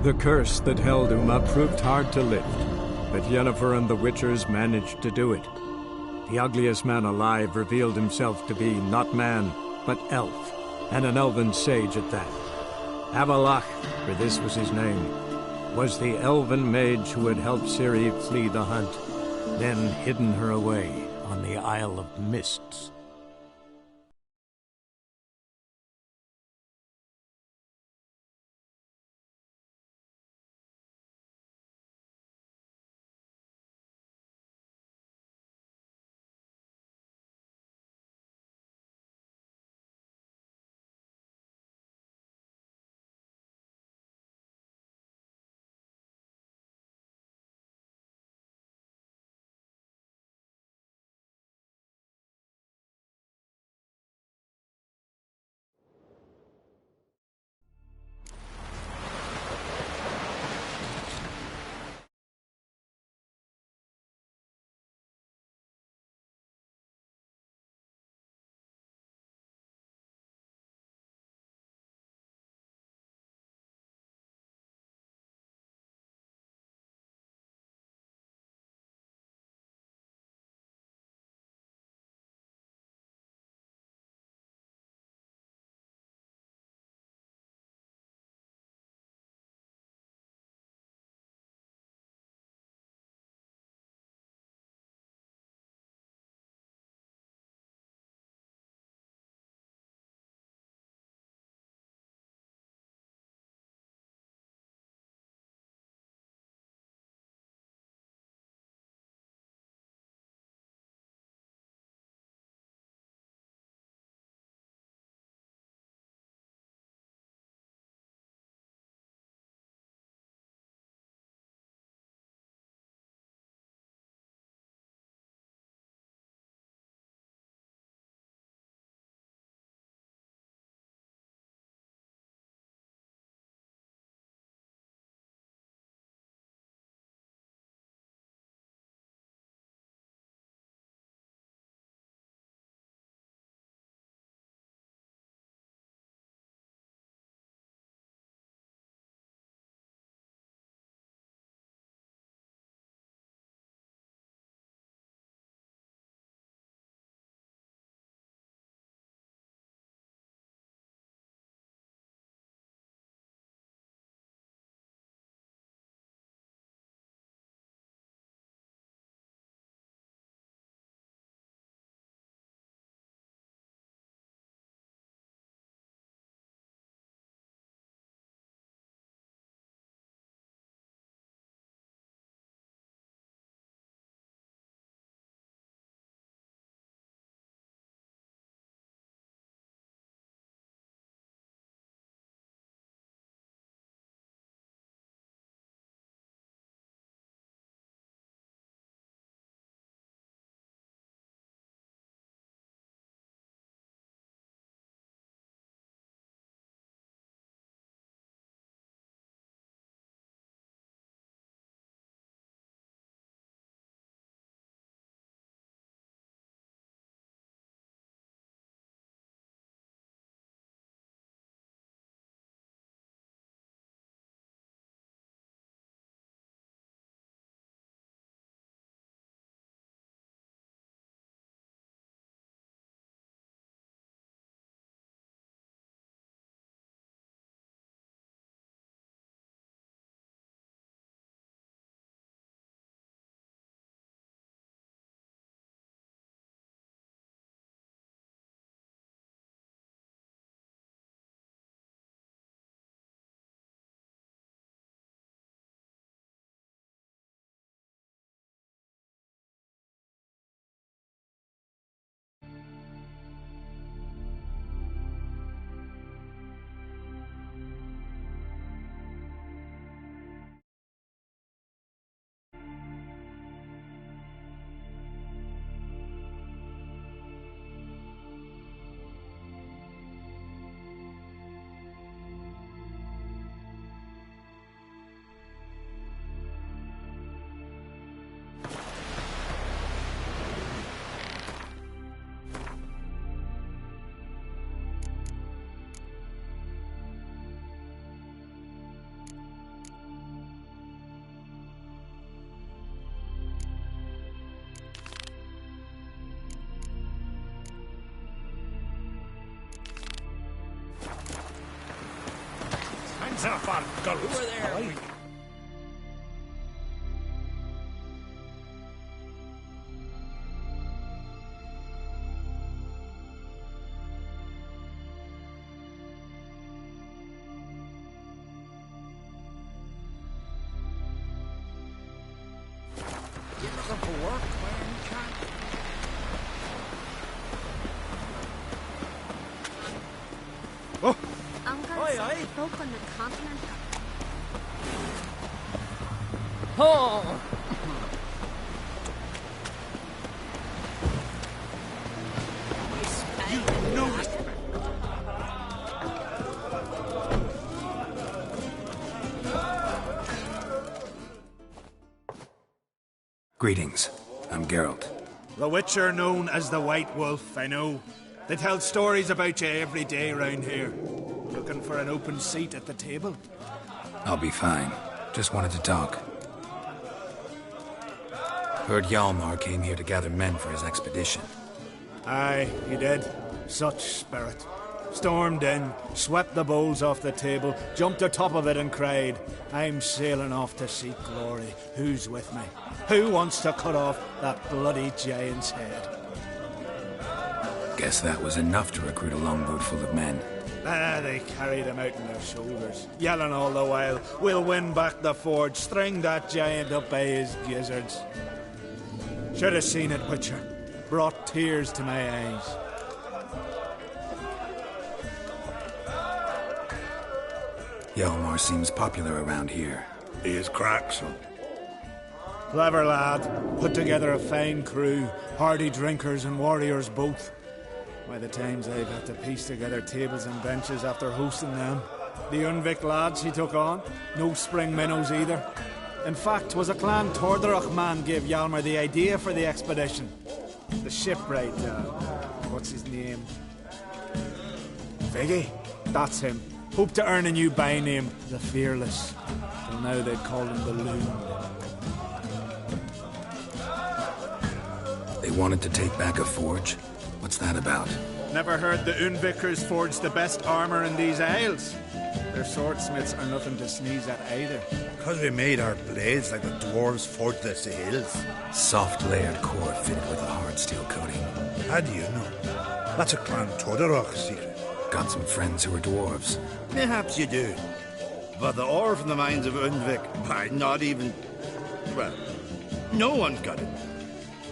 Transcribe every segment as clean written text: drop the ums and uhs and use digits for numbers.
The curse that held Uma proved hard to lift, but Yennefer and the Witchers managed to do it. The ugliest man alive revealed himself to be not man, but elf, and an elven sage at that. Avalach, for this was his name, was the elven mage who had helped Ciri flee the hunt, then hidden her away on the Isle of Mists. hands off our girls. Who are there? You looking for work by any chance? Oh, Uncle, Aye, aye. folk on the continent. Oh! you noticed me. Greetings. I'm Geralt. The Witcher known as the White Wolf, I know. They tell stories about you every day around here. Looking for an open seat at the table? I'll be fine. Just wanted to talk. Heard Hjalmar came here to gather men for his expedition. Aye, he did. Such spirit. Stormed in, swept the bowls off the table, jumped atop of it and cried, I'm sailing off to seek glory. Who's with me? Who wants to cut off that bloody giant's head? Guess that was enough to recruit a longboat full of men. They carried him out on their shoulders, yelling all the while, we'll win back the forge, string that giant up by his gizzards. Should have seen it, Witcher. Brought tears to my eyes. Hjalmar seems popular around here. He is crack, son. Clever lad. Put together a fine crew. Hardy drinkers and warriors both. By the times they've had to piece together tables and benches after hosting them. The Unvik lads he took on. No spring minnows either. In fact, was a clan Tordarach man gave Hjalmar the idea for the expedition. The shipwright, what's his name? Viggy? That's him. Hoped to earn a new by name, the Fearless. Till now they'd call him the Loon. They wanted to take back a forge? What's that about? Never heard the Unvikers forged the best armor in these isles. Their swordsmiths are nothing to sneeze at either. Because we made our blades like the dwarves forged the sails. Soft layered core fitted with a hard steel coating. How do you know? That's a clan Tordarach secret. Got some friends who are dwarves. Perhaps you do. But the ore from the mines of Unvik, not even... Well, no one got it.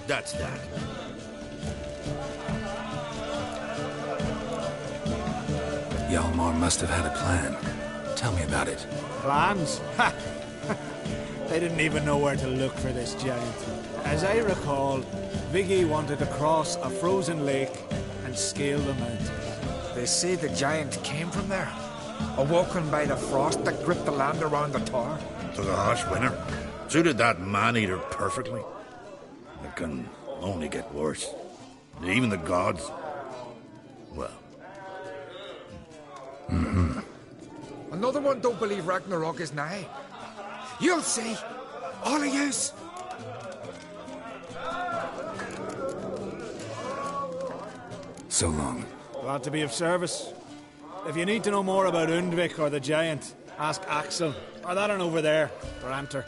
That's that. Hjalmar must have had a plan. Tell me about it. Plans? Ha! They didn't even know where to look for this giant. As I recall, Viggy wanted to cross a frozen lake and scale the mountain. They say the giant came from there. Awoken by the frost that gripped the land around the tower. It was a harsh winter. Suited that man-eater perfectly. It can only get worse. Even the gods... Well... Mm-hmm. Another one don't believe Ragnarok is nigh. You'll see. All of yous. So long. Glad to be of service. If you need to know more about Undvik or the giant, ask Axel, or that one over there, Branter.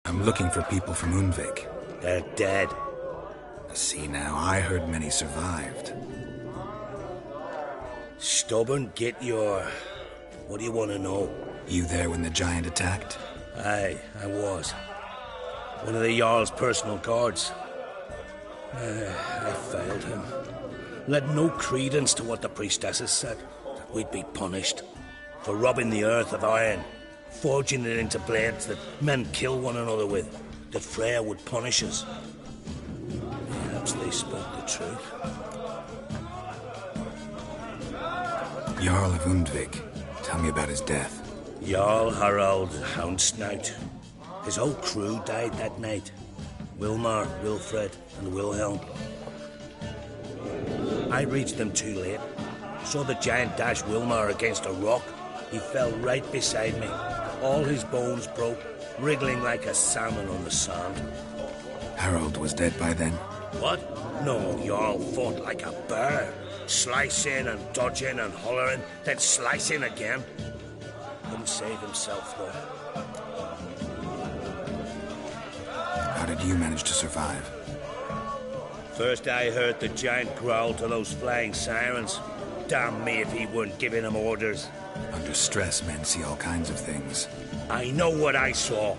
I'm looking for people from Undvik. They're dead. See now, I heard many survived. Stubborn, get your... What do you want to know? You there when the giant attacked? Aye, I was. One of the Jarl's personal guards. I failed him. Led no credence to what the priestesses said. That we'd be punished. For robbing the earth of iron. Forging it into blades that men kill one another with. That Freya would punish us. Perhaps they spoke the truth. Jarl of Undvik. Tell me about his death. Jarl Harald Houndsnout. His whole crew died that night. Wilmar, Wilfred, and Wilhelm. I reached them too late. Saw the giant dash Wilmar against a rock. He fell right beside me. All his bones broke, wriggling like a salmon on the sand. Harold was dead by then? What? No, Jarl fought like a bear. Slicing and dodging and hollering, then slicing again. Couldn't save himself, though. How did you manage to survive? First I heard the giant growl to those flying sirens. Damn me if he weren't giving them orders. Under stress, men see all kinds of things. I know what I saw.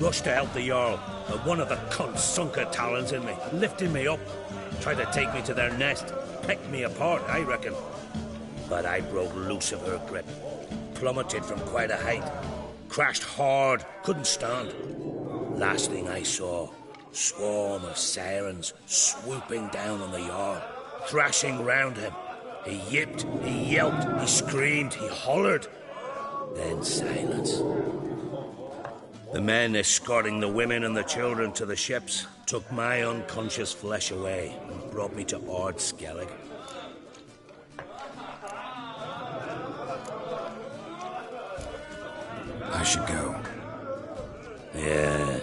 Rushed to help the Jarl, but one of the cunts sunk her talons in me, lifting me up. Tried to take me to their nest. Pecked me apart, I reckon. But I broke loose of her grip. Plummeted from quite a height. Crashed hard, couldn't stand. Last thing I saw, swarm of sirens swooping down on the Jarl, thrashing round him. He yipped, he yelped, he screamed, he hollered. Then silence. The men escorting the women and the children to the ships took my unconscious flesh away and brought me to Ard Skellig. I should go. Yeah.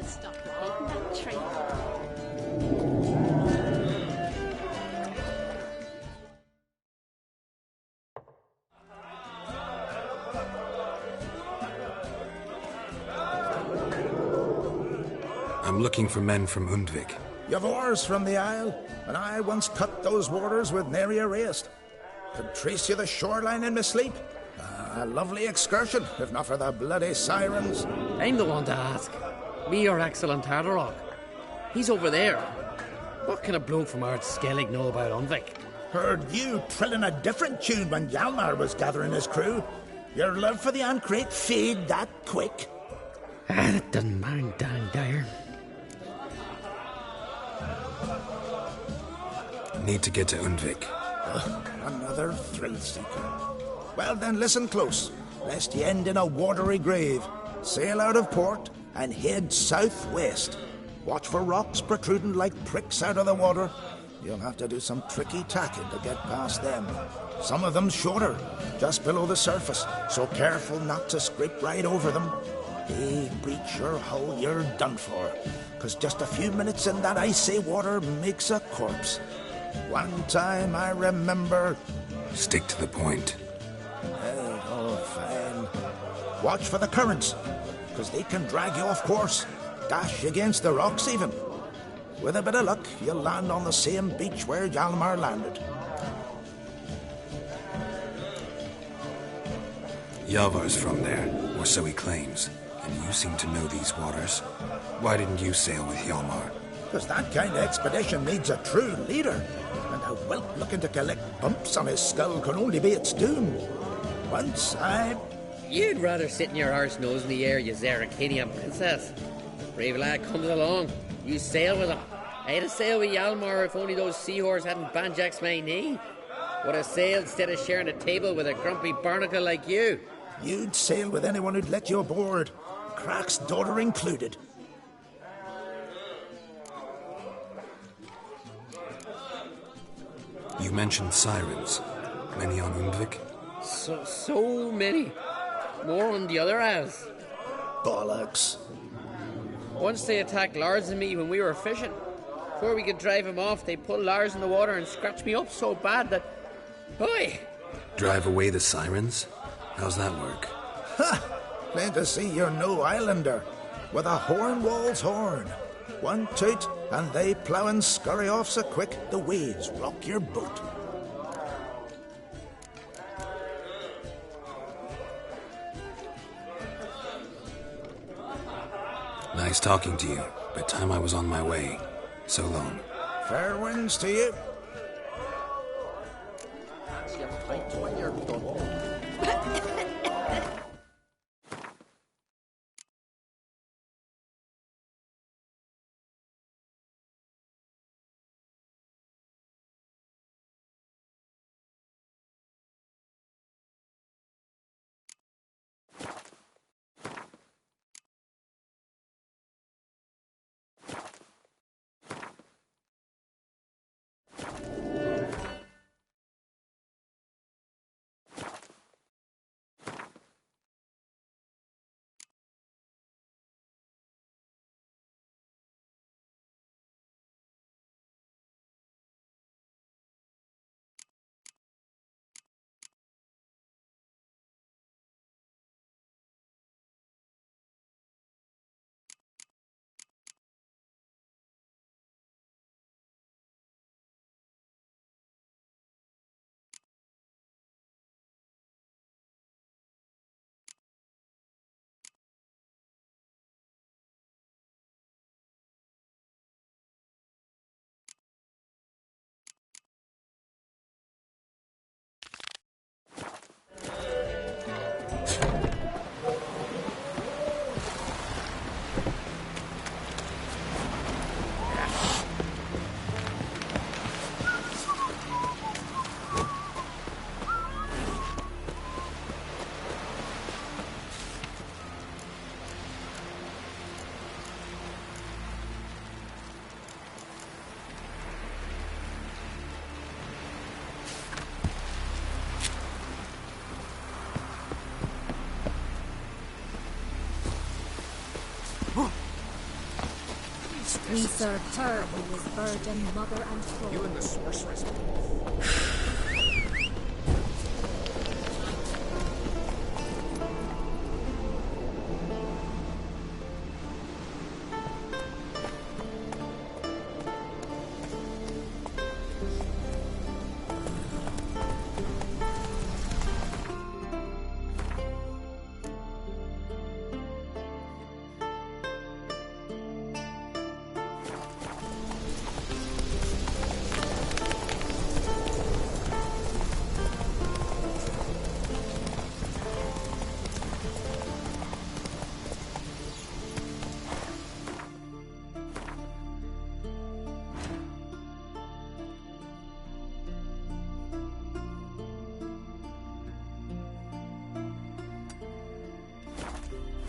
Stop eating that tree. I'm looking for men from Undvik. You've oars from the Isle, and I once cut those waters with nary a waste. Could trace you the shoreline in my sleep. A lovely excursion, if not for the bloody sirens. I'm the one to ask. Me or Axel and Tardarok. He's over there. What can a bloke from Ard Skellig know about Undvik? Heard you trilling a different tune when Hjalmar was gathering his crew. Your love for the Ancrate fade that quick. That doesn't mind Dan Dyer. Need to get to Undvik. Another thrill-seeker. Well then, listen close, lest ye end in a watery grave. Sail out of port and head southwest. Watch for rocks protruding like pricks out of the water. You'll have to do some tricky tacking to get past them. Some of them shorter, just below the surface, so careful not to scrape right over them. They breach your hull, you're done for, 'cause just a few minutes in that icy water makes a corpse. One time I remember... Stick to the point. Oh, fine. Watch for the currents, 'cause they can drag you off course, dash against the rocks even. With a bit of luck, you'll land on the same beach where Hjalmar landed. Yavar's from there, or so he claims, and you seem to know these waters. Why didn't you sail with Hjalmar? 'Cause that kind of expedition needs a true leader, and a whelp looking to collect bumps on his skull can only be its doom. Once You'd rather sit in your arse nose in the air, you Zaracanian princess. Brave lad comes along. You sail with him. I'd have sailed with Hjalmar if only those seahorses hadn't banjaxed my knee. Would have sailed instead of sharing a table with a grumpy barnacle like you. You'd sail with anyone who'd let you aboard, Crack's daughter included. You mentioned sirens. Many on Undvik? So many. More on the other halves. Bollocks. Once they attacked Lars and me when we were fishing. Before we could drive him off, they pulled Lars in the water and scratched me up so bad that... Oi! Drive away the sirens? How's that work? Ha! Plain to see you're no islander. With a horn wall's horn. One toot, and they plough and scurry off so quick the waves rock your boat. Nice talking to you, but time I was on my way. So long. Fair winds to you. That's your fight when you're done. We served her who was virgin, mother and foe. You and the sorceress.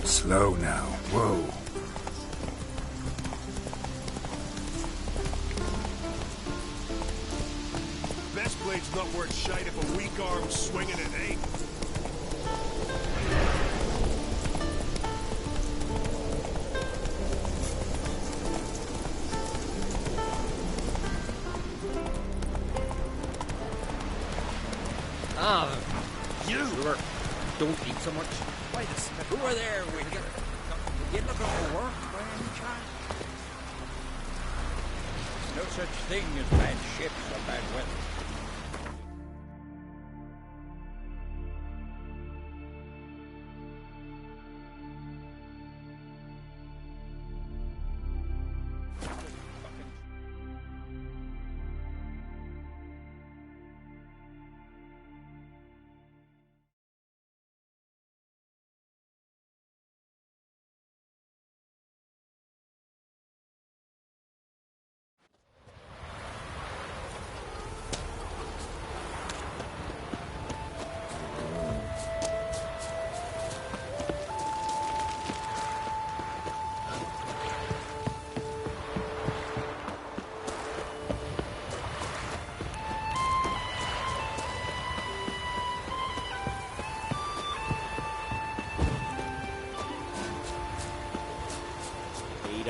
Slow now. Whoa. Best blade's not worth shite if a weak arm's swinging it, eh? Ah, you! Don't eat so much. Why this? Who are there? You looking for work by any chance? No such thing as bad ships or bad weather.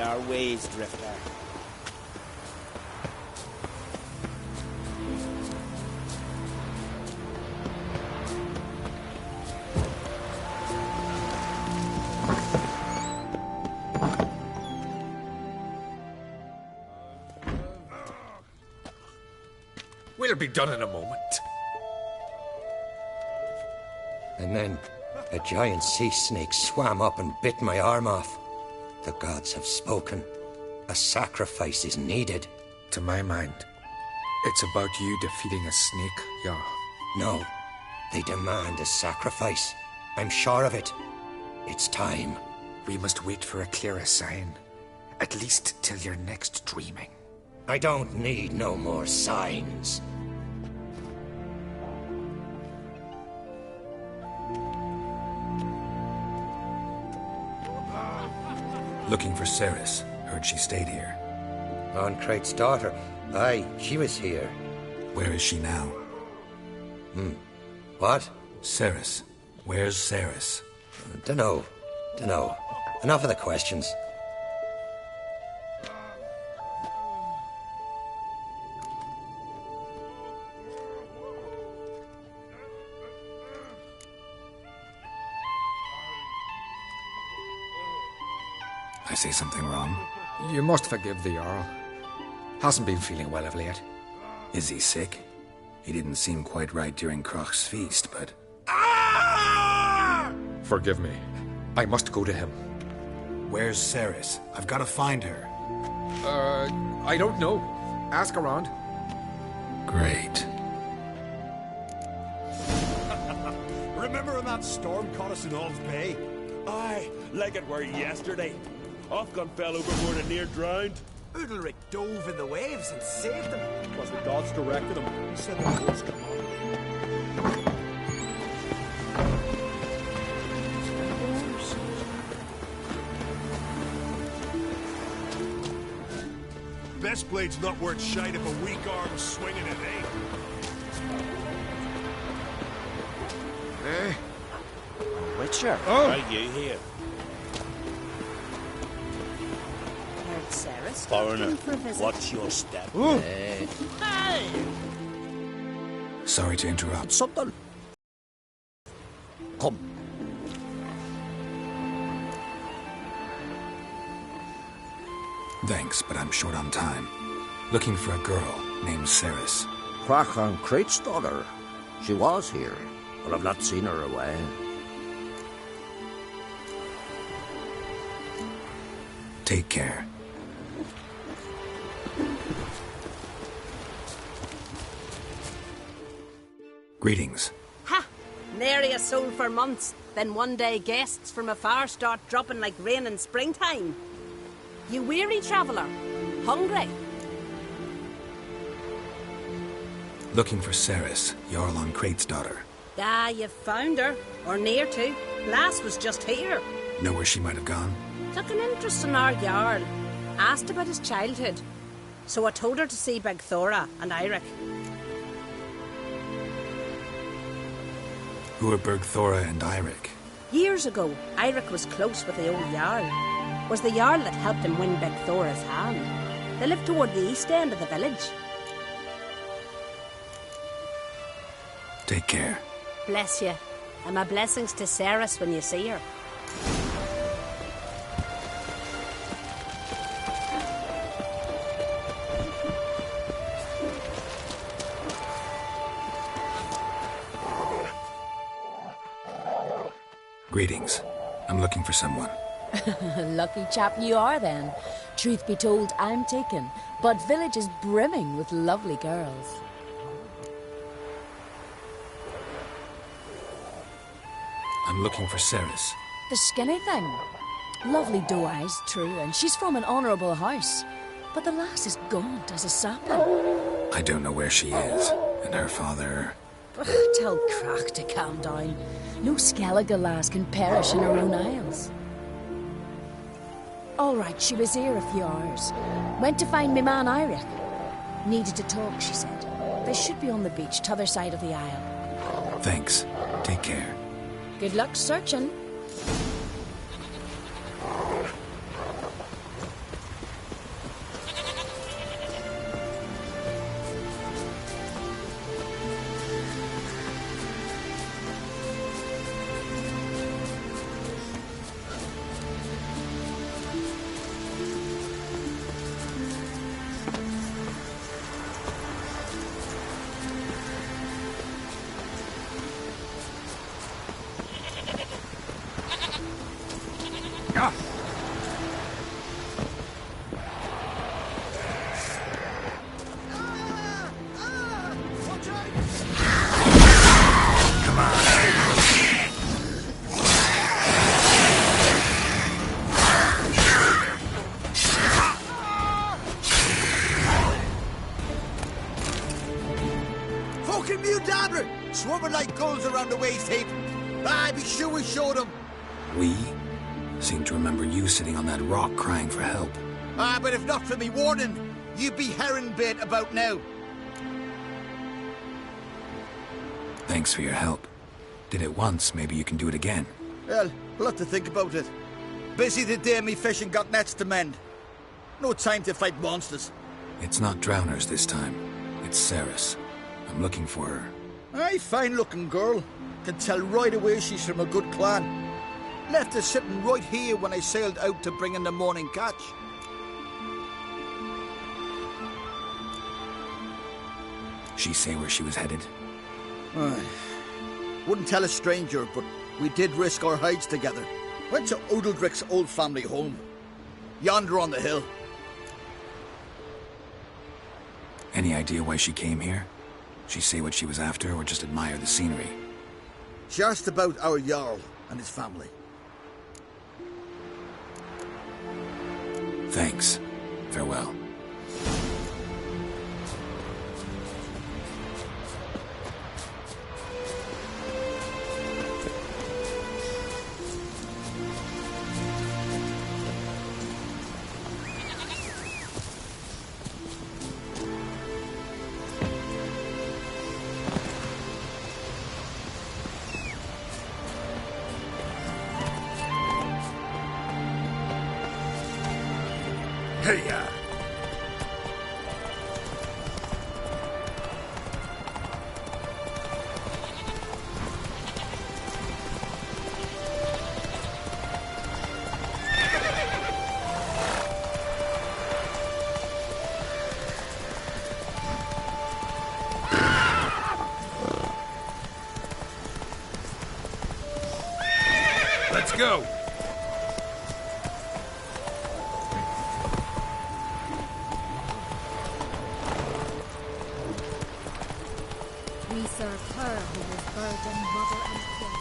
Our ways, Drifter. We'll be done in a moment. And then a giant sea snake swam up and bit my arm off. The gods have spoken. A sacrifice is needed. To my mind, it's about you defeating a snake, yeah. No, they demand a sacrifice. I'm sure of it. It's time. We must wait for a clearer sign. At least till your next dreaming. I don't need no more signs. Looking for Ceres. Heard she stayed here. Oncrate's daughter. Aye, she was here. Where is she now? What? Ceres. Where's Ceres? Dunno. Enough of the questions. I say something wrong? You must forgive the Jarl. Hasn't been feeling well of late. Is he sick? He didn't seem quite right during Crach's feast, but... Forgive me. I must go to him. Where's Ceres? I've got to find her. I don't know. Ask around. Great. Remember when that storm caught us in Alls Bay? Aye, like it were yesterday. Ofcon fell overboard and near drowned. Udalric dove in the waves and saved them. It was the gods directed him. He said the boats come on. Best blade's not worth shite if a weak arm's swinging it, eh? Witcher, are you here? Heard Ceres foreigner. For a visit. Watch your step. Hey! Sorry to interrupt. Something. Come. Thanks, but I'm short on time. Looking for a girl named Ceres. Crachan Crate's daughter. She was here, but I've not seen her away. Take care. Greetings. Ha! Nary a soul for months. Then one day guests from afar start dropping like rain in springtime. You weary traveller? Hungry? Looking for Ceres, Jarl on Crate's daughter. Ah, you've found her. Or near to. Lass was just here. Know where she might have gone? Took an interest in our Jarl. Asked about his childhood. So I told her to see Big Thora and Eirik. Who are Bergthora and Eirik? Years ago, Eirik was close with the old Jarl. Was the Jarl that helped him win Big Thora's hand. They lived toward the east end of the village. Take care. Bless you. And my blessings to Ceres when you see her. Greetings. I'm looking for someone. Lucky chap you are then. Truth be told, I'm taken, but village is brimming with lovely girls. I'm looking for Ceres. The skinny thing. Lovely doe eyes, true, and she's from an honourable house. But the lass is gaunt as a sapling. I don't know where she is, and her father... Tell Crack to calm down. No Skellige lass can perish in her own isles. All right, she was here a few hours. Went to find me man Eirik. Needed to talk, she said. They should be on the beach, t'other side of the isle. Thanks. Take care. Good luck searching. Fucking mute dabber! Swarming like gulls around the waste heap. Ah, be sure we showed them. We? Seem to remember you sitting on that rock crying for help. Ah, but if not for me warning, you'd be herring bait about now. Thanks for your help. Did it once, maybe you can do it again. Well, we'll have to think about it. Busy today, me fishing got nets to mend. No time to fight monsters. It's not drowners this time. It's Ceres. I'm looking for her. Aye, fine-looking girl. Can tell right away she's from a good clan. Left her sitting right here when I sailed out to bring in the morning catch. She say where she was headed? Aye. Wouldn't tell a stranger, but we did risk our hides together. Went to Odeldrick's old family home. Yonder on the hill. Any idea why she came here? She say what she was after, or just admire the scenery? She asked about our Jarl and his family. Thanks. Farewell. Hey, go! We serve her who was burdened mother and king.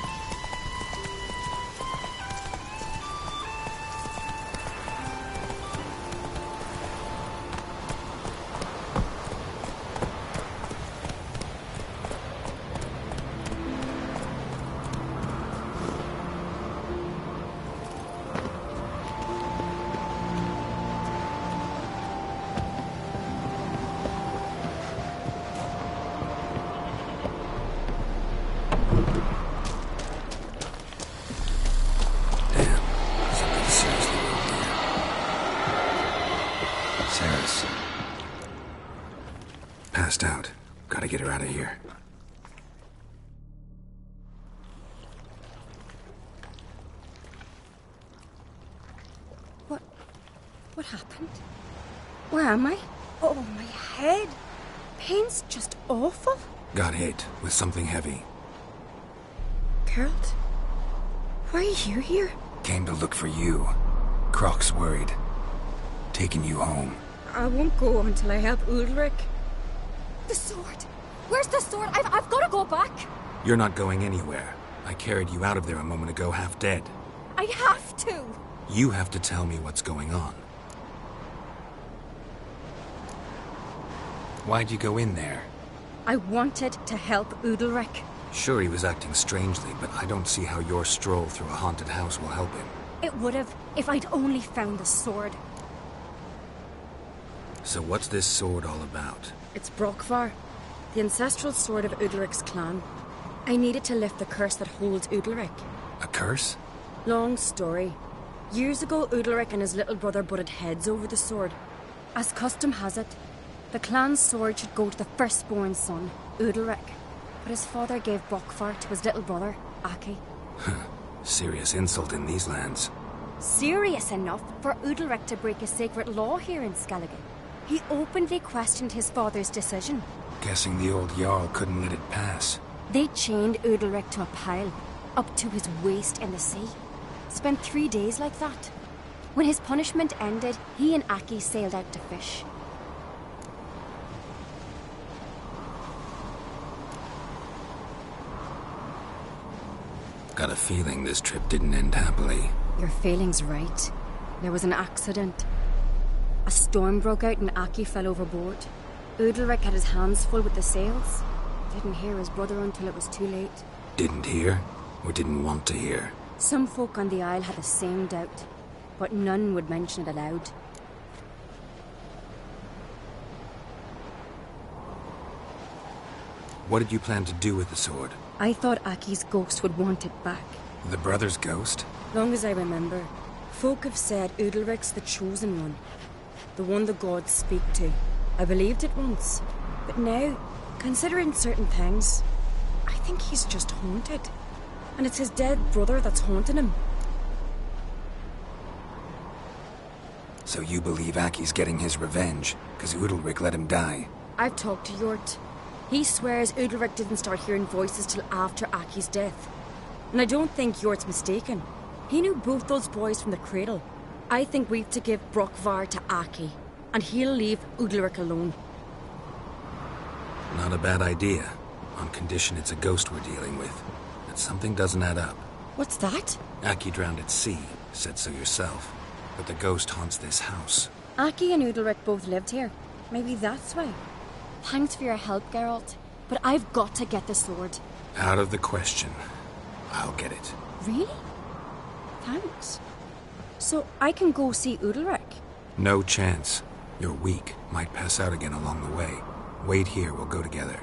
Passed out. Gotta get her out of here. What happened? Where am I? Oh, my head. Pain's just awful. Got hit with something heavy. Geralt? Why are you here? Came to look for you. Croc's worried. Taking you home. I won't go until I help Ulrich. The sword! Where's the sword? I've got to go back! You're not going anywhere. I carried you out of there a moment ago, half dead. I have to! You have to tell me what's going on. Why'd you go in there? I wanted to help Ulrich. Sure, he was acting strangely, but I don't see how your stroll through a haunted house will help him. It would have, if I'd only found the sword. So what's this sword all about? It's Brokvar, the ancestral sword of Udalric's clan. I needed to lift the curse that holds Udalric. A curse? Long story. Years ago, Udalric and his little brother butted heads over the sword. As custom has it, the clan's sword should go to the firstborn son, Udalric. But his father gave Brokvar to his little brother, Aki. Serious insult in these lands. Serious enough for Udalric to break a sacred law here in Skellige. He openly questioned his father's decision. Guessing the old Jarl couldn't let it pass. They chained Udalric to a pile, up to his waist in the sea. Spent 3 days like that. When his punishment ended, he and Aki sailed out to fish. Got a feeling this trip didn't end happily. Your feeling's right. There was an accident. A storm broke out and Aki fell overboard. Udalric had his hands full with the sails. Didn't hear his brother until it was too late. Didn't hear? Or didn't want to hear? Some folk on the Isle had the same doubt, but none would mention it aloud. What did you plan to do with the sword? I thought Aki's ghost would want it back. The brother's ghost? Long as I remember, folk have said Udalric's the chosen one. The one the gods speak to. I believed it once. But now, considering certain things, I think he's just haunted. And it's his dead brother that's haunting him. So you believe Aki's getting his revenge, because Udalric let him die? I've talked to Yort. He swears Udalric didn't start hearing voices till after Aki's death. And I don't think Yort's mistaken. He knew both those boys from the cradle. I think we've to give Brokvar to Aki, and he'll leave Udalric alone. Not a bad idea, on condition it's a ghost we're dealing with. But something doesn't add up. What's that? Aki drowned at sea, said so yourself. But the ghost haunts this house. Aki and Udalric both lived here. Maybe that's why. Thanks for your help, Geralt. But I've got to get the sword. Out of the question. I'll get it. Really? Thanks. So I can go see Udalric? No chance. You're weak. Might pass out again along the way. Wait here, we'll go together.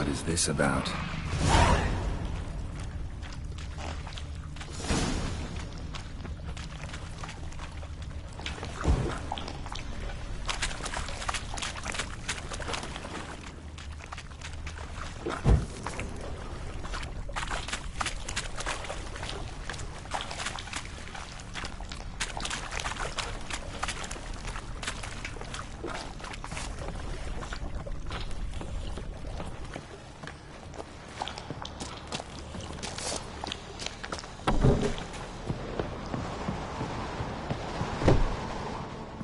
What is this about?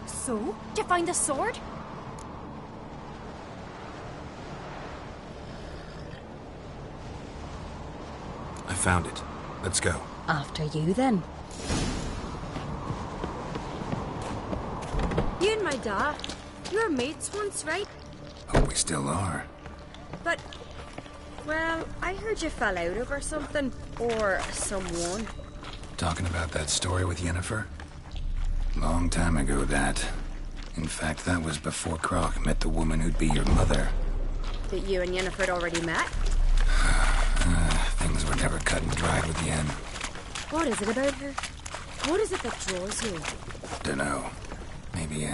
So, did you find the sword? I found it. Let's go. After you, then. You and my dad, you were mates once, right? Oh, we still are. But, well, I heard you fell out over something. Or someone. Talking about that story with Yennefer? Long time ago, that. In fact, that was before Croc met the woman who'd be your mother. That you and Yennefer already met? Things were never cut and dried with Yen. What is it about her? What is it that draws you? Dunno. Maybe,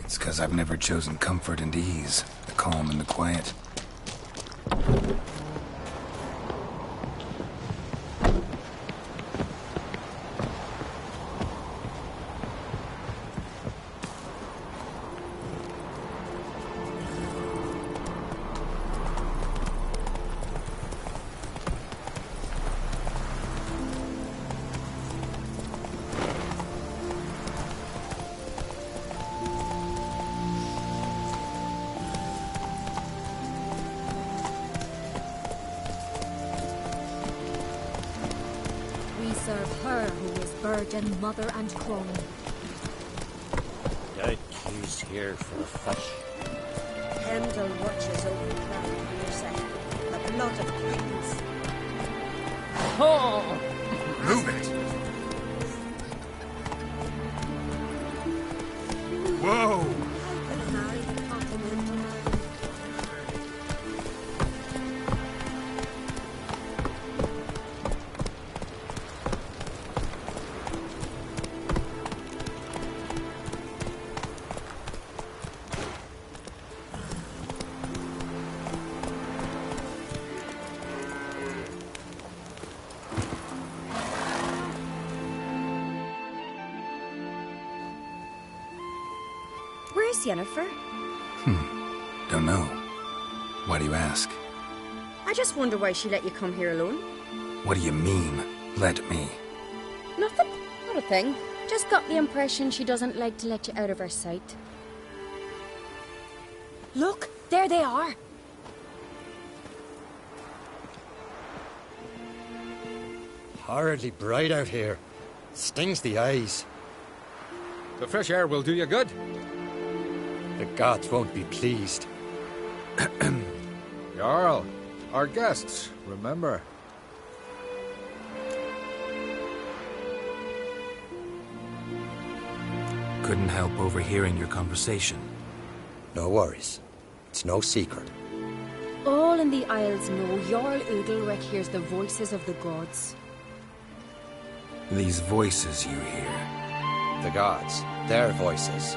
it's 'cause I've never chosen comfort and ease. The calm and the quiet. Serve her who is virgin, mother, and crone. Doubt he's here for a fish. Pendle watches over the the blood of kings. Oh! Move it! Whoa! Where's Yennefer? Don't know. Why do you ask? I just wonder why she let you come here alone. What do you mean, let me? Nothing. Not a thing. Just got the impression she doesn't like to let you out of her sight. Look, there they are. Horridly bright out here. Stings the eyes. The fresh air will do you good. The gods won't be pleased. Jarl, our guests, remember. Couldn't help overhearing your conversation. No worries. It's no secret. All in the Isles know Jarl Udalric hears the voices of the gods. These voices you hear. The gods. Their voices.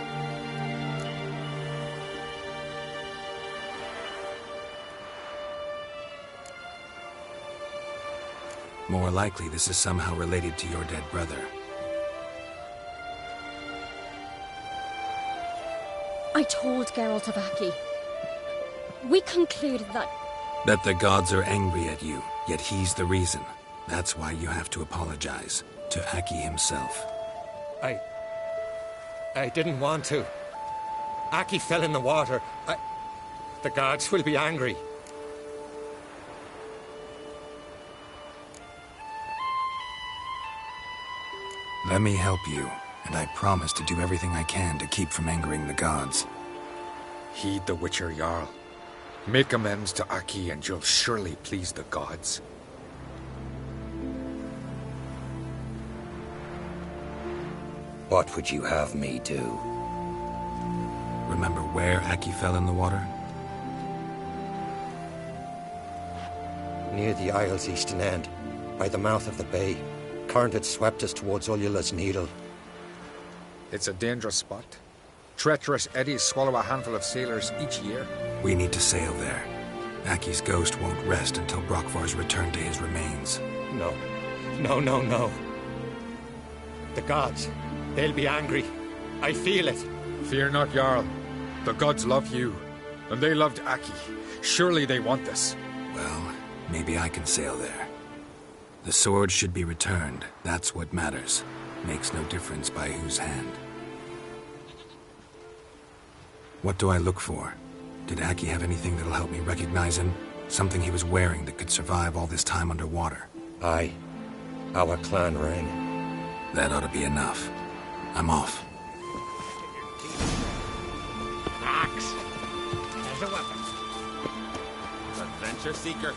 More likely this is somehow related to your dead brother. I told Geralt of Aki. We concluded that... That the gods are angry at you, yet he's the reason. That's why you have to apologize. To Aki himself. I didn't want to. Aki fell in the water. The gods will be angry. Let me help you, and I promise to do everything I can to keep from angering the gods. Heed the Witcher Jarl. Make amends to Aki and you'll surely please the gods. What would you have me do? Remember where Aki fell in the water? near the isle's eastern end, by the mouth of the bay. Current had swept us towards Ullula's Needle. It's a dangerous spot. Treacherous eddies swallow a handful of sailors each year. We need to sail there. Aki's ghost won't rest until Brokvar's returned to his remains. No. No, no, no. The gods, they'll be angry. I feel it. Fear not, Jarl. The gods love you, and they loved Aki. Surely they want this. Well, maybe I can sail there. The sword should be returned. That's what matters. Makes no difference by whose hand. What do I look for? Did Aki have anything that'll help me recognize him? Something he was wearing that could survive all this time underwater? Aye. Our clan ring. That ought to be enough. I'm off. Axe. As a weapon. Adventure seeker.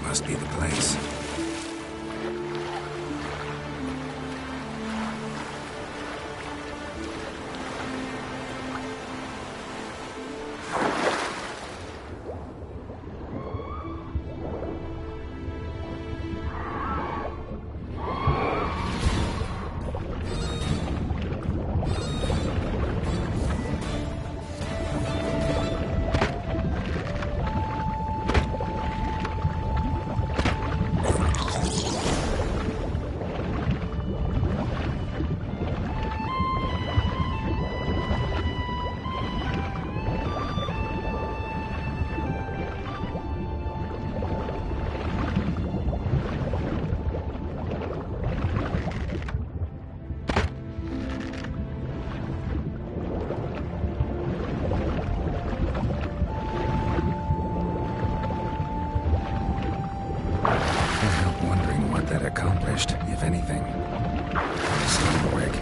Must be the place. If anything. Stonework.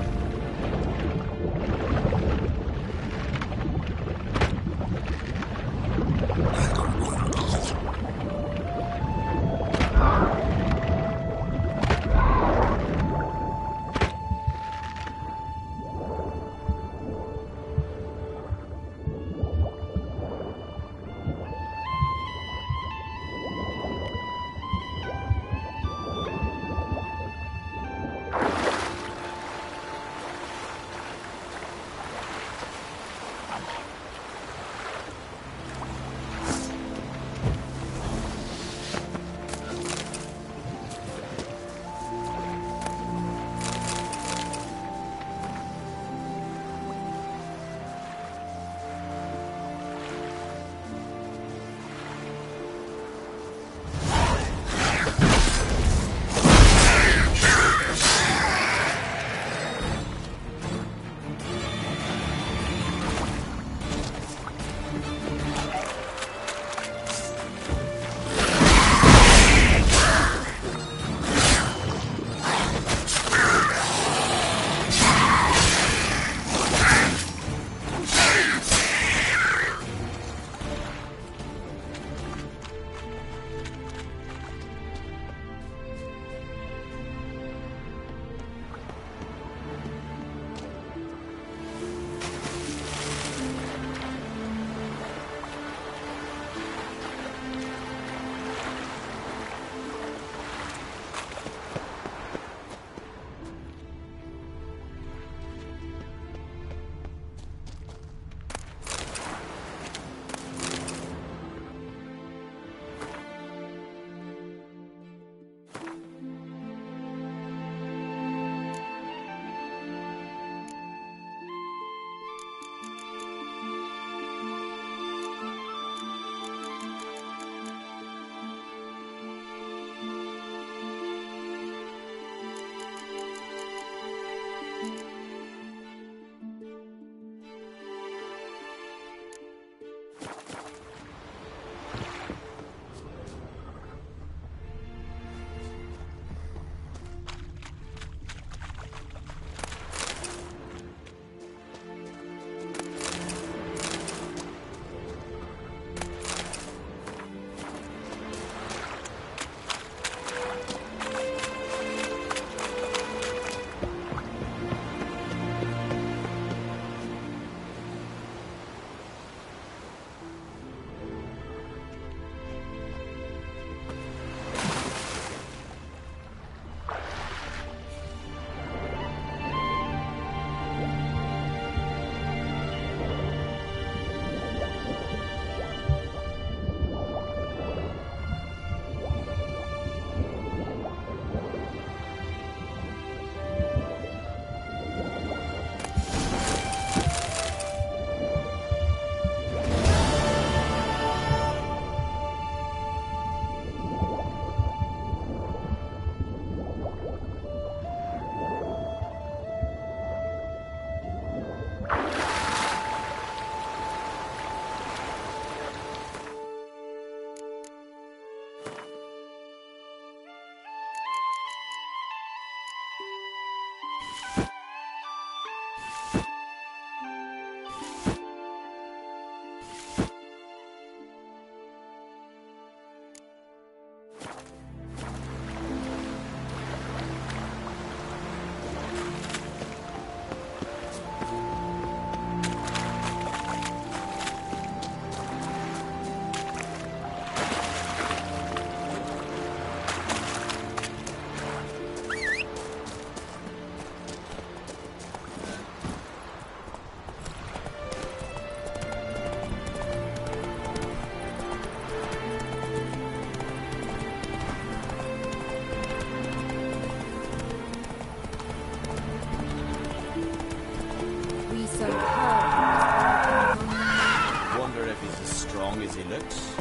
if he's as strong as he looks.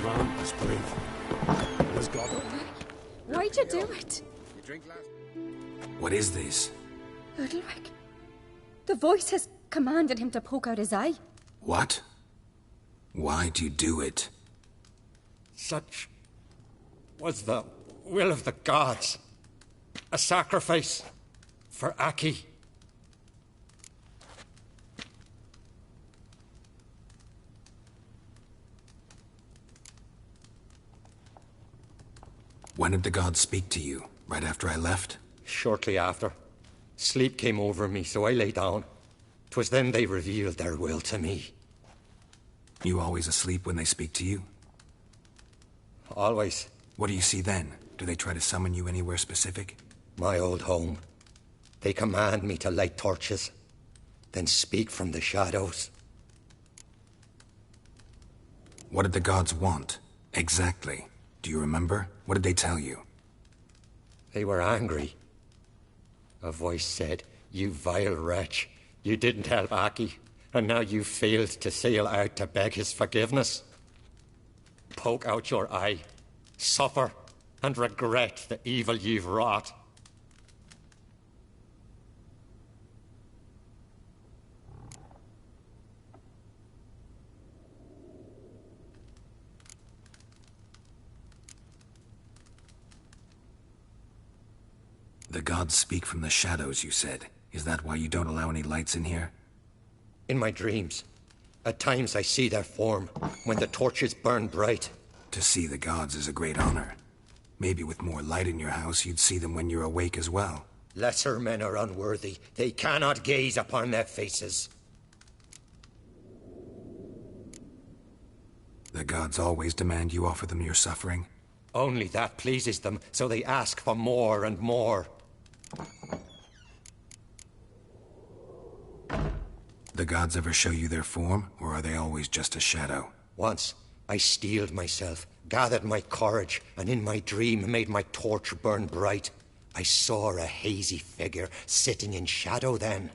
Man, it's brave. He's got it. Why'd you do it? What is this? Udalric. The voice has commanded him to poke out his eye. What? Why'd you do it? Such was the will of the gods. A sacrifice for Aki. When did the gods speak to you? Right after I left? Shortly after. Sleep came over me, so I lay down. 'Twas then they revealed their will to me. You always asleep when they speak to you? Always. What do you see then? Do they try to summon you anywhere specific? My old home. They command me to light torches, then speak from the shadows. What did the gods want? Exactly. Do you remember? What did they tell you? They were angry. A voice said, "You vile wretch. You didn't help Aki, and now you failed to sail out to beg his forgiveness. Poke out your eye, suffer, and regret the evil you've wrought." The gods speak from the shadows, you said. Is that why you don't allow any lights in here? In my dreams. At times I see their form, when the torches burn bright. To see the gods is a great honor. Maybe with more light in your house, you'd see them when you're awake as well. Lesser men are unworthy. They cannot gaze upon their faces. The gods always demand you offer them your suffering? Only that pleases them, so they ask for more and more. The gods ever show you their form, or are they always just a shadow? Once, I steeled myself, gathered my courage, and in my dream made my torch burn bright. I saw a hazy figure sitting in shadow then.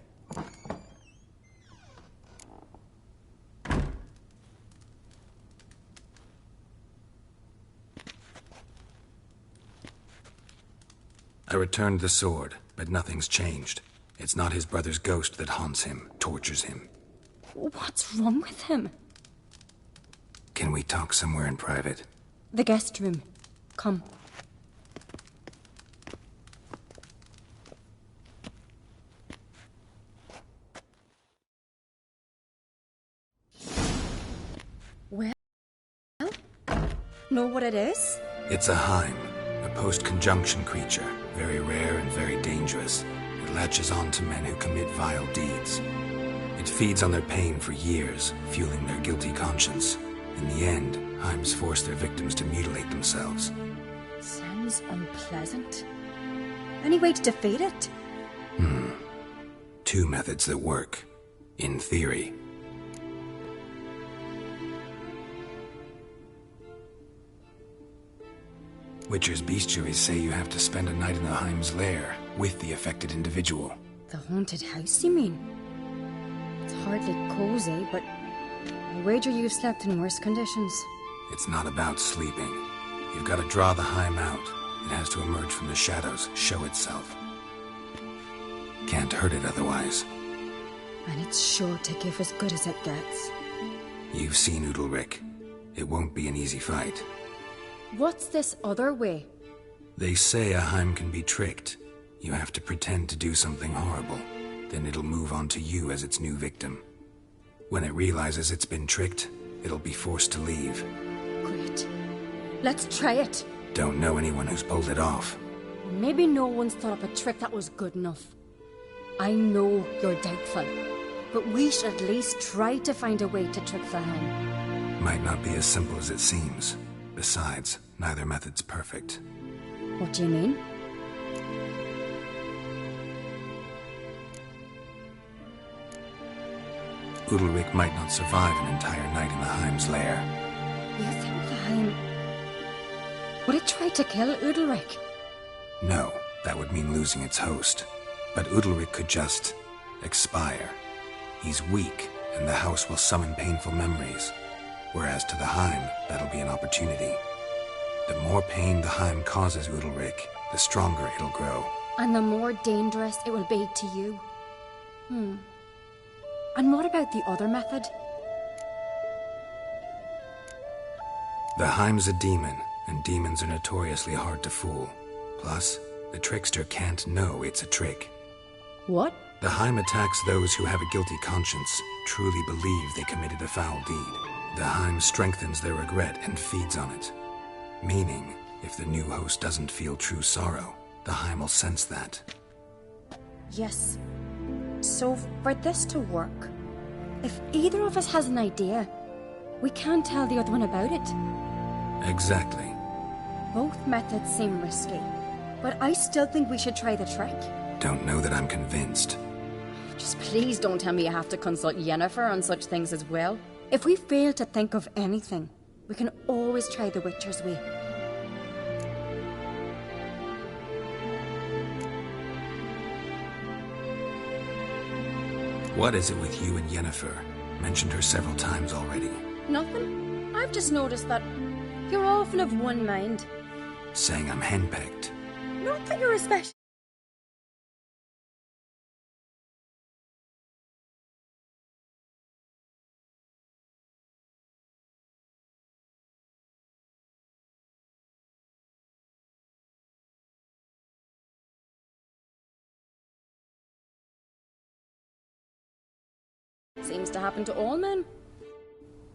I returned the sword, but nothing's changed. It's not his brother's ghost that haunts him, tortures him. What's wrong with him? Can we talk somewhere in private? The guest room. Come. Well? Know what it is? It's a Heim, a post-conjunction creature. Very rare and very dangerous. It latches on to men who commit vile deeds. It feeds on their pain for years, fueling their guilty conscience. In the end, Heims force their victims to mutilate themselves. Sounds unpleasant. Any way to defeat it? Two methods that work. In theory. Witcher's bestiaries say you have to spend a night in the Heim's lair with the affected individual. The haunted house, you mean? It's hardly cozy, but I wager you've slept in worse conditions. It's not about sleeping. You've got to draw the Heim out. It has to emerge from the shadows, show itself. Can't hurt it otherwise. And it's sure to give as good as it gets. You've seen Udalric. It won't be an easy fight. What's this other way? They say a Heim can be tricked. You have to pretend to do something horrible. Then it'll move on to you as its new victim. When it realizes it's been tricked, it'll be forced to leave. Great. Let's try it. Don't know anyone who's pulled it off. Maybe no one's thought up a trick that was good enough. I know you're doubtful, but we should at least try to find a way to trick the Heim. Might not be as simple as it seems. Besides, neither method's perfect. What do you mean? Udalric might not survive an entire night in the Heim's lair. You think the Heim would it try to kill Udalric? No, that would mean losing its host. But Udalric could just expire. He's weak, and the house will summon painful memories. Whereas to the Heim, that'll be an opportunity. The more pain the Heim causes Udalric, the stronger it'll grow. And the more dangerous it will be to you. And what about the other method? The Heim's a demon, and demons are notoriously hard to fool. Plus, the trickster can't know it's a trick. What? The Heim attacks those who have a guilty conscience, truly believe they committed a foul deed. The Heim strengthens their regret and feeds on it. Meaning, if the new host doesn't feel true sorrow, the Heim will sense that. Yes. So, for this to work, if either of us has an idea, we can't tell the other one about it. Exactly. Both methods seem risky, but I still think we should try the trick. Don't know that I'm convinced. Just please don't tell me you have to consult Yennefer on such things as well. If we fail to think of anything, we can always try the Witcher's way. What is it with you and Yennefer? Mentioned her several times already. Nothing. I've just noticed that you're often of one mind. Saying I'm henpecked. Not that you're a special... Seems to happen to all men.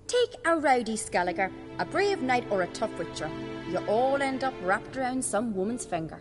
Take a rowdy Skelliger, a brave knight or a tough witcher. You all end up wrapped around some woman's finger.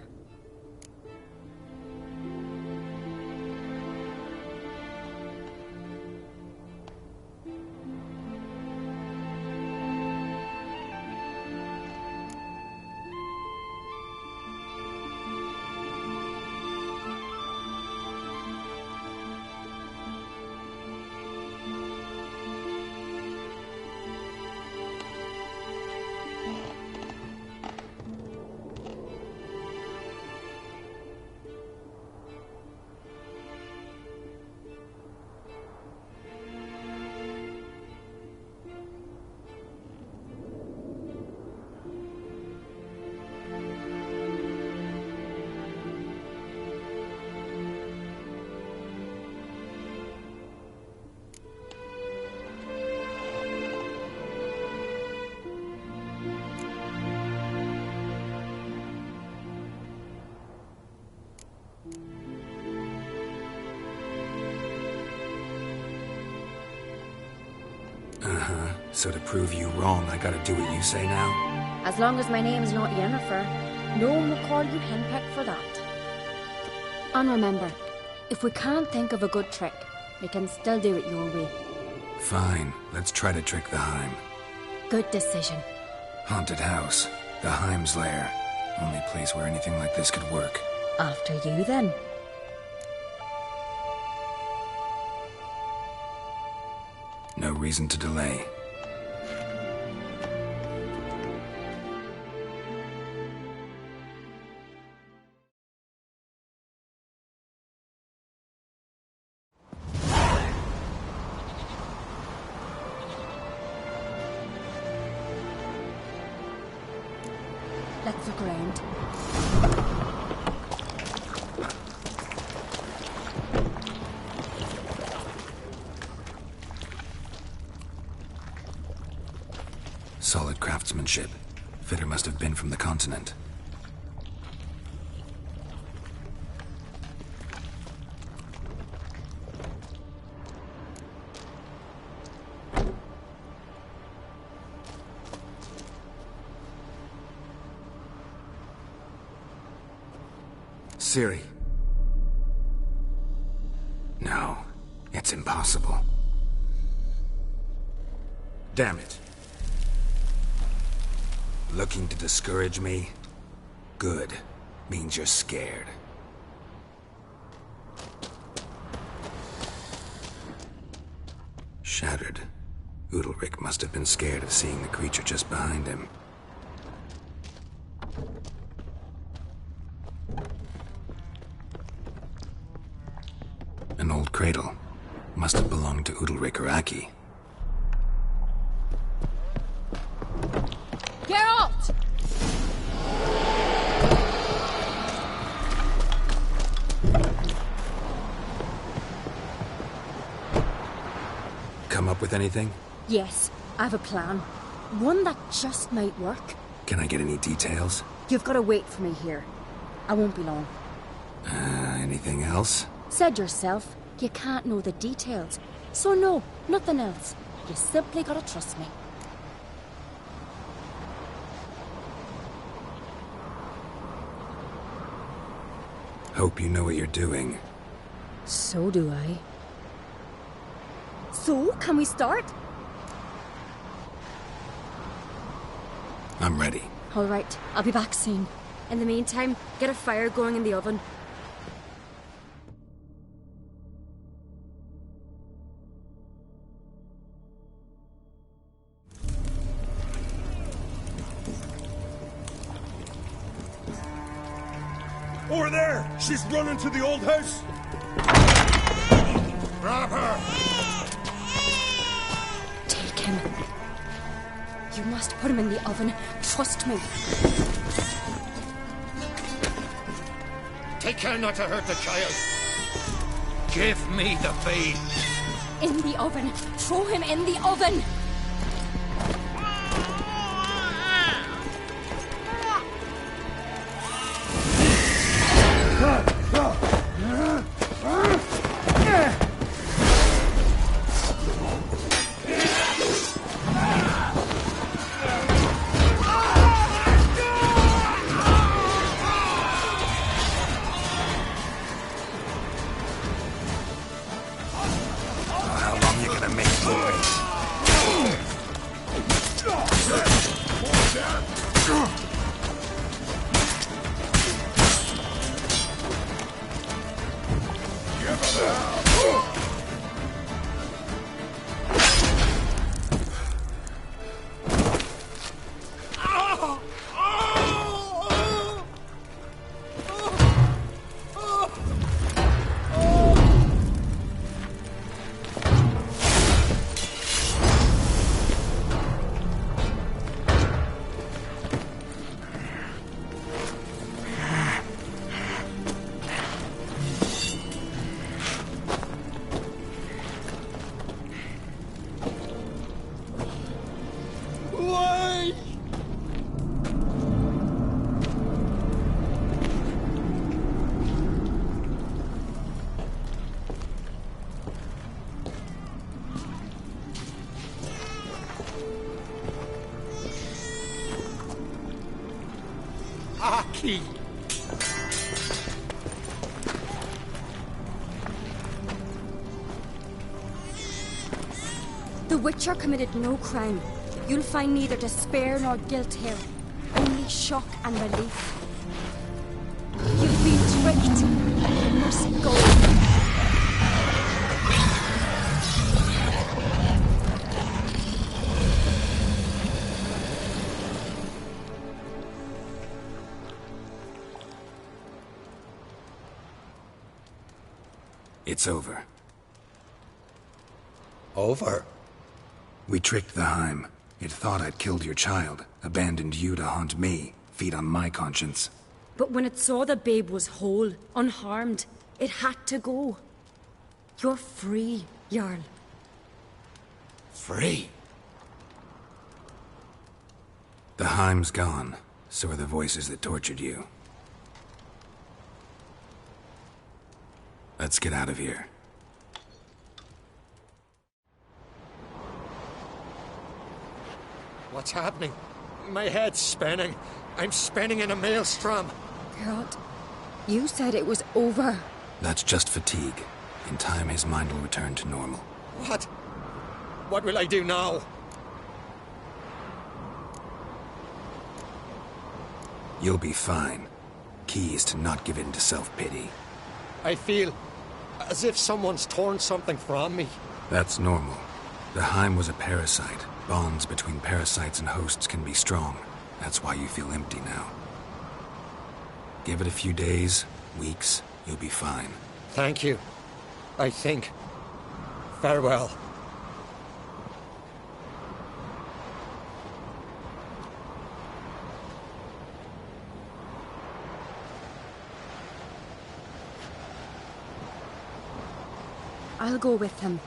So to prove you wrong, I gotta do what you say now? As long as my name's not Yennefer, no one will call you henpecked for that. And remember, if we can't think of a good trick, we can still do it your way. Fine, let's try to trick the Heim. Good decision. Haunted house, the Heim's lair. Only place where anything like this could work. After you, then. No reason to delay. Let's look around. Solid craftsmanship. Fitter must have been from the continent. Ciri. No, it's impossible. Damn it. Looking to discourage me? Good. Means you're scared. Shattered. Udalric must have been scared of seeing the creature just behind him. An old cradle. Must have belonged to Udalric or Aki. with anything? Yes, I have a plan. One that just might work. Can I get any details? You've got to wait for me here. I won't be long. Anything else? Said yourself, you can't know the details. So no, nothing else. You simply gotta trust me. Hope you know what you're doing. So do I. So, can we start? I'm ready. All right, I'll be back soon. In the meantime, get a fire going in the oven. Over there! She's running to the old house! Grab her! Take him. You must put him in the oven. Trust me. Take care not to hurt the child. Give me the babe. In the oven. Throw him in the oven. Aki! The Witcher committed no crime. You'll find neither despair nor guilt here. Only shock and relief. You've been tricked. You must go. It's over. Over? We tricked the Heim. It thought I'd killed your child, abandoned you to haunt me, feed on my conscience. But when it saw the babe was whole, unharmed, it had to go. You're free, Jarl. Free? The Heim's gone. So are the voices that tortured you. Let's get out of here. What's happening? My head's spinning. I'm spinning in a maelstrom. Geralt, you said it was over. That's just fatigue. In time, his mind will return to normal. What? What will I do now? You'll be fine. Key is to not give in to self-pity. I feel as if someone's torn something from me. That's normal. The Heim was a parasite. Bonds between parasites and hosts can be strong. That's why you feel empty now. Give it a few days, weeks, you'll be fine. Thank you. I think. Farewell. I'll go with him.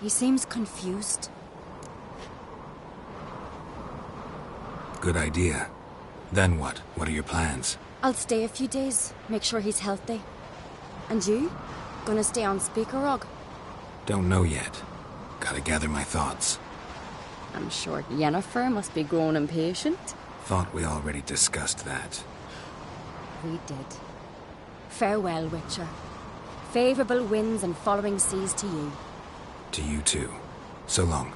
He seems confused. Good idea. Then what? What are your plans? I'll stay a few days, make sure he's healthy. And you? Gonna stay on Speaker Rog? Don't know yet. Gotta gather my thoughts. I'm sure Yennefer must be growing impatient. Thought we already discussed that. We did. Farewell, Witcher. Favourable winds and following seas to you. To you too. So long.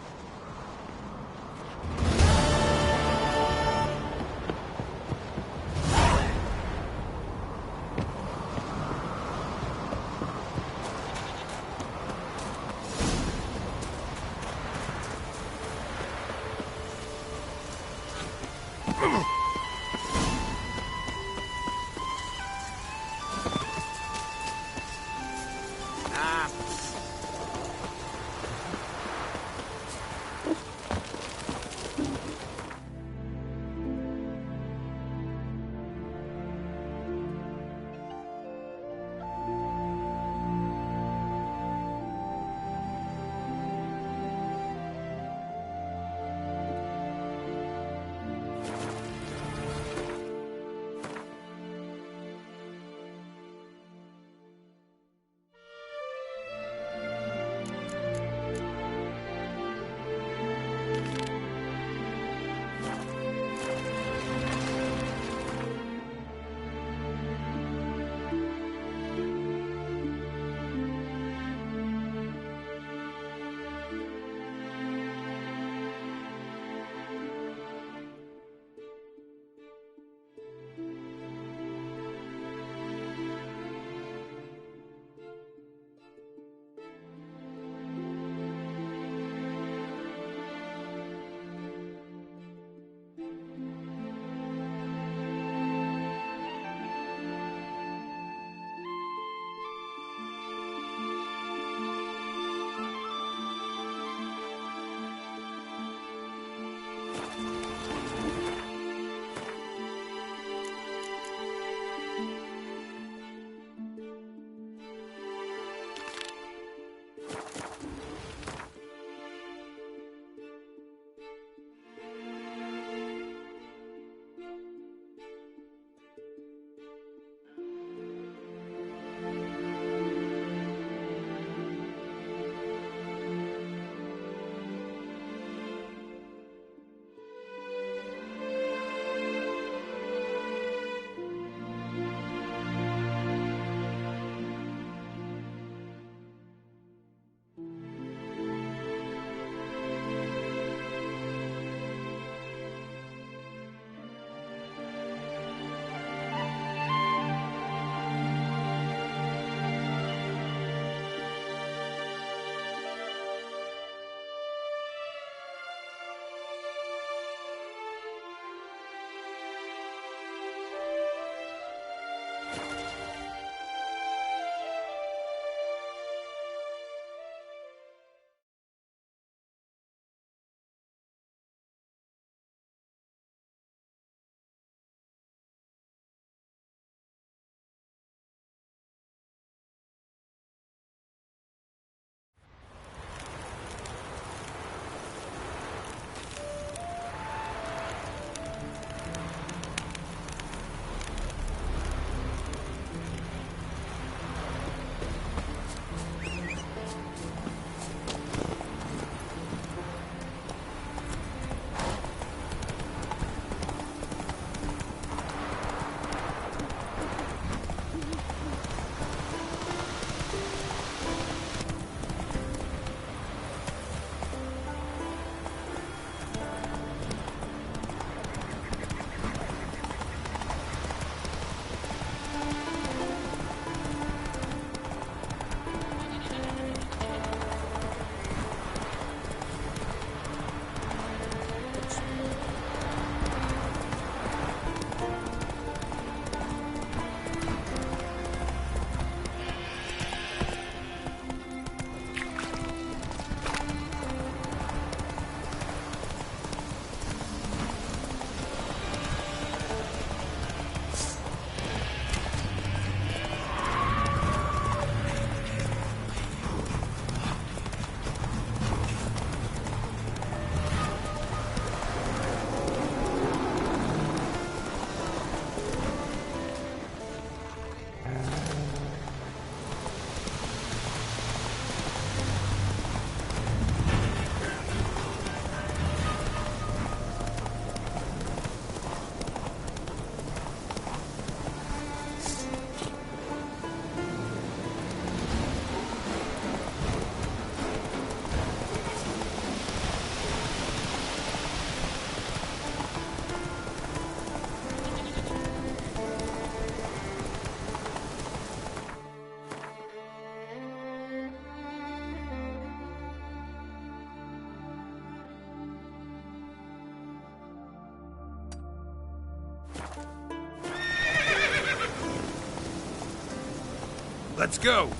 Let's go.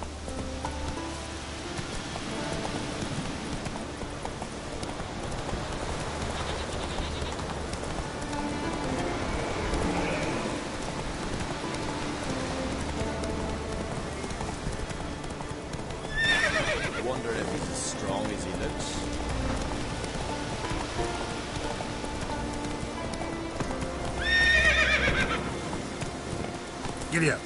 I wonder if he's as strong as he looks. Giddy up.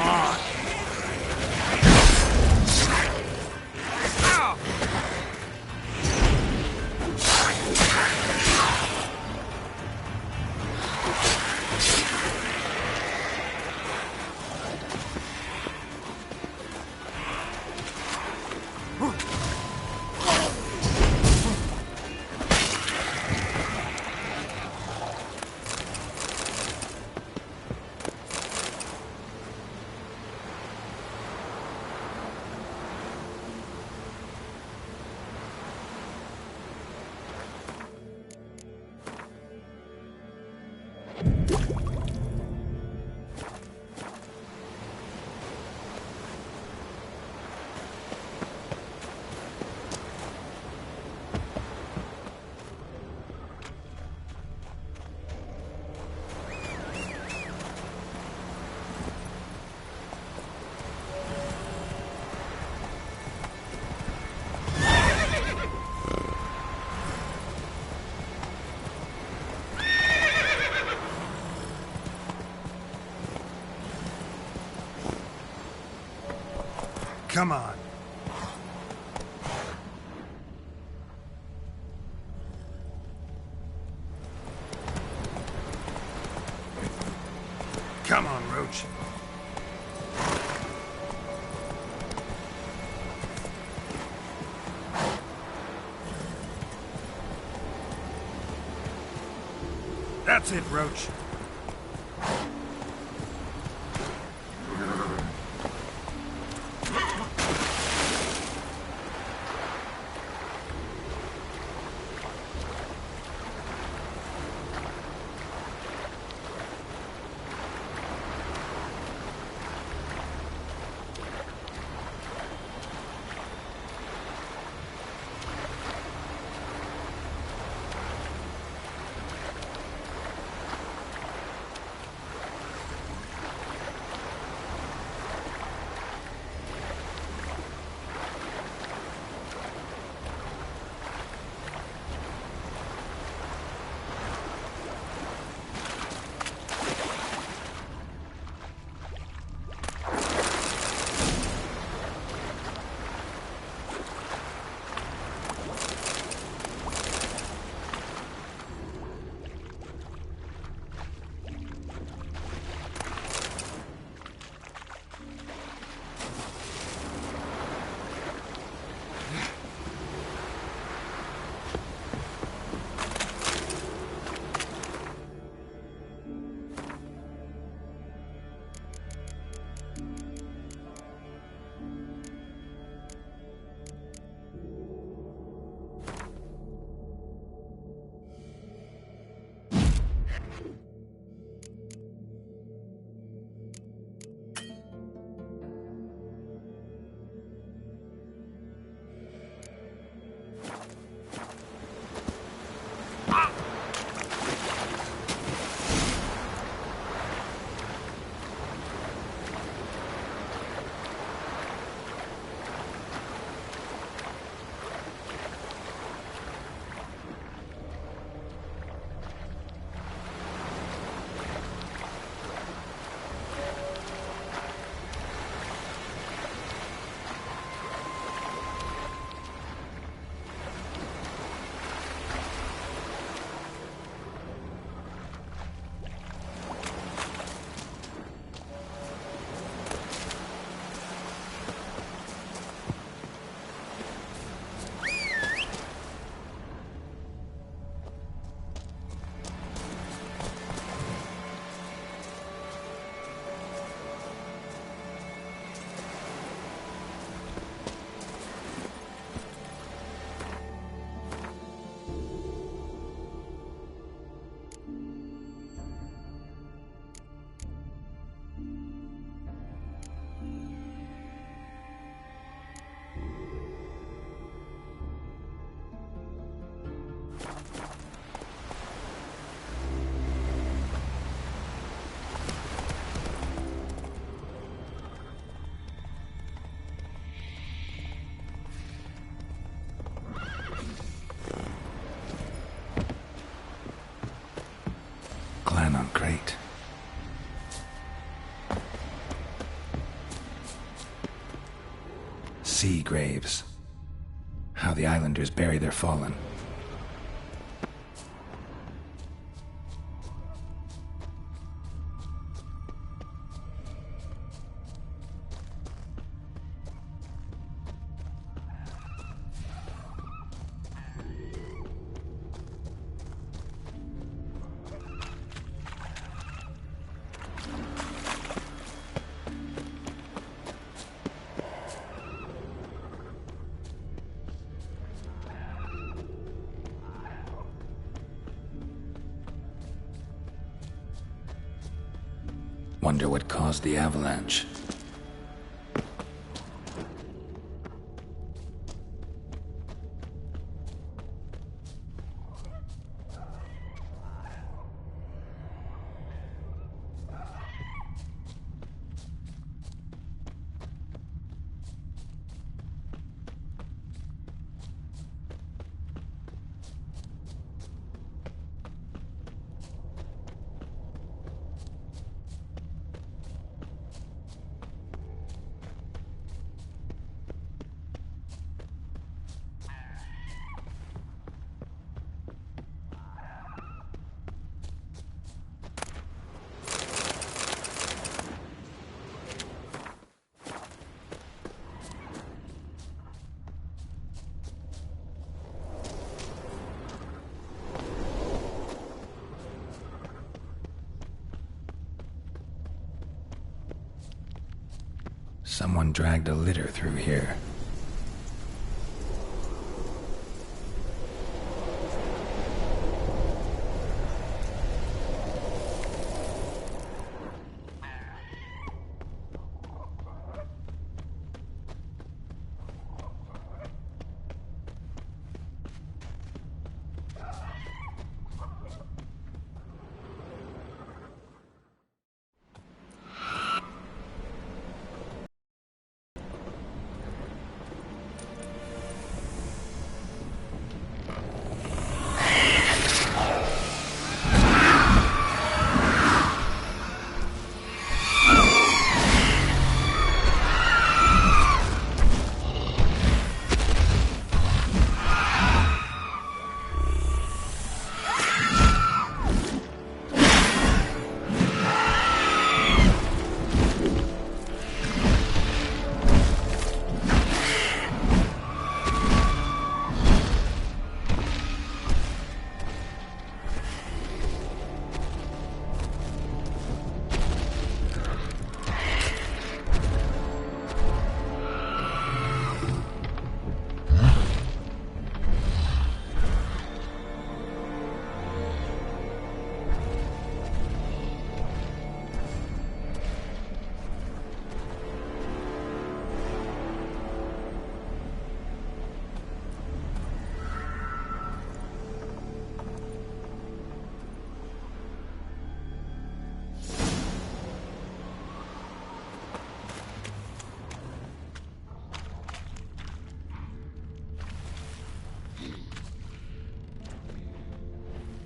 on. Come on. Come on, Roach. That's it, Roach. sea graves. How the islanders bury their fallen. Wonder what caused the avalanche. Someone dragged a litter through here.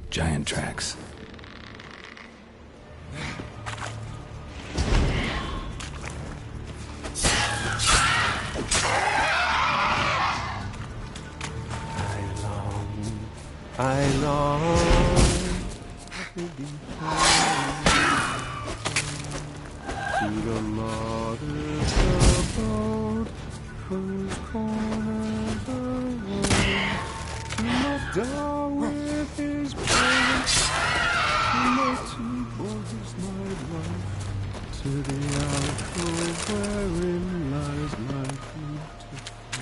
Giant tracks. I long to be to the mother's abode, whose corner the world, to not die with his presence, to not divorce my life, to the alcove wherein lies my beautiful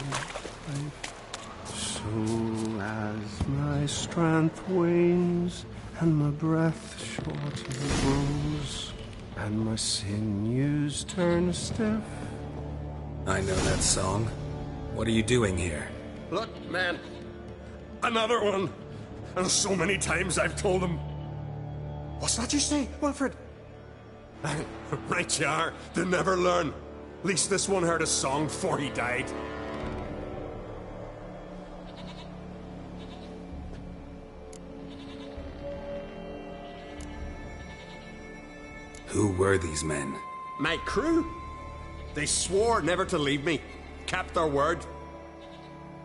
life. So as my strength wanes, and my breath shorter grows, and my sinews turn stiff. I know that song. What are you doing here? Look, man. Another one. And so many times I've told him. What's that you say, Wilfred? Right you are. They never learn. At least this one heard a song before he died. Who were these men? My crew. They swore never to leave me. kept their word.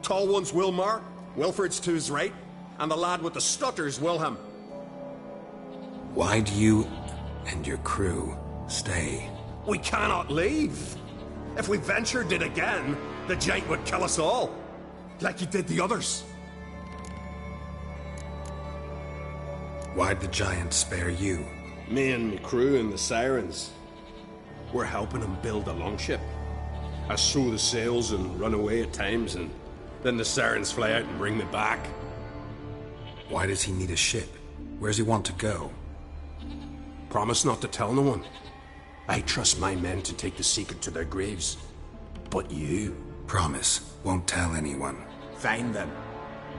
Tall one's Wilmar, Wilfred's to his right, and the lad with the stutter's Wilhelm. Why do you and your crew stay? We cannot leave. If we ventured it again, the giant would kill us all, like he did the others. Why'd the giant spare you? Me and my crew and the Sirens. We're helping him build a longship. I sew the sails and run away at times, and then the Sirens fly out and bring me back. Why does he need a ship? Where's he want to go? Promise not to tell no one. I trust my men to take the secret to their graves. But you? Promise, won't tell anyone. Fine then.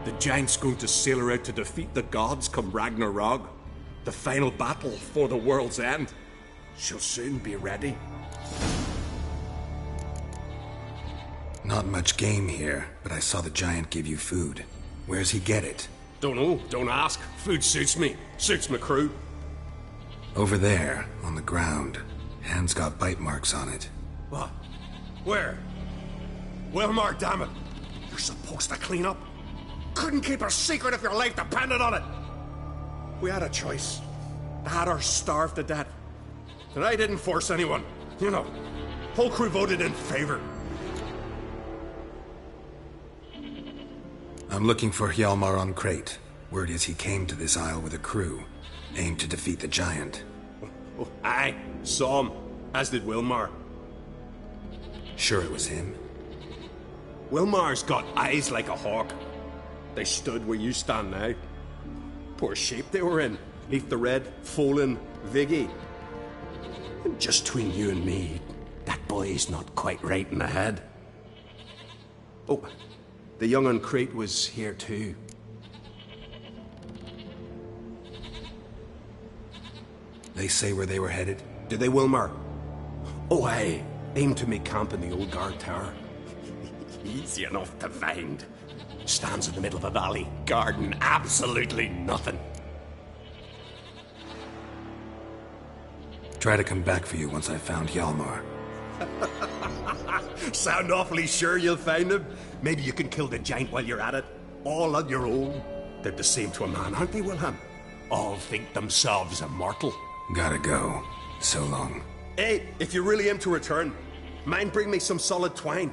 The giant's going to sail her out to defeat the gods come Ragnarok. The final battle for the world's end. She'll soon be ready. Not much game here, but I saw the giant give you food. Where's he get it? Don't know, don't ask. Food suits me, suits my crew. Over there, on the ground. Hand's got bite marks on it. What? Where? Wilmar, damn it. You're supposed to clean up. Couldn't keep a secret if your life depended on it. We had a choice. The Hatters starved to death. And I didn't force anyone. You know, whole crew voted in favor. I'm looking for Hjalmar on Crate. Word is he came to this isle with a crew, aimed to defeat the giant. Oh, aye, saw him, as did Wilmar. Sure it was him? Wilmar's got eyes like a hawk. They stood where you stand now. Poor shape they were in, neath the red, Folin, Viggy. And just between you and me, that boy's not quite right in the head. Oh, the young on Crate was here too. They say where they were headed? Did they, Wilmar? Oh, aye. Aimed to make camp in the old guard tower. Easy enough to find. Stands in the middle of a valley, garden absolutely nothing. Try to come back for you once I found Hjalmar. Sound awfully sure you'll find him? Maybe you can kill the giant while you're at it. All on your own. They're the same to a man, aren't they, Wilhelm? All think themselves immortal. Gotta go. So long. Hey, if you really aim to return, mind bring me some solid twine.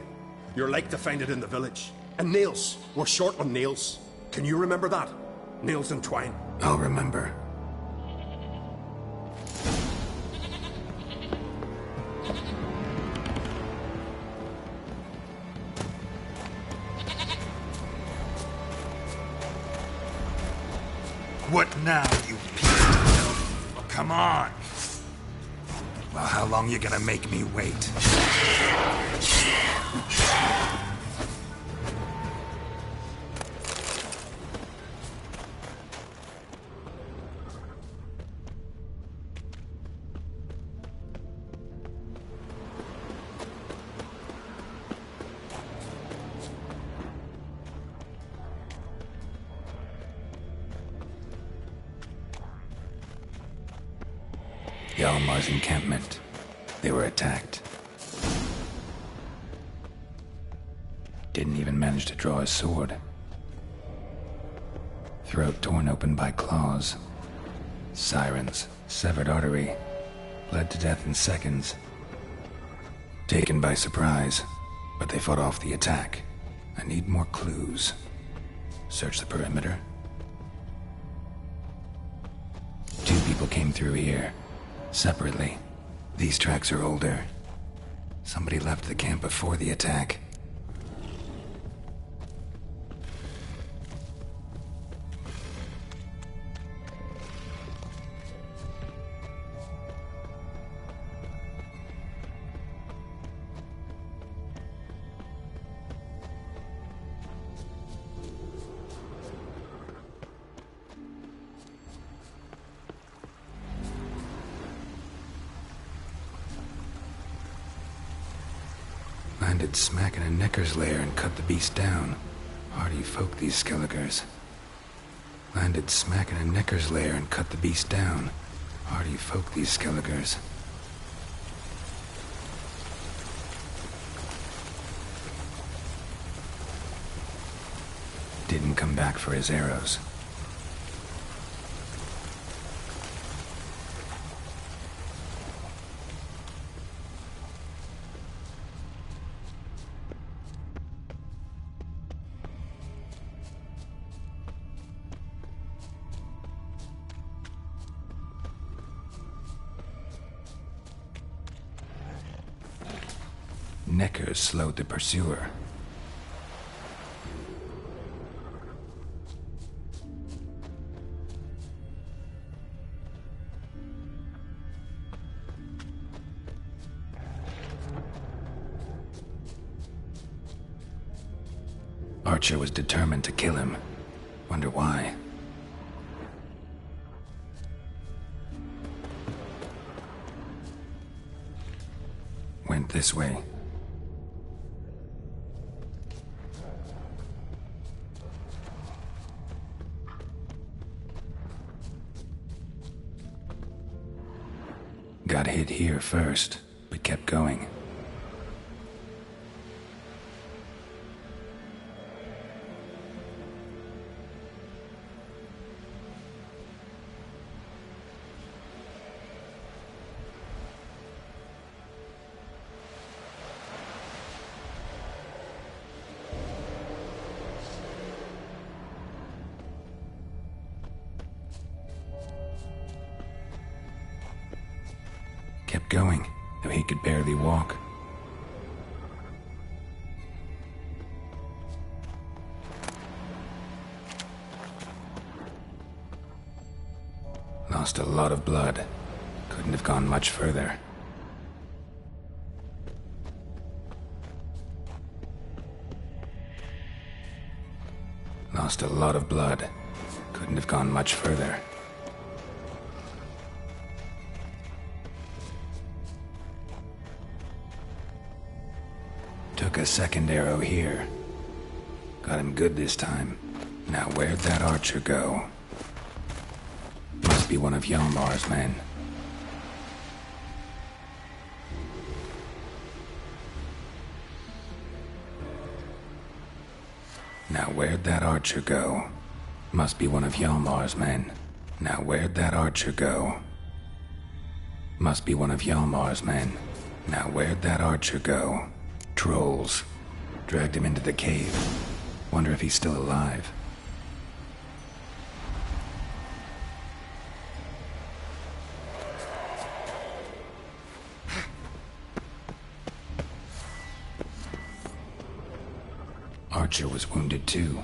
You're like to find it in the village. And nails. We're short on nails. Can you remember that? Nails and twine. I'll remember. What now, you piece of filth? Come on! Well, how long you gonna make me wait? Hjalmar's encampment. They were attacked. Didn't even manage to draw his sword. Throat torn open by claws. Sirens, severed artery. Bled to death in seconds. Taken by surprise, but they fought off the attack. I need more clues. Search the perimeter. 2 people came through here. Separately. These tracks are older. Somebody left the camp before the attack. Landed smack in a necker's lair and cut the beast down. Hardy folk, these skelligers. Landed smack in a necker's lair and cut the beast down. Hardy folk, these skelligers. didn't come back for his arrows. Neckers slowed the pursuer. Archer was determined to kill him. Wonder why. Went this way. Got hit here first, but kept going. Kept going, though he could barely walk. Lost a lot of blood. Couldn't have gone much further. Lost a lot of blood. Couldn't have gone much further. Took a second arrow here. Got him good this time. Now where'd that archer go? Must be one of Hjalmar's men. Now where'd that archer go? Must be one of Hjalmar's men. Now where'd that archer go? Must be one of Hjalmar's men. Now where'd that archer go? Trolls. Dragged him into the cave. Wonder if he's still alive. Archer was wounded too.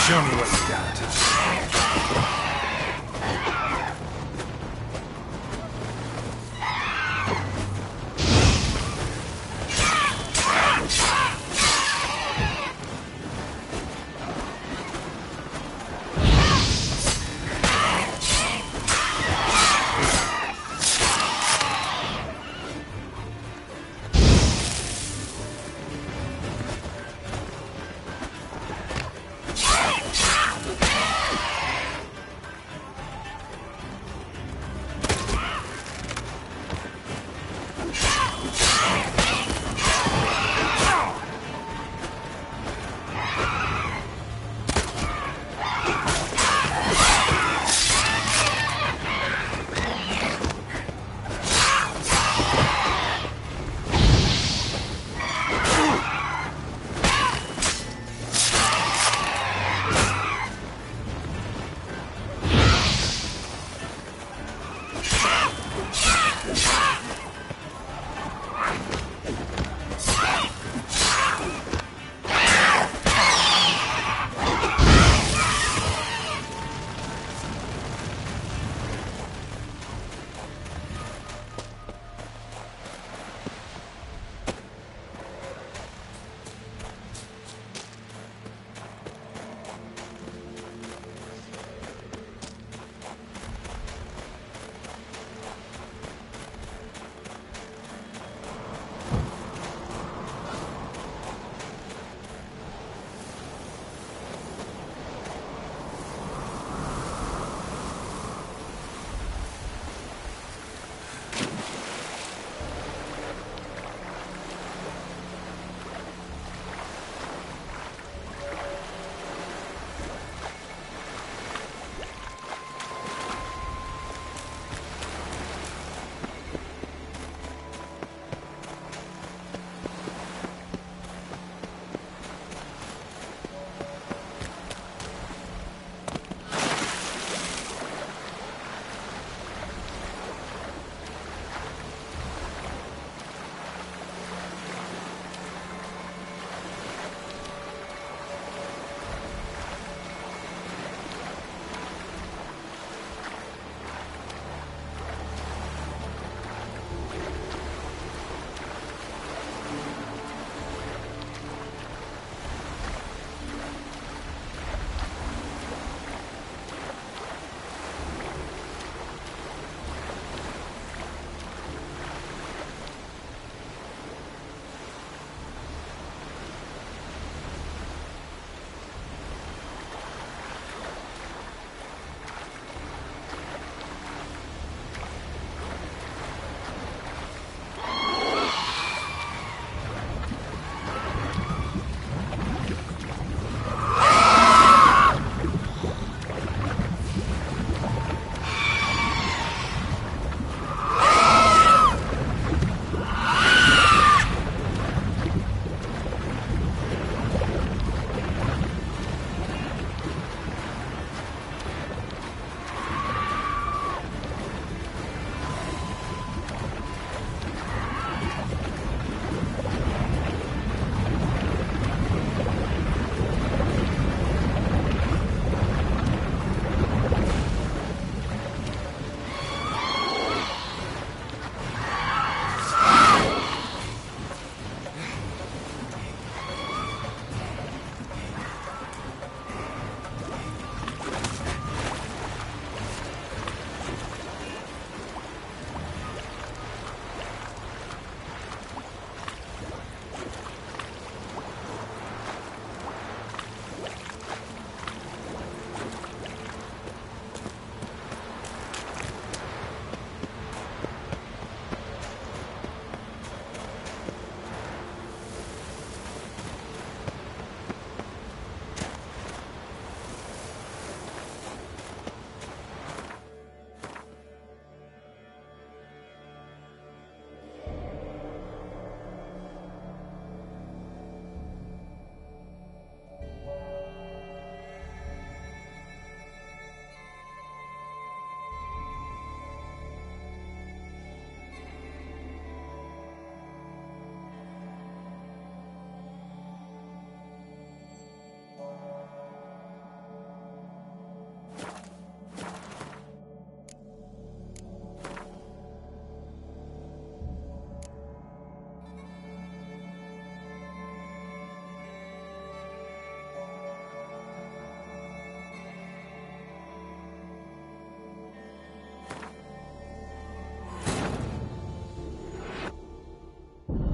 Show me what you got.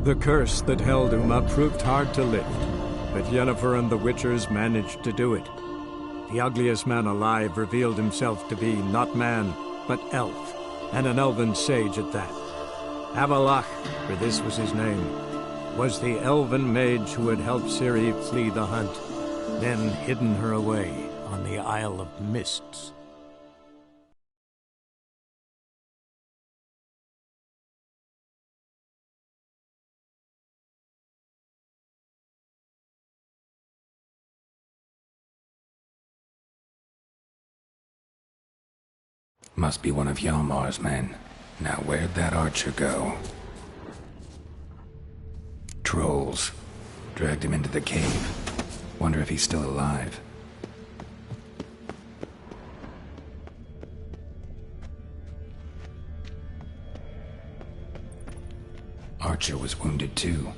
The curse that held Uma proved hard to lift, but Yennefer and the Witchers managed to do it. The ugliest man alive revealed himself to be not man, but elf, and an elven sage at that. Avalach, for this was his name, was the elven mage who had helped Ciri flee the hunt, then hidden her away on the Isle of Mists. Must be one of Hjalmar's men. Now where'd that archer go? Trolls. Dragged him into the cave. Wonder if he's still alive. Archer was wounded too.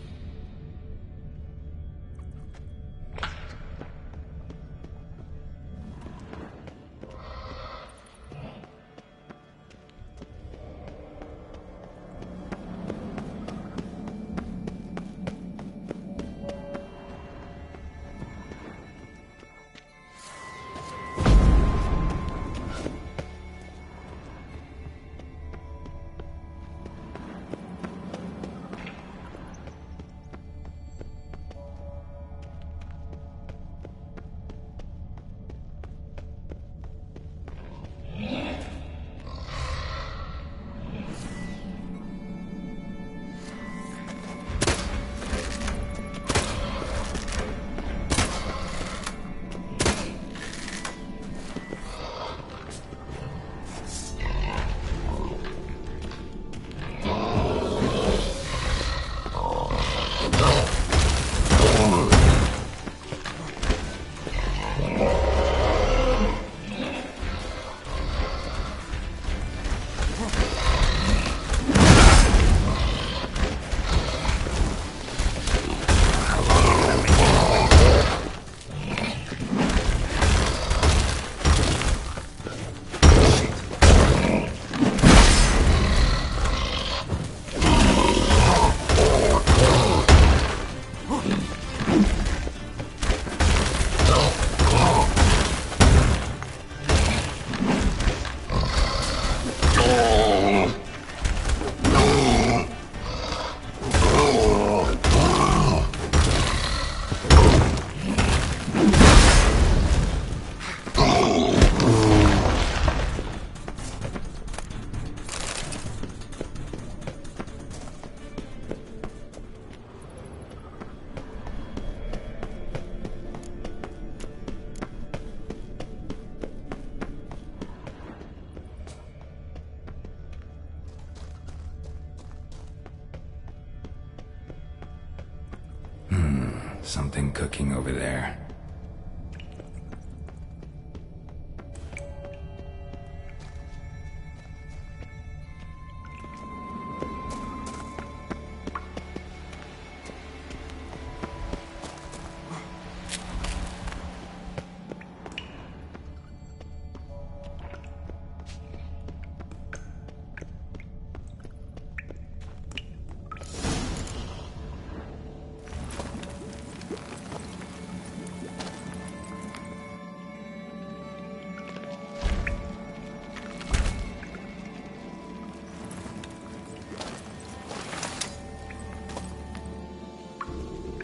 Something cooking over there.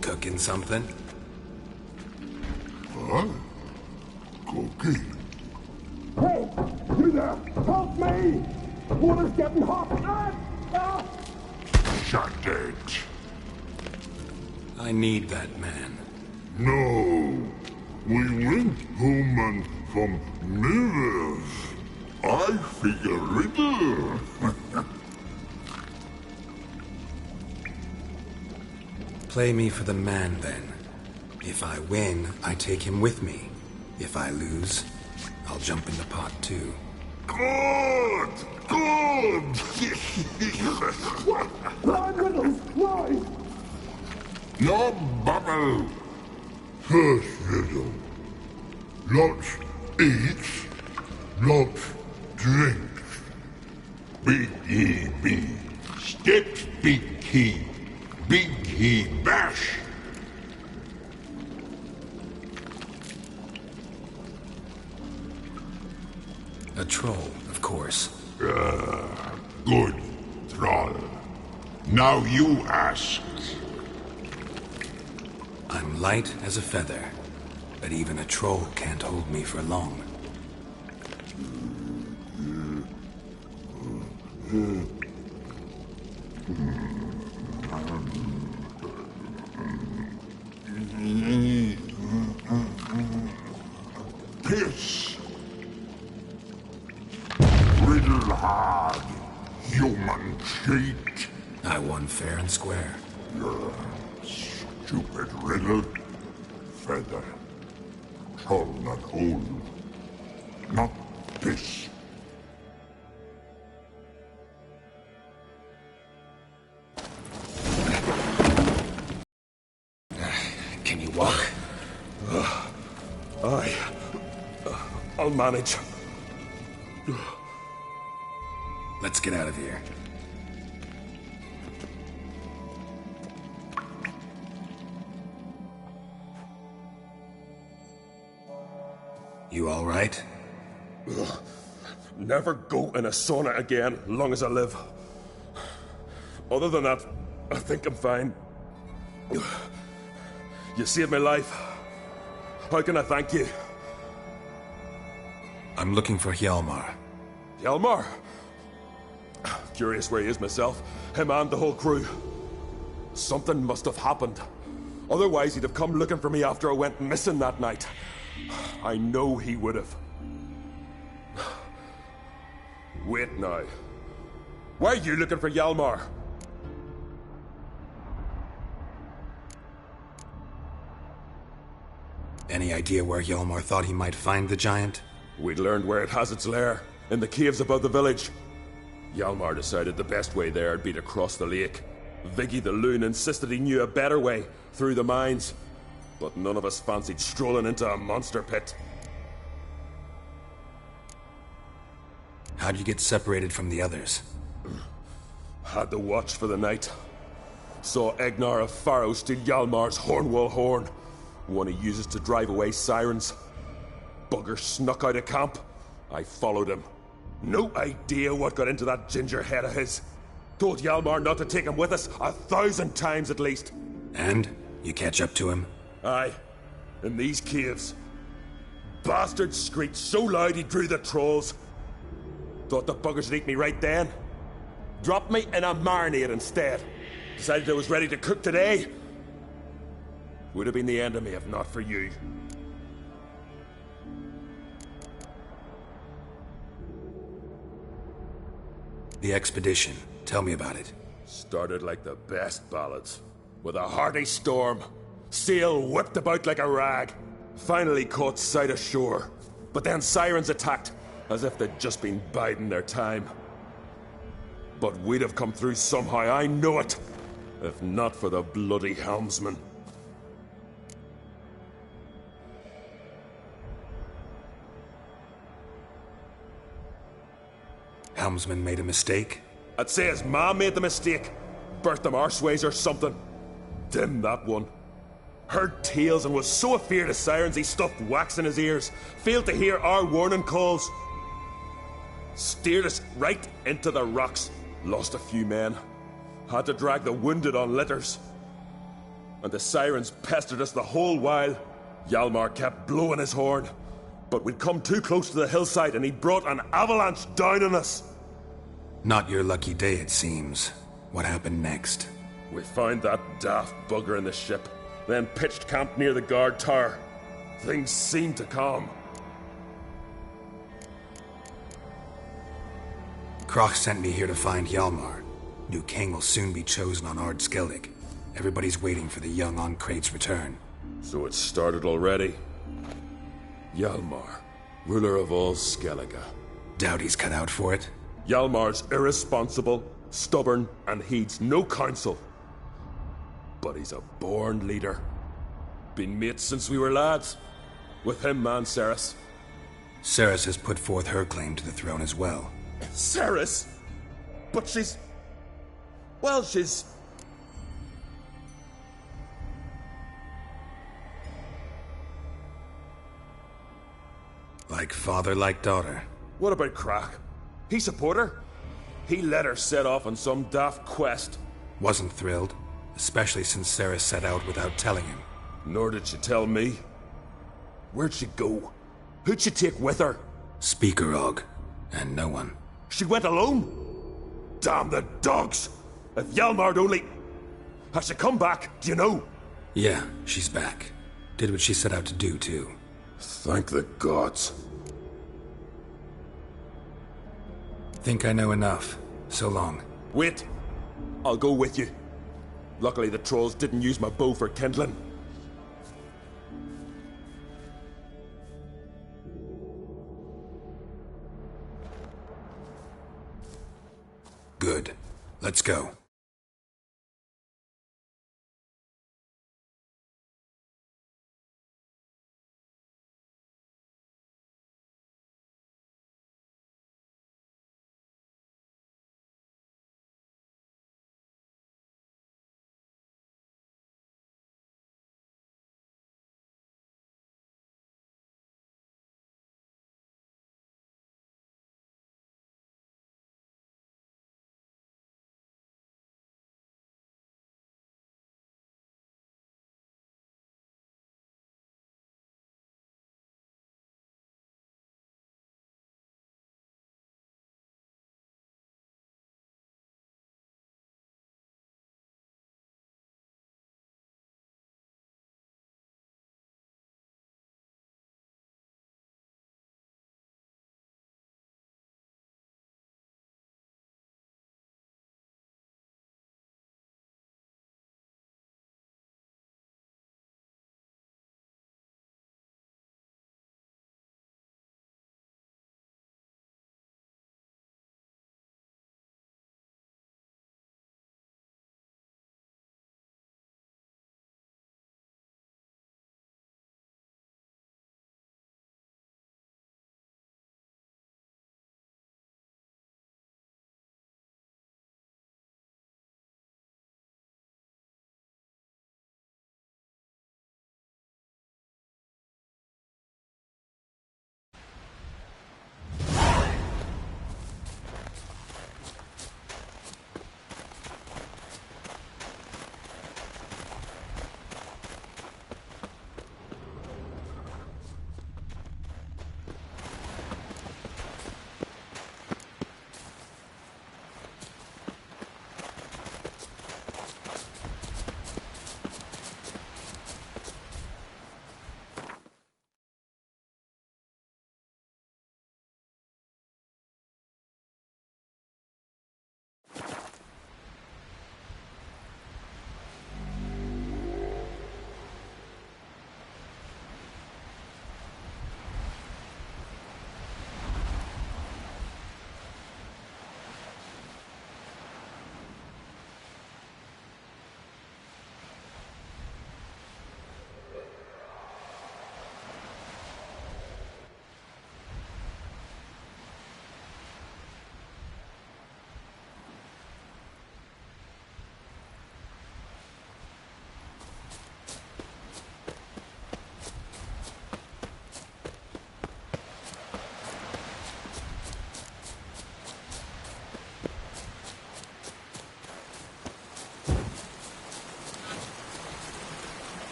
Cooking something? Huh? Cooking? Hey! You there! Help me! Water's getting hot! Shut it! I need that man. No! We went home and from mirrors. I figure riddle. Play me for the man, then. If I win, I take him with me. If I lose, I'll jump in the pot, too. Good! Good! What? Blind riddles! Lies! Your bubble! First riddle. Lots eats, lots drinks. Big E B. Steps big key. big he bash. A troll, of course. Good, troll. Now you ask. I'm light as a feather, but even a troll can't hold me for long. Piss. Riddle hard, human cheat. I won fair and square. Stupid riddle. Feather. Troll not hold. Not piss. Can you walk? I'll manage. Let's get out of here. You all right? Never go in a sauna again, long as I live. Other than that, I think I'm fine. You saved my life. How can I thank you? I'm looking for Hjalmar. Hjalmar? Curious where he is myself. Him and the whole crew. Something must have happened. Otherwise he'd have come looking for me after I went missing that night. I know he would have. Wait now. Why are you looking for Hjalmar? Any idea where Hjalmar thought he might find the giant? We'd learned where it has its lair, in the caves above the village. Hjalmar decided the best way there would be to cross the lake. Viggy the loon insisted he knew a better way, through the mines. But none of us fancied strolling into a monster pit. How'd you get separated from the others? Had to watch for the night. Saw Egnar of Faro steal Hjalmar's Hornwall horn, one he uses to drive away sirens. Bugger snuck out of camp. I followed him. No idea what got into that ginger head of his. Told Hjalmar not to take him with us 1,000 times at least. And? You catch up to him? Aye. In these caves. Bastard screeched so loud he drew the trolls. Thought the buggers would eat me right then. Dropped me in a marinade instead. Decided I was ready to cook today. Would have been the end of me if not for you. The expedition. Tell me about it. Started like the best ballads. With a hearty storm. Sail whipped about like a rag. Finally caught sight of shore. But then sirens attacked, as if they'd just been biding their time. But we'd have come through somehow, I know it. If not for the bloody helmsman. Helmsman made a mistake? I'd say his ma made the mistake. Birthed him arseways or something. Dim that one. Heard tales and was so afeard of sirens he stuffed wax in his ears. Failed to hear our warning calls. Steered us right into the rocks. Lost a few men. Had to drag the wounded on litters. And the sirens pestered us the whole while. Hjalmar kept blowing his horn. But we'd come too close to the hillside and he brought an avalanche down on us. Not your lucky day, it seems. What happened next? We found that daft bugger in the ship, then pitched camp near the guard tower. Things seemed to calm. Kroch sent me here to find Hjalmar. New king will soon be chosen on Ard Skellig. Everybody's waiting for the young Oncrate's return. So it's started already. Hjalmar, ruler of all Skellige. Doubt he's cut out for it. Hjalmar's irresponsible, stubborn, and heeds no counsel. But he's a born leader. Been mates since we were lads. With him and Ceres. Ceres has put forth her claim to the throne as well. Ceres? But she's... Well, she's... Like father, like daughter. What about Crack? He support her? He let her set off on some daft quest. Wasn't thrilled, especially since Sarah set out without telling him. Nor did she tell me. Where'd she go? Who'd she take with her? Speaker Og, and no one. She went alone? Damn the dogs! If Hjalmar'd only... Has she come back, do you know? Yeah, she's back. Did what she set out to do, too. Thank the gods. Think I know enough. So long. Wait. I'll go with you. Luckily the trolls didn't use my bow for kindling. Good. Let's go.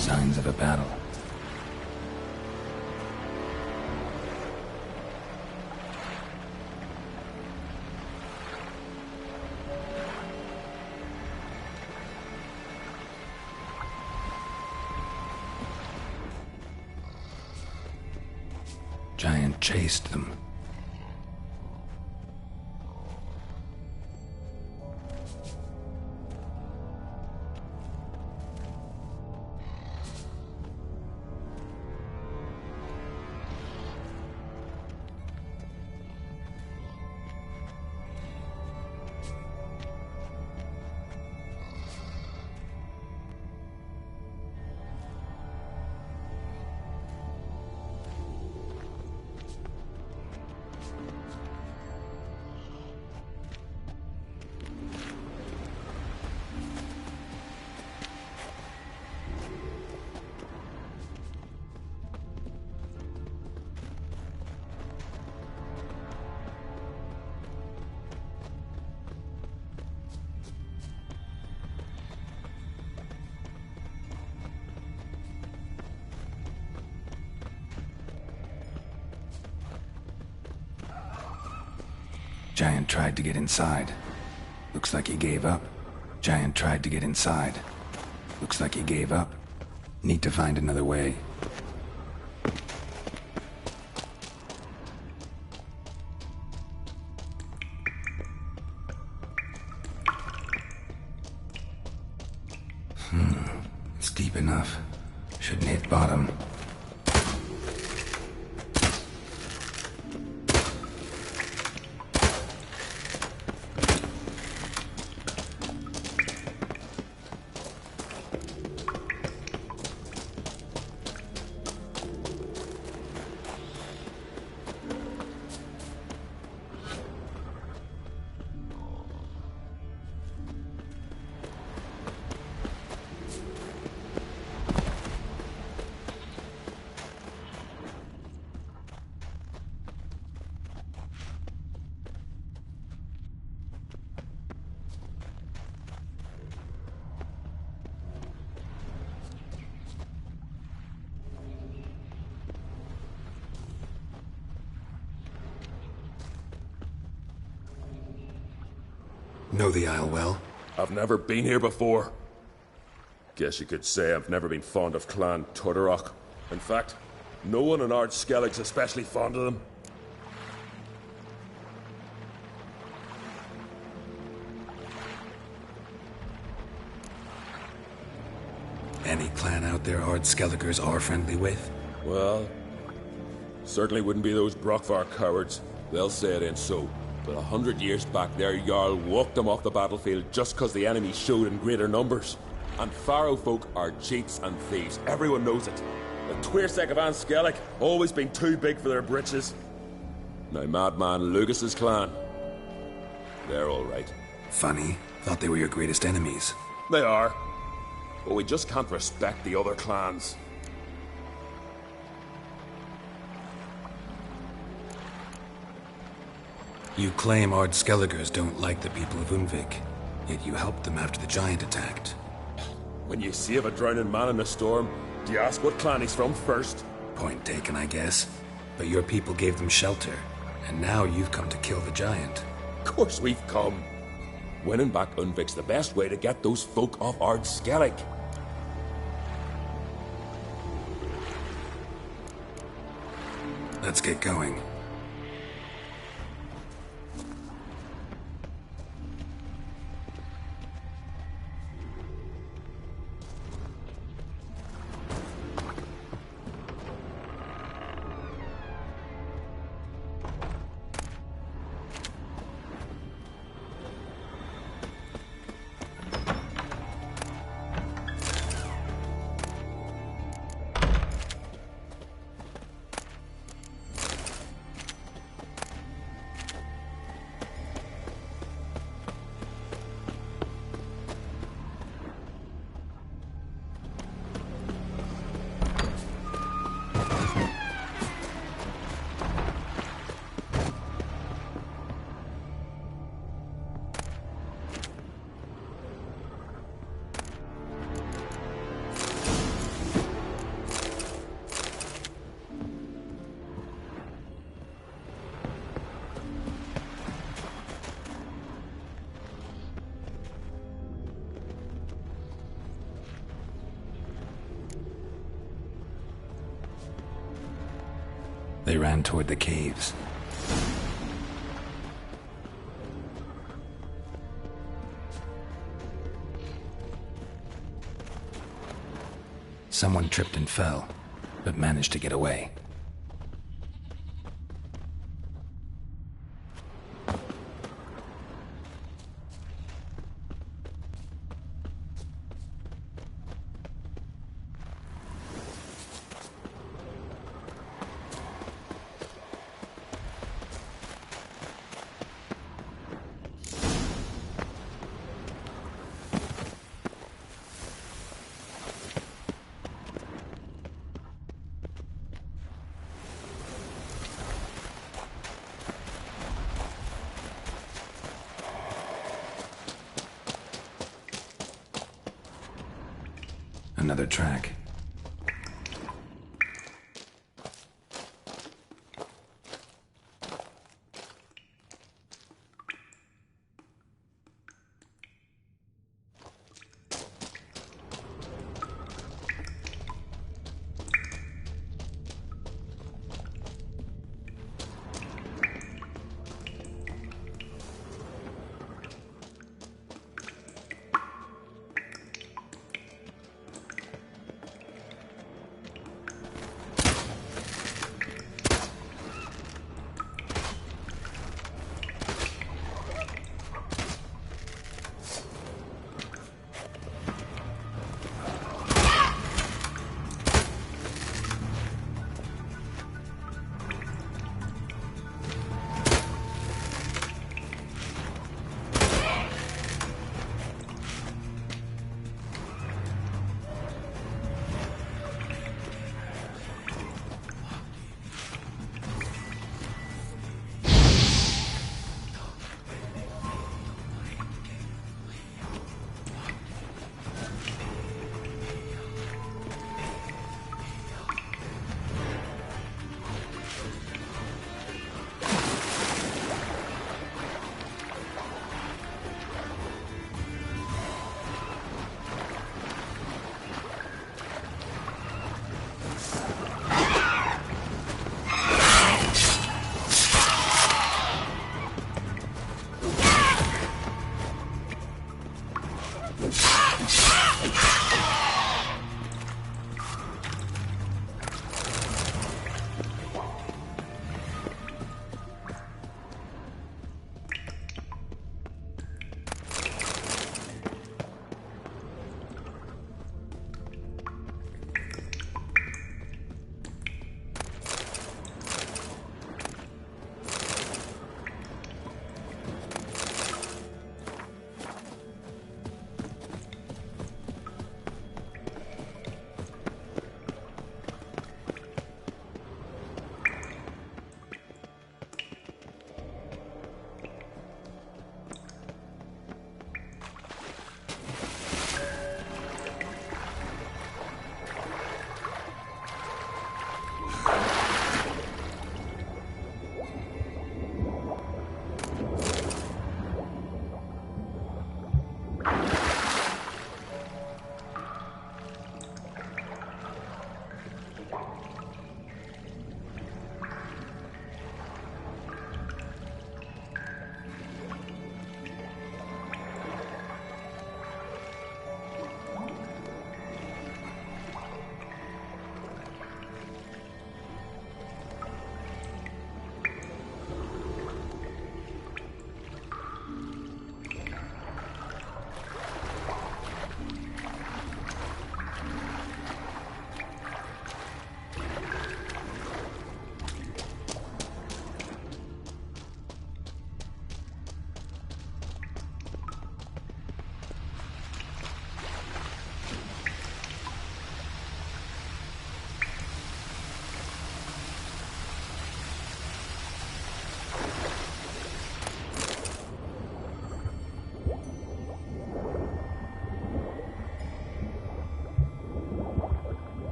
Signs of a battle. Giant chased them. Giant tried to get inside. Looks like he gave up. Giant tried to get inside. Looks like he gave up. Need to find another way. It's deep enough. Shouldn't hit bottom. Know the Isle well? I've never been here before. Guess you could say I've never been fond of Clan Tudorach. In fact, no one in Ard Skellig's especially fond of them. Any clan out there Ard Skelligers are friendly with? Well, certainly wouldn't be those Brockvar cowards. They'll say it ain't so. But 100 years back, their Jarl walked them off the battlefield just because the enemy showed in greater numbers. And Pharaoh folk are cheats and thieves. Everyone knows it. The Tuirsec of An Skellig always been too big for their britches. Now Madman Lucas's clan, they're all right. Funny. Thought they were your greatest enemies. They are. But we just can't respect the other clans. You claim Ard Skelligers don't like the people of Unvik, yet you helped them after the giant attacked. When you save a drowning man in a storm, do you ask what clan he's from first? Point taken, I guess. But your people gave them shelter, and now you've come to kill the giant. Of course we've come. Winning back Unvik's the best way to get those folk off Ard Skellig. Let's get going. They ran toward the caves. Someone tripped and fell, but managed to get away. Another track.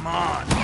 Come on!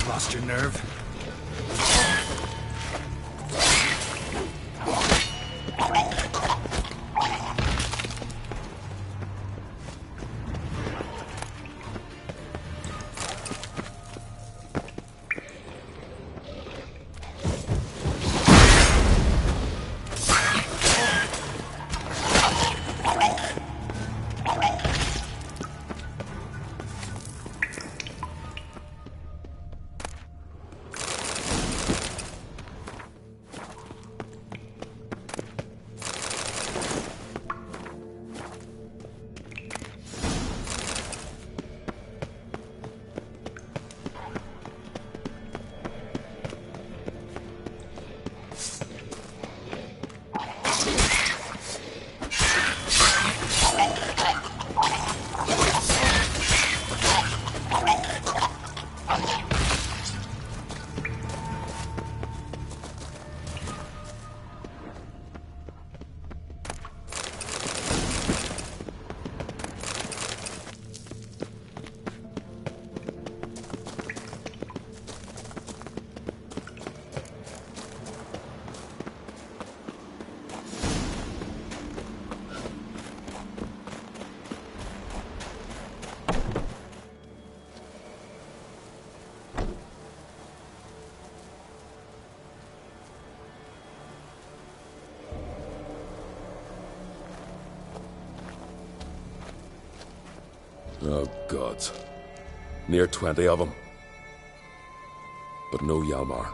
Lost your nerve? Oh, gods. Near 20 of them. But no Hjalmar.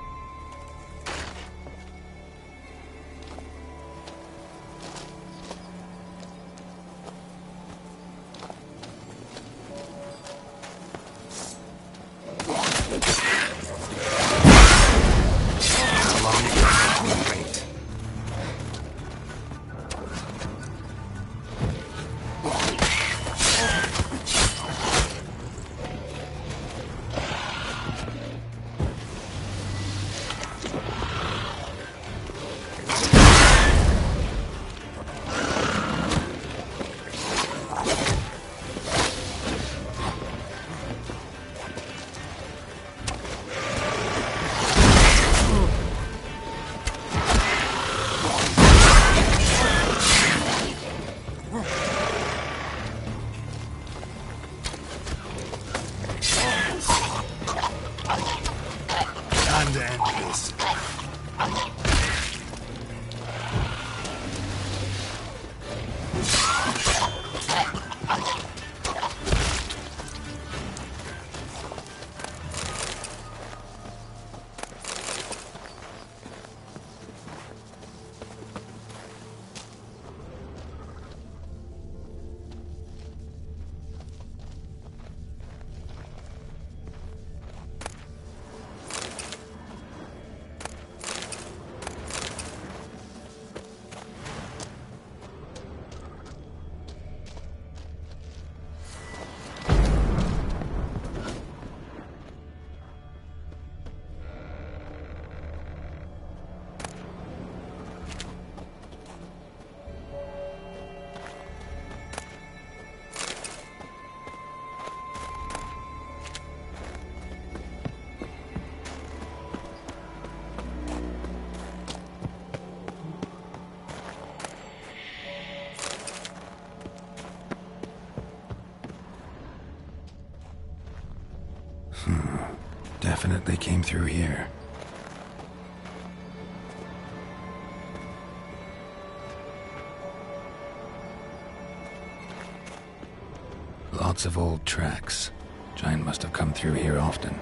definitely came through here. Lots of old tracks. Giant must have come through here often.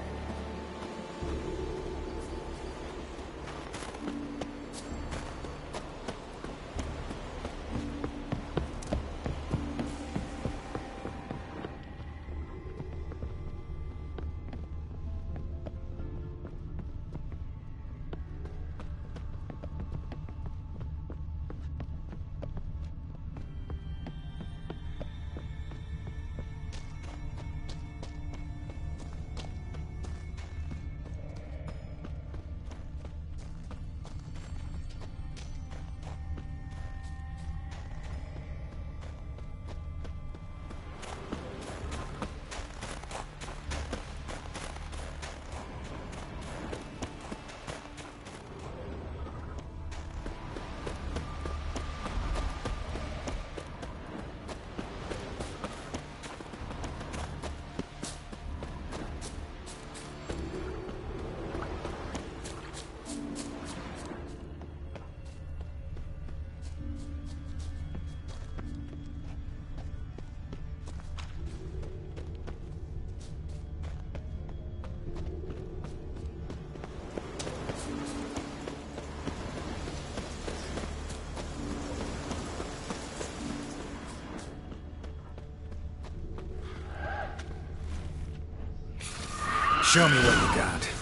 Show me what you got.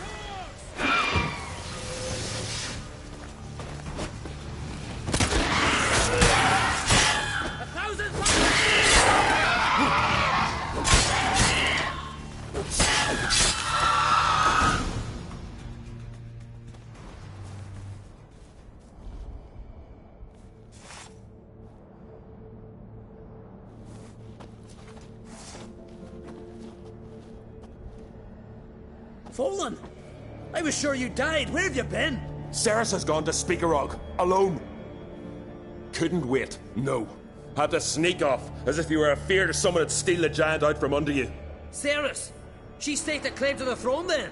Fallen! I was sure you died. Where have you been? Ceres has gone to Speakerog, alone. Couldn't wait, no. Had to sneak off, as if you were afeard of someone would steal the giant out from under you. Ceres? She staked a claim to the throne then?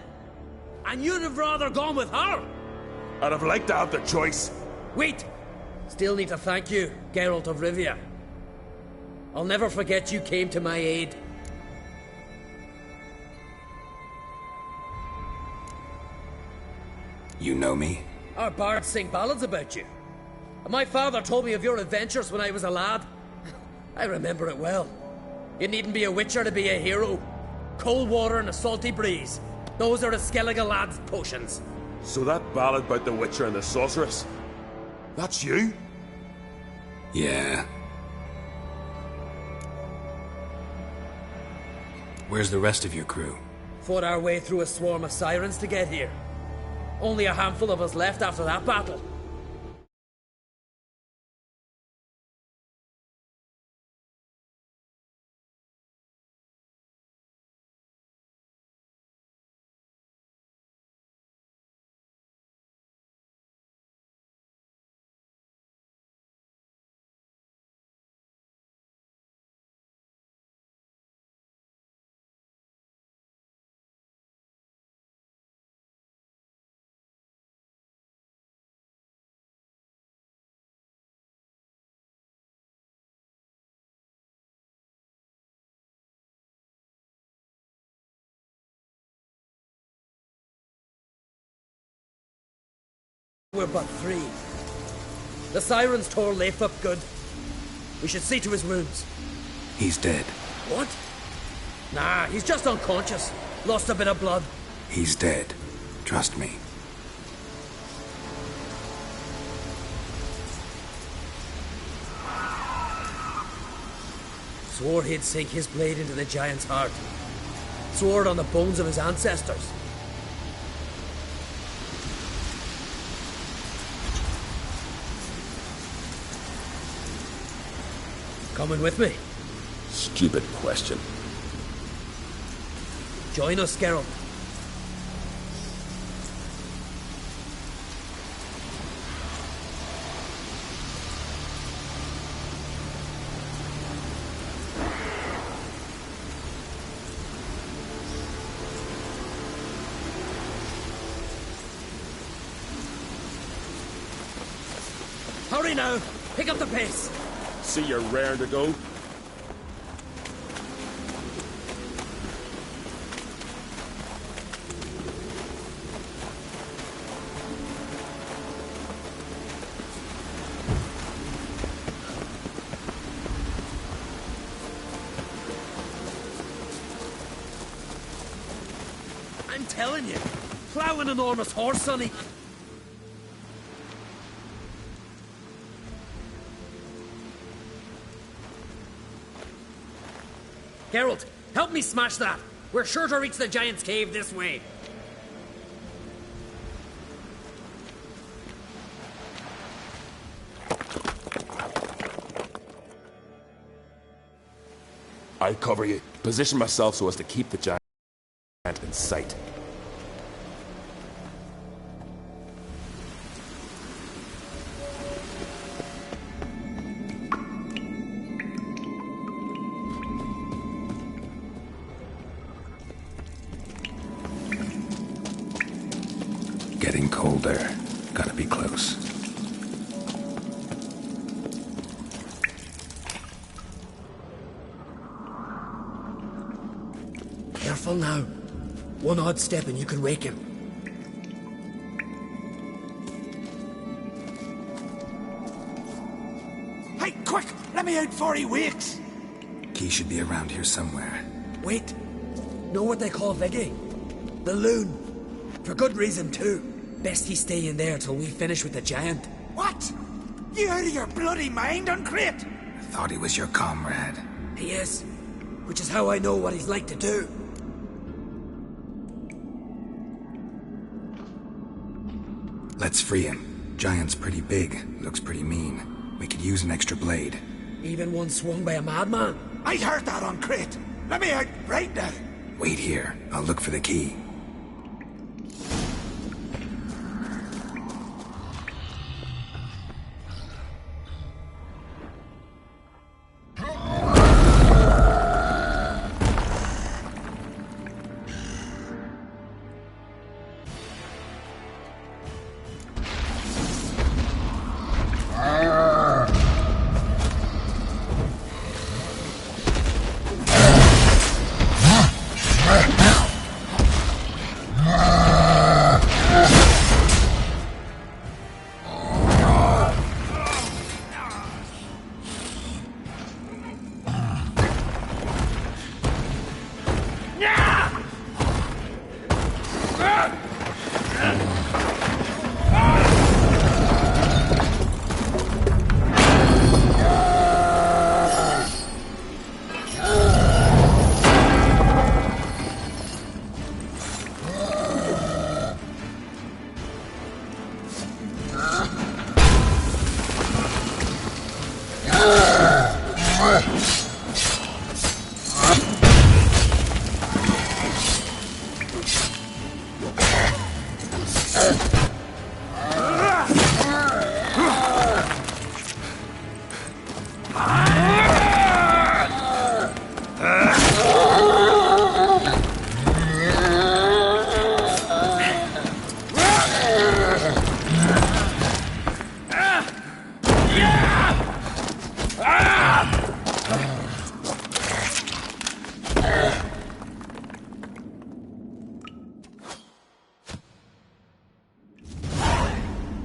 And you'd have rather gone with her? I'd have liked to have the choice. Wait! Still need to thank you, Geralt of Rivia. I'll never forget you came to my aid. You know me? Our bards sing ballads about you. And my father told me of your adventures when I was a lad. I remember it well. You needn't be a witcher to be a hero. Cold water and a salty breeze. Those are a Skellige lad's potions. So that ballad about the witcher and the sorceress, that's you? Yeah. Where's the rest of your crew? Fought our way through a swarm of sirens to get here. Only a handful of us left after that battle. We're but three. The sirens tore Leif up good. We should see to his wounds. He's dead. What? Nah, he's just unconscious. Lost a bit of blood. He's dead. Trust me. Swore he'd sink his blade into the giant's heart. Swore it on the bones of his ancestors. Coming with me? Stupid question. Join us, Geralt. Hurry now! Pick up the pace! See you're raring to go. I'm telling you, plough an enormous horse, sonny. Geralt, help me smash that. We're sure to reach the Giant's Cave this way. I'll cover you. Position myself so as to keep the giant in sight. Getting colder. Gotta be close. Careful now. One odd step and you could wake him. Hey, quick! Let me out before he wakes! Key should be around here somewhere. Wait. Know what they call Viggy? The loon. For good reason, too. Best he stay in there till we finish with the Giant. What? You out of your bloody mind, Uncrate? I thought he was your comrade. He is. Which is how I know what he's like to do. Let's free him. Giant's pretty big. Looks pretty mean. We could use an extra blade. Even one swung by a madman. I heard that, Uncrate. Let me out right now. Wait here. I'll look for the key.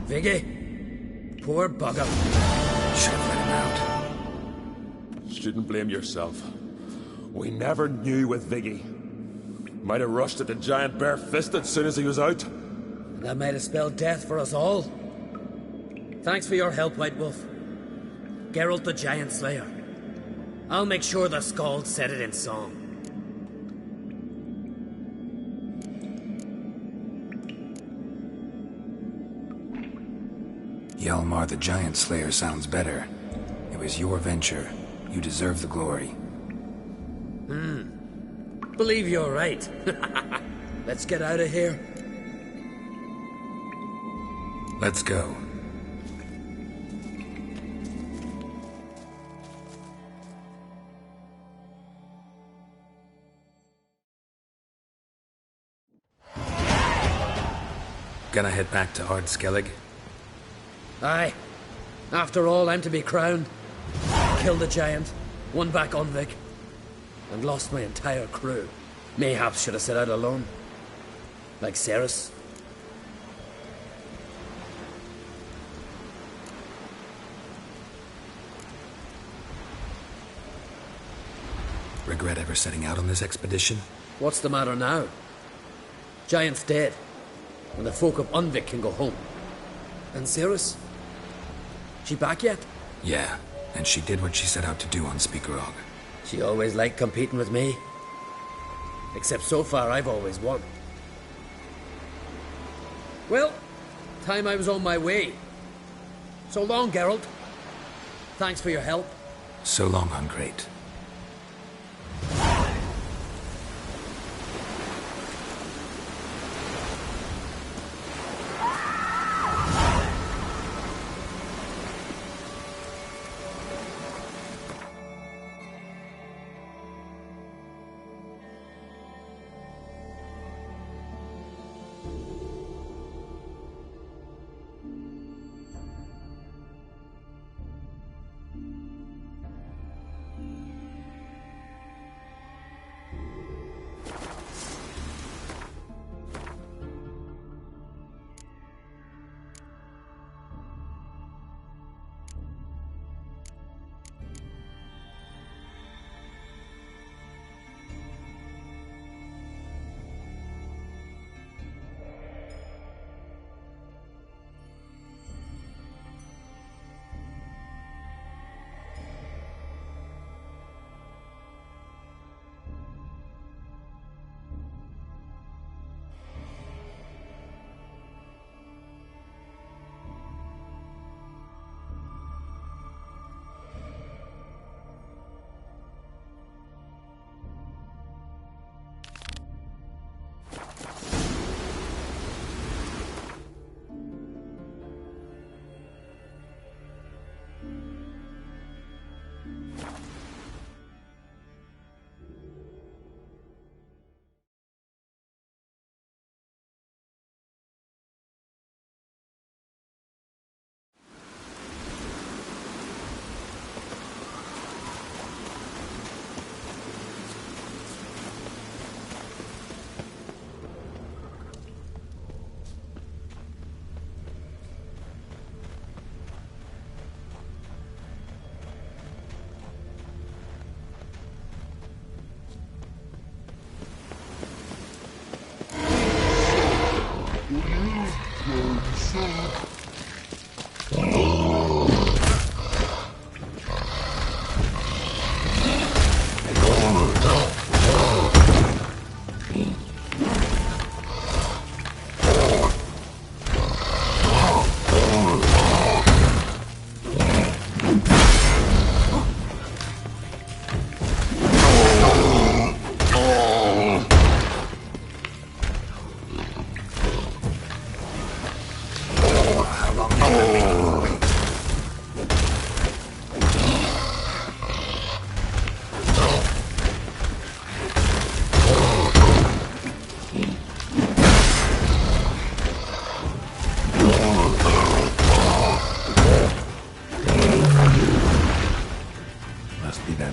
Viggy? Poor bugger. Should have let him out. Shouldn't blame yourself. We never knew with Viggy. Might have rushed at the Giant bare-fisted as soon as he was out. That might have spelled death for us all. Thanks for your help, White Wolf. Geralt the Giant Slayer. I'll make sure the Scald said it in song. Hjalmar the Giant Slayer sounds better. It was your venture. You deserve the glory. Believe you're right. Let's get out of here. Let's go. Gonna head back to Ard Skellig? Aye. After all, I'm to be crowned. Killed the giant, won back Unvik, and lost my entire crew. Mayhaps should have set out alone. Like Ceres. Regret ever setting out on this expedition? What's the matter now? Giant's dead, and the folk of Unvik can go home. And Ceres? She back yet? Yeah, and she did what she set out to do on Speakerog. She always liked competing with me. Except so far I've always won. Well, time I was on my way. So long, Geralt. Thanks for your help. So long, Ungreat.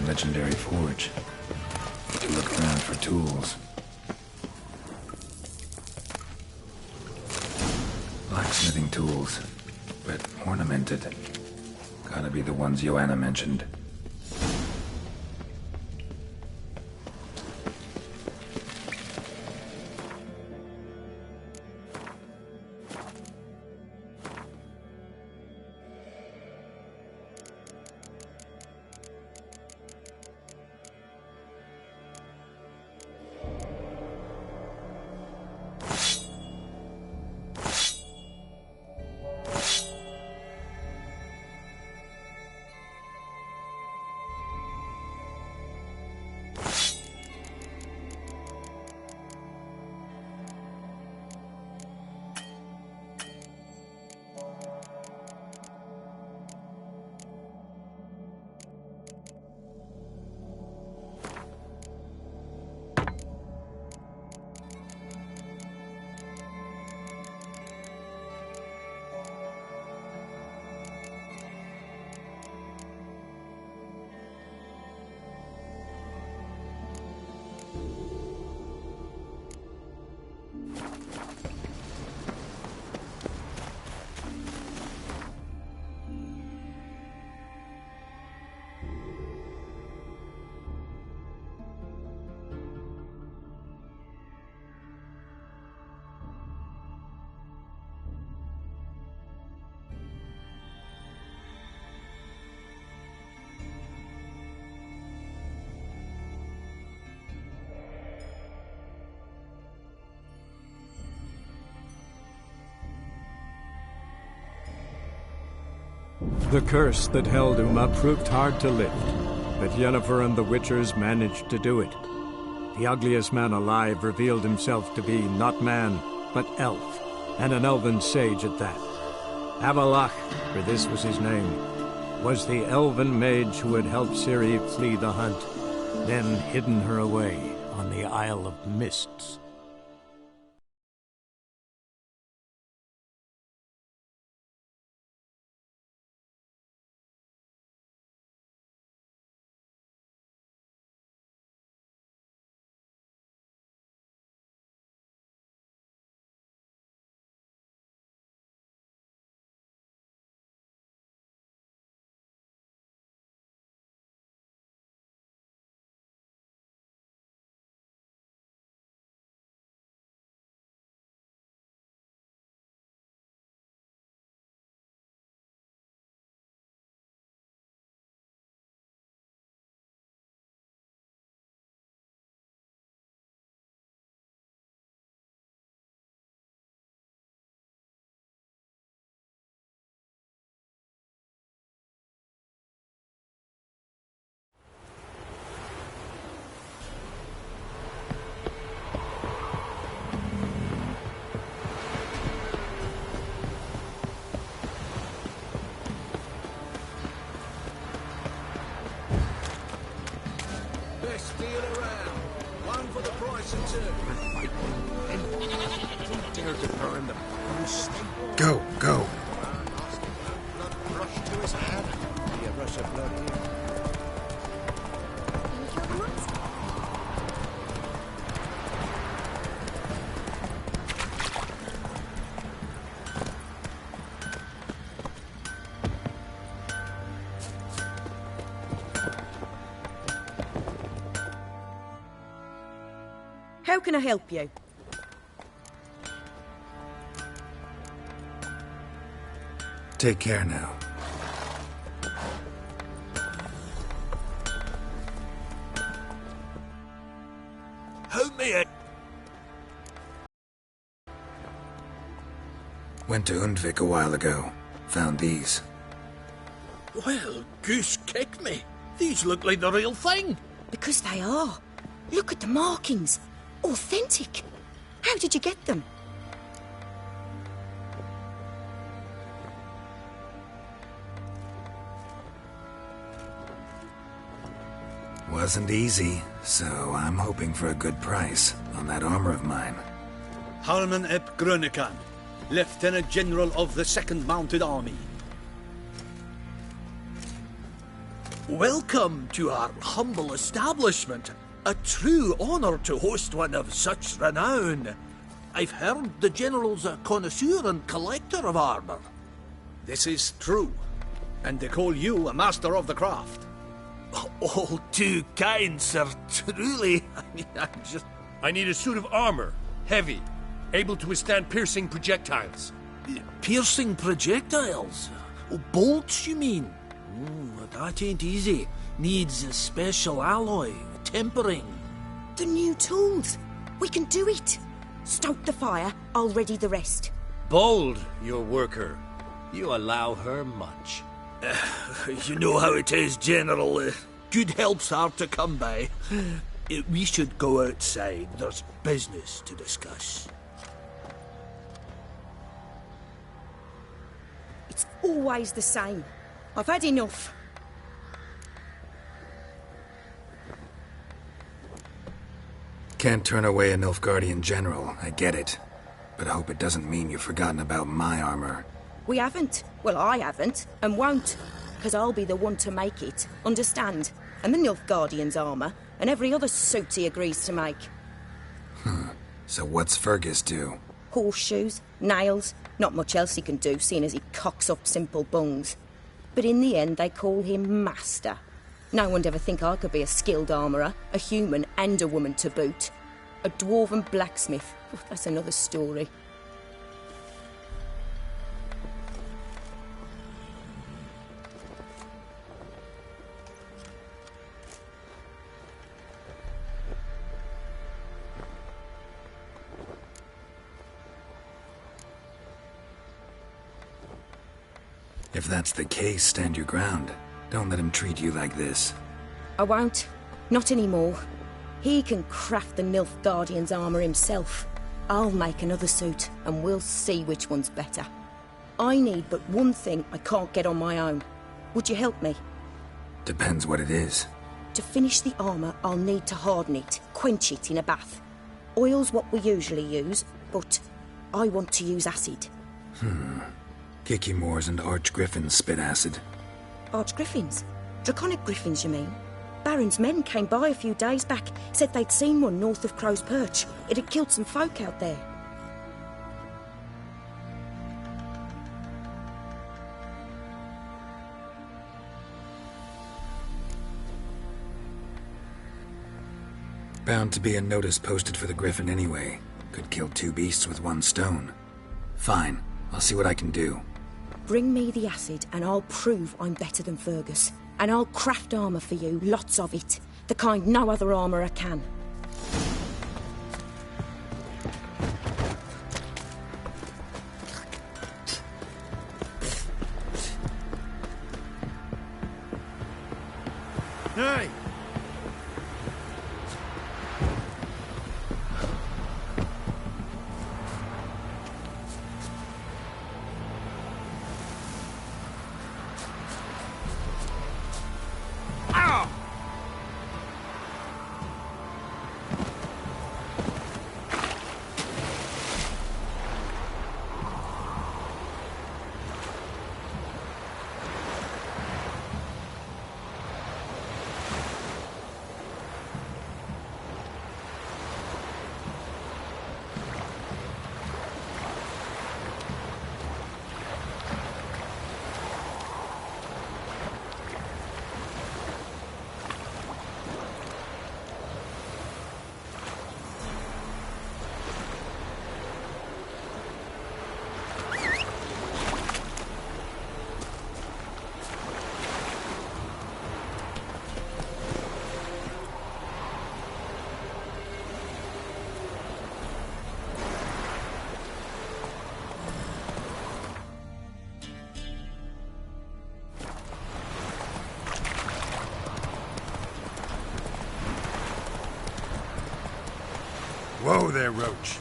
Legendary forge. Look around for tools. Blacksmithing tools, but ornamented. Gotta be the ones Joanna mentioned. The curse that held Uma proved hard to lift, but Yennefer and the Witchers managed to do it. The ugliest man alive revealed himself to be not man, but elf, and an elven sage at that. Avalach, for this was his name, was the elven mage who had helped Ciri flee the hunt, then hidden her away on the Isle of Mists. Best deal around. One for the price of two. Don't dare to burn the first. Go, go. Blood rushed to his head. Be a rush of blood here. How can I help you? Take care now. Who me it? Went to Undvik a while ago. Found these. Well, goose kick me. These look like the real thing. Because they are. Look at the markings. Authentic. How did you get them? Wasn't easy, so I'm hoping for a good price on that armor of mine. Harman ep Grönekan, Lieutenant General of the 2nd Mounted Army. Welcome to our humble establishment. A true honor to host one of such renown. I've heard the General's a connoisseur and collector of armor. This is true, and they call you a master of the craft. All too kind, sir, truly. I need a suit of armor, heavy, able to withstand piercing projectiles. Piercing projectiles? Oh, bolts, you mean? Ooh, that ain't easy. Needs a special alloy, tempering. The new tools. We can do it. Stoke the fire, I'll ready the rest. Bold, your worker. You allow her much. You know how it is, General. Good help's hard to come by. We should go outside. There's business to discuss. It's always the same. I've had enough. Can't turn away a Nilfgaardian general, I get it. But I hope it doesn't mean you've forgotten about my armor. We haven't. Well, I haven't, and won't. Because I'll be the one to make it, understand? And the Nilfgaardian's armour, and every other suit he agrees to make. So what's Fergus do? Horseshoes, nails, not much else he can do, seeing as he cocks up simple bungs. But in the end, they call him Master. No one'd ever think I could be a skilled armourer, a human and a woman to boot. A dwarven blacksmith, that's another story. If that's the case, stand your ground. Don't let him treat you like this. I won't. Not anymore. He can craft the Nilf Guardian's armour himself. I'll make another suit, and we'll see which one's better. I need but one thing I can't get on my own. Would you help me? Depends what it is. To finish the armour, I'll need to harden it, quench it in a bath. Oil's what we usually use, but I want to use acid. Kicky-Moors and Archgriffins spit acid. Archgriffins? Draconic griffins, you mean? Baron's men came by a few days back, said they'd seen one north of Crow's Perch. It had killed some folk out there. Bound to be a notice posted for the Griffin anyway. Could kill 2 beasts with 1 stone. Fine, I'll see what I can do. Bring me the acid and I'll prove I'm better than Fergus. And I'll craft armour for you, lots of it. The kind no other armourer can. Hey! Whoa there, Roach.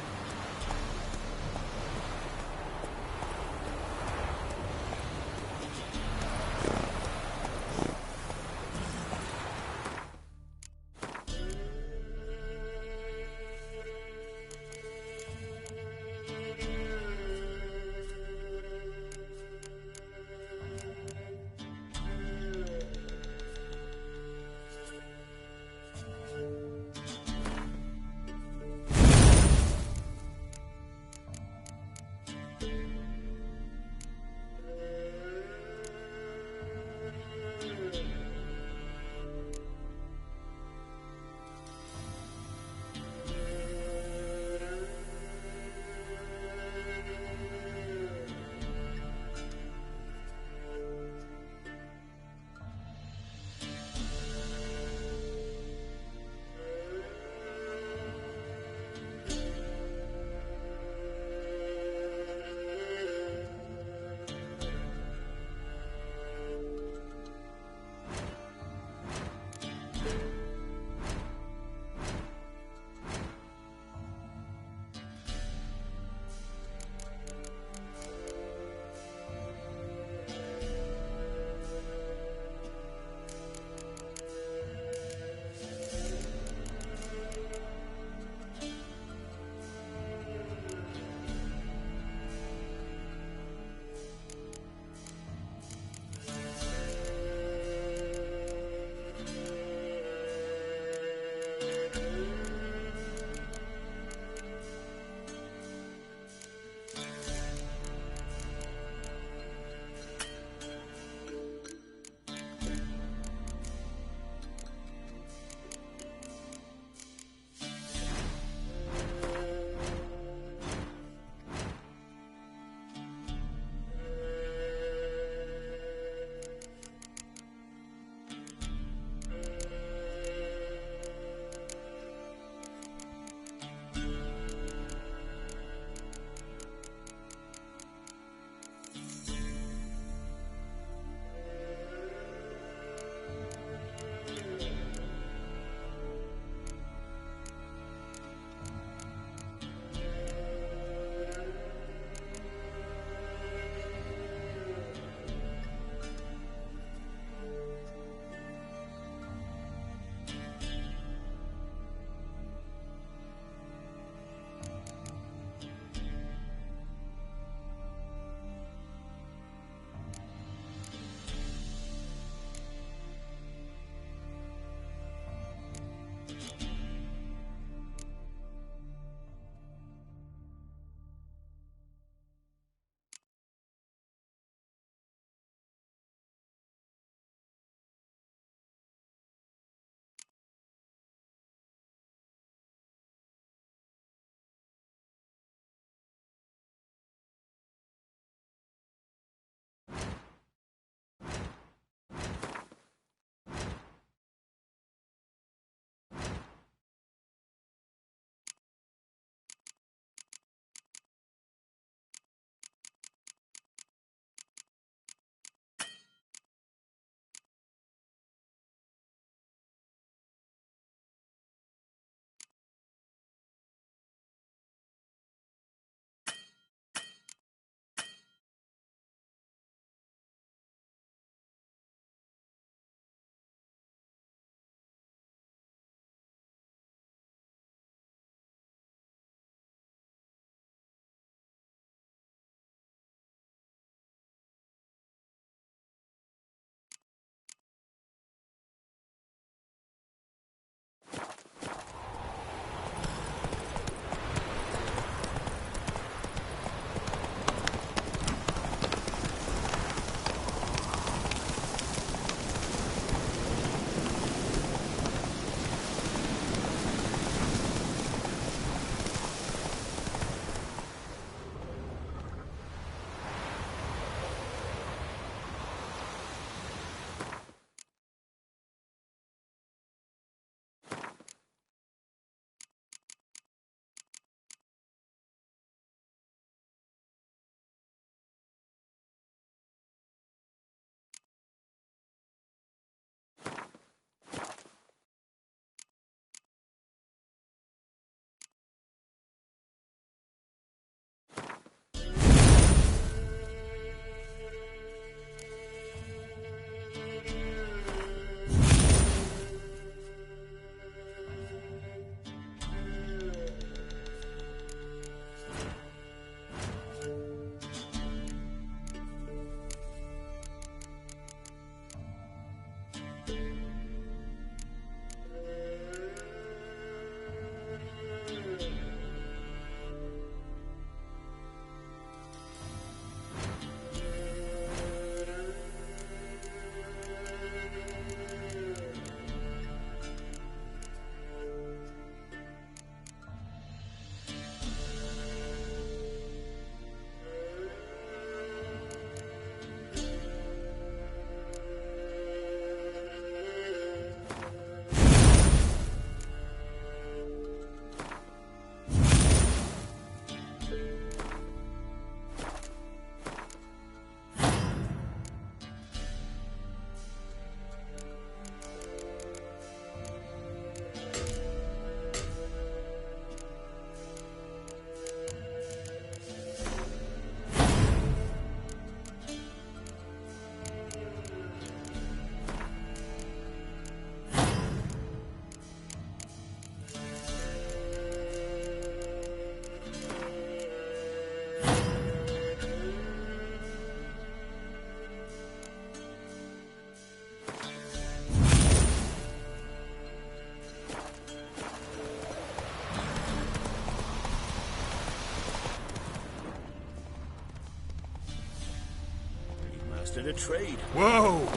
bit of trade. Whoa!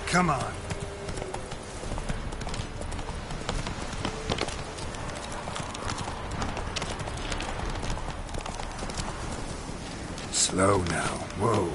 Come on. Slow now. Whoa.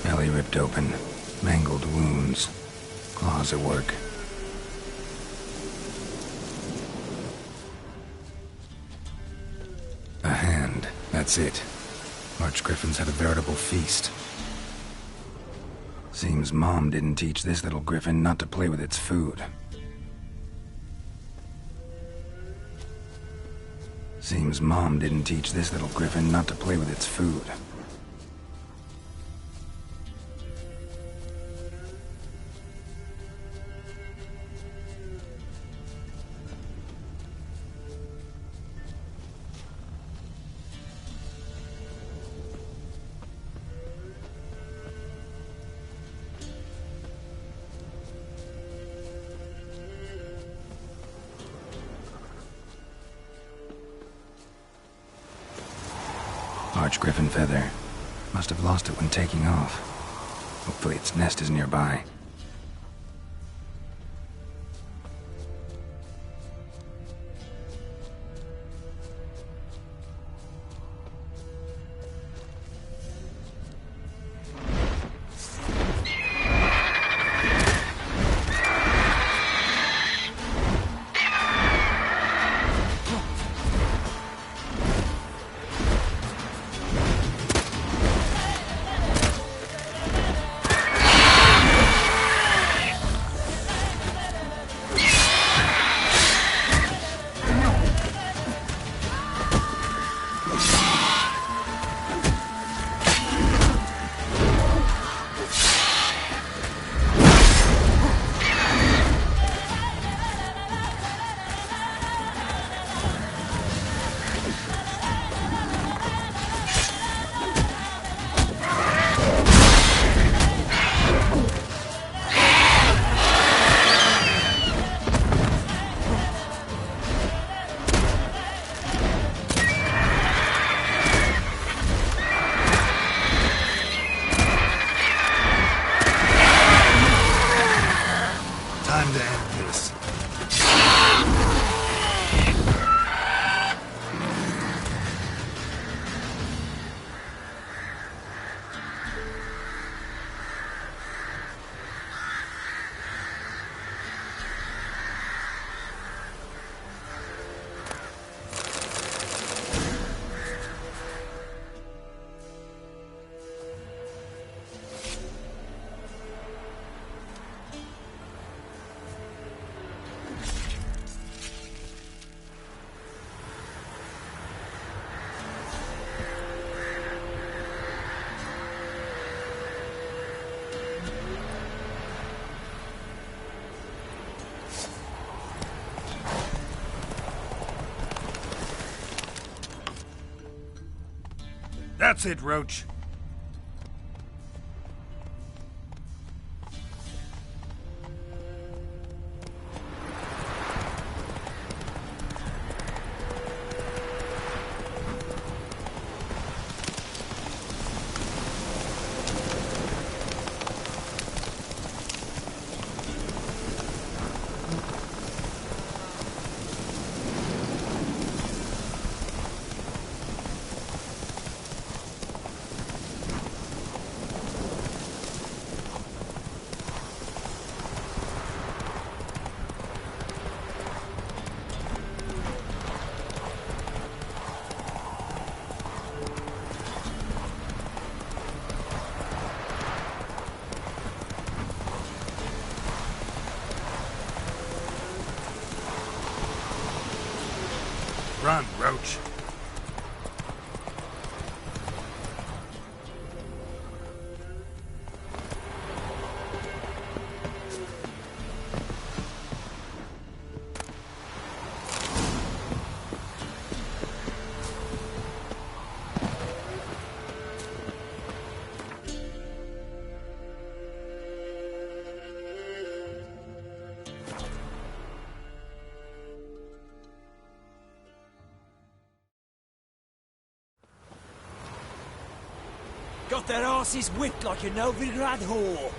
Belly ripped open, mangled wounds, claws at work. A hand, that's it. Archgriffins had a veritable feast. Seems Mom didn't teach this little griffin not to play with its food. Seems Mom didn't teach this little griffin not to play with its food. Archgriffin feather. Must have lost it when taking off. Hopefully its nest is nearby. That's it, Roach. Run, Roach. Got their asses whipped like a Novigrad whore.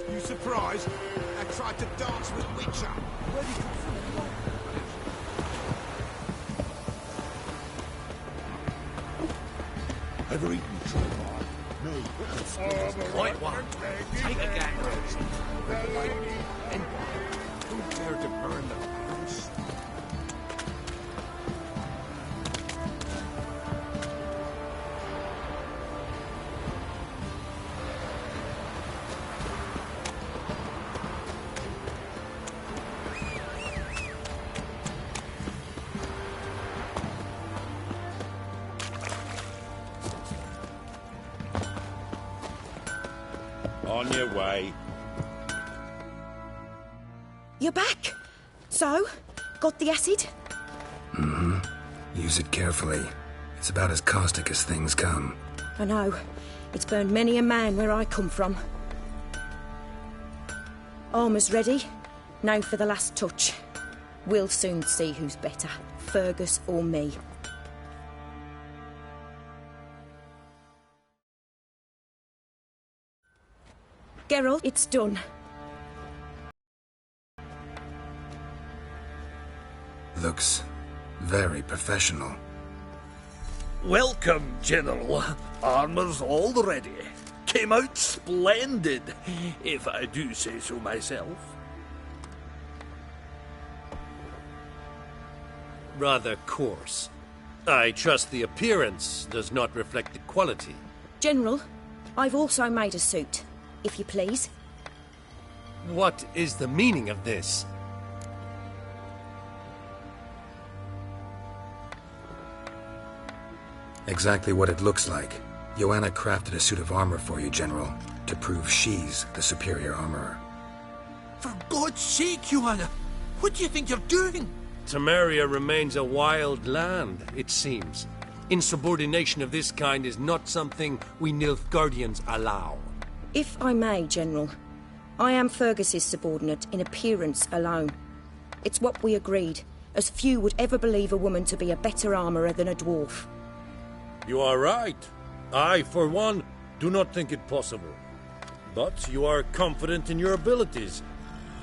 You surprised? I tried to dance with Witcher. Where did you come from anyway? Ever eaten troll? No. Right one. Take a gang. And don't dare to burn the house. On your way. You're back. So, got the acid? Mm-hmm. Use it carefully. It's about as caustic as things come. I know. It's burned many a man where I come from. Armour's ready. Now for the last touch. We'll soon see who's better, Fergus or me. Geralt, it's done. Looks very professional. Welcome, General. Armour's all ready. Came out splendid, if I do say so myself. Rather coarse. I trust the appearance does not reflect the quality. General, I've also made a suit, if you please. What is the meaning of this? Exactly what it looks like. Joanna crafted a suit of armor for you, General, to prove she's the superior armorer. For God's sake, Joanna, what do you think you're doing? Temeria remains a wild land, it seems. Insubordination of this kind is not something we Nilfgaardians allow. If I may, General, I am Fergus's subordinate in appearance alone. It's what we agreed, as few would ever believe a woman to be a better armourer than a dwarf. You are right. I, for one, do not think it possible. But you are confident in your abilities.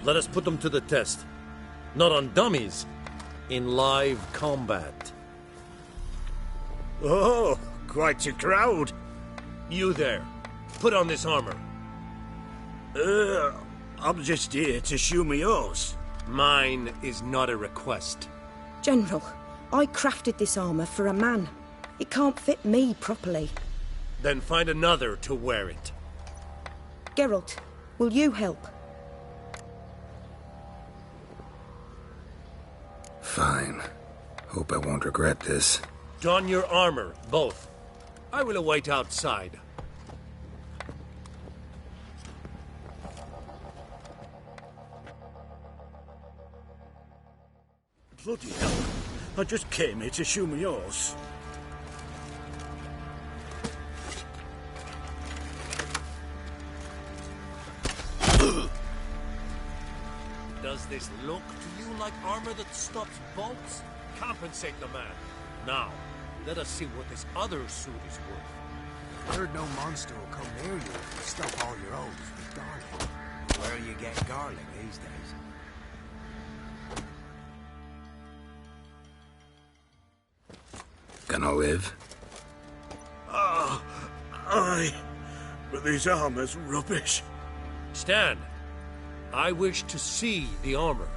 Let us put them to the test. Not on dummies, in live combat. Oh, quite a crowd. You there, put on this armor. I'm just here to show me yours. Mine is not a request. General, I crafted this armour for a man. It can't fit me properly. Then find another to wear it. Geralt, will you help? Fine. Hope I won't regret this. Don your armor, both. I will await outside. Bloody hell. I just came here to show me yours. Does this look to you like armor that stops bolts? Compensate the man. Now, let us see what this other suit is worth. Heard no monster will come near you if you stuff all your oats with garlic. Where you get garlic these days? Gonna live? Aye. But this armor's rubbish. Stand. I wish to see the armor.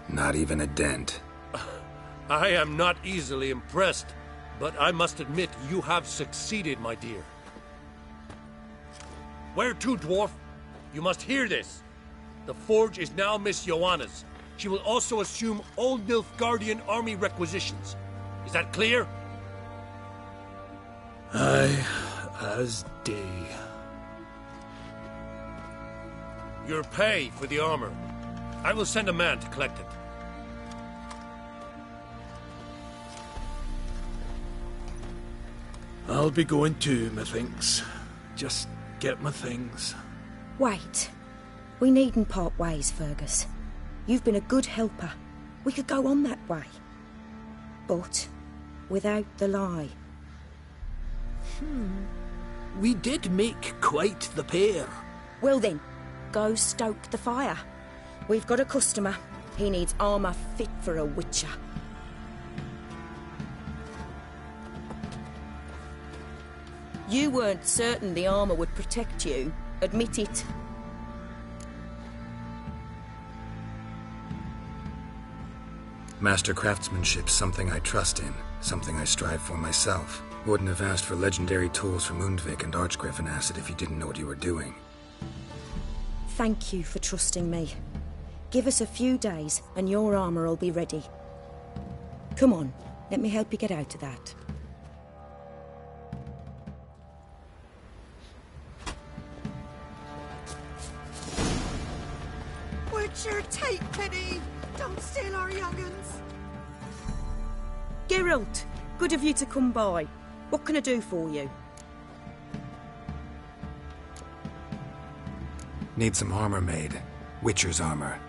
Not even a dent. I am not easily impressed, but I must admit you have succeeded, my dear. Where to, dwarf? You must hear this. The forge is now Miss Joanna's. She will also assume all Nilfgaardian army requisitions. Is that clear? Aye, as day. Your pay for the armor. I will send a man to collect it. I'll be going too, methinks. Just get my things. Wait. We needn't part ways, Fergus. You've been a good helper. We could go on that way. But without the lie. We did make quite the pair. Well then, go stoke the fire. We've got a customer. He needs armour fit for a witcher. You weren't certain the armour would protect you. Admit it. Master craftsmanship's something I trust in, something I strive for myself. Wouldn't have asked for legendary tools from Undvik and Archgriffin Acid if you didn't know what you were doing. Thank you for trusting me. Give us a few days and your armour will be ready. Come on, let me help you get out of that. Witcher, take pity! Don't steal our young'uns! Geralt, good of you to come by. What can I do for you? Need some armor made. Witcher's armor.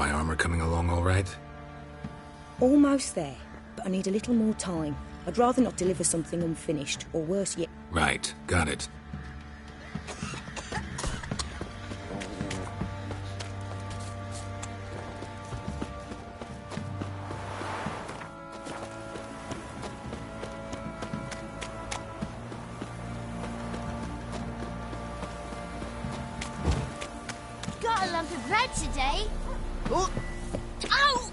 My armor coming along all right? Almost there, but I need a little more time. I'd rather not deliver something unfinished, or worse yet. Right, got it. Got a lump of bread today. Oh! Ow!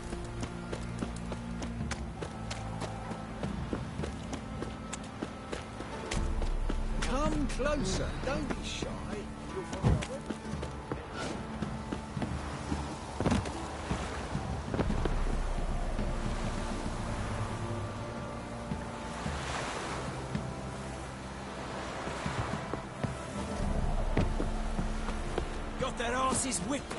Come closer. Don't be shy. You'll find out where- Got that arse's whipped.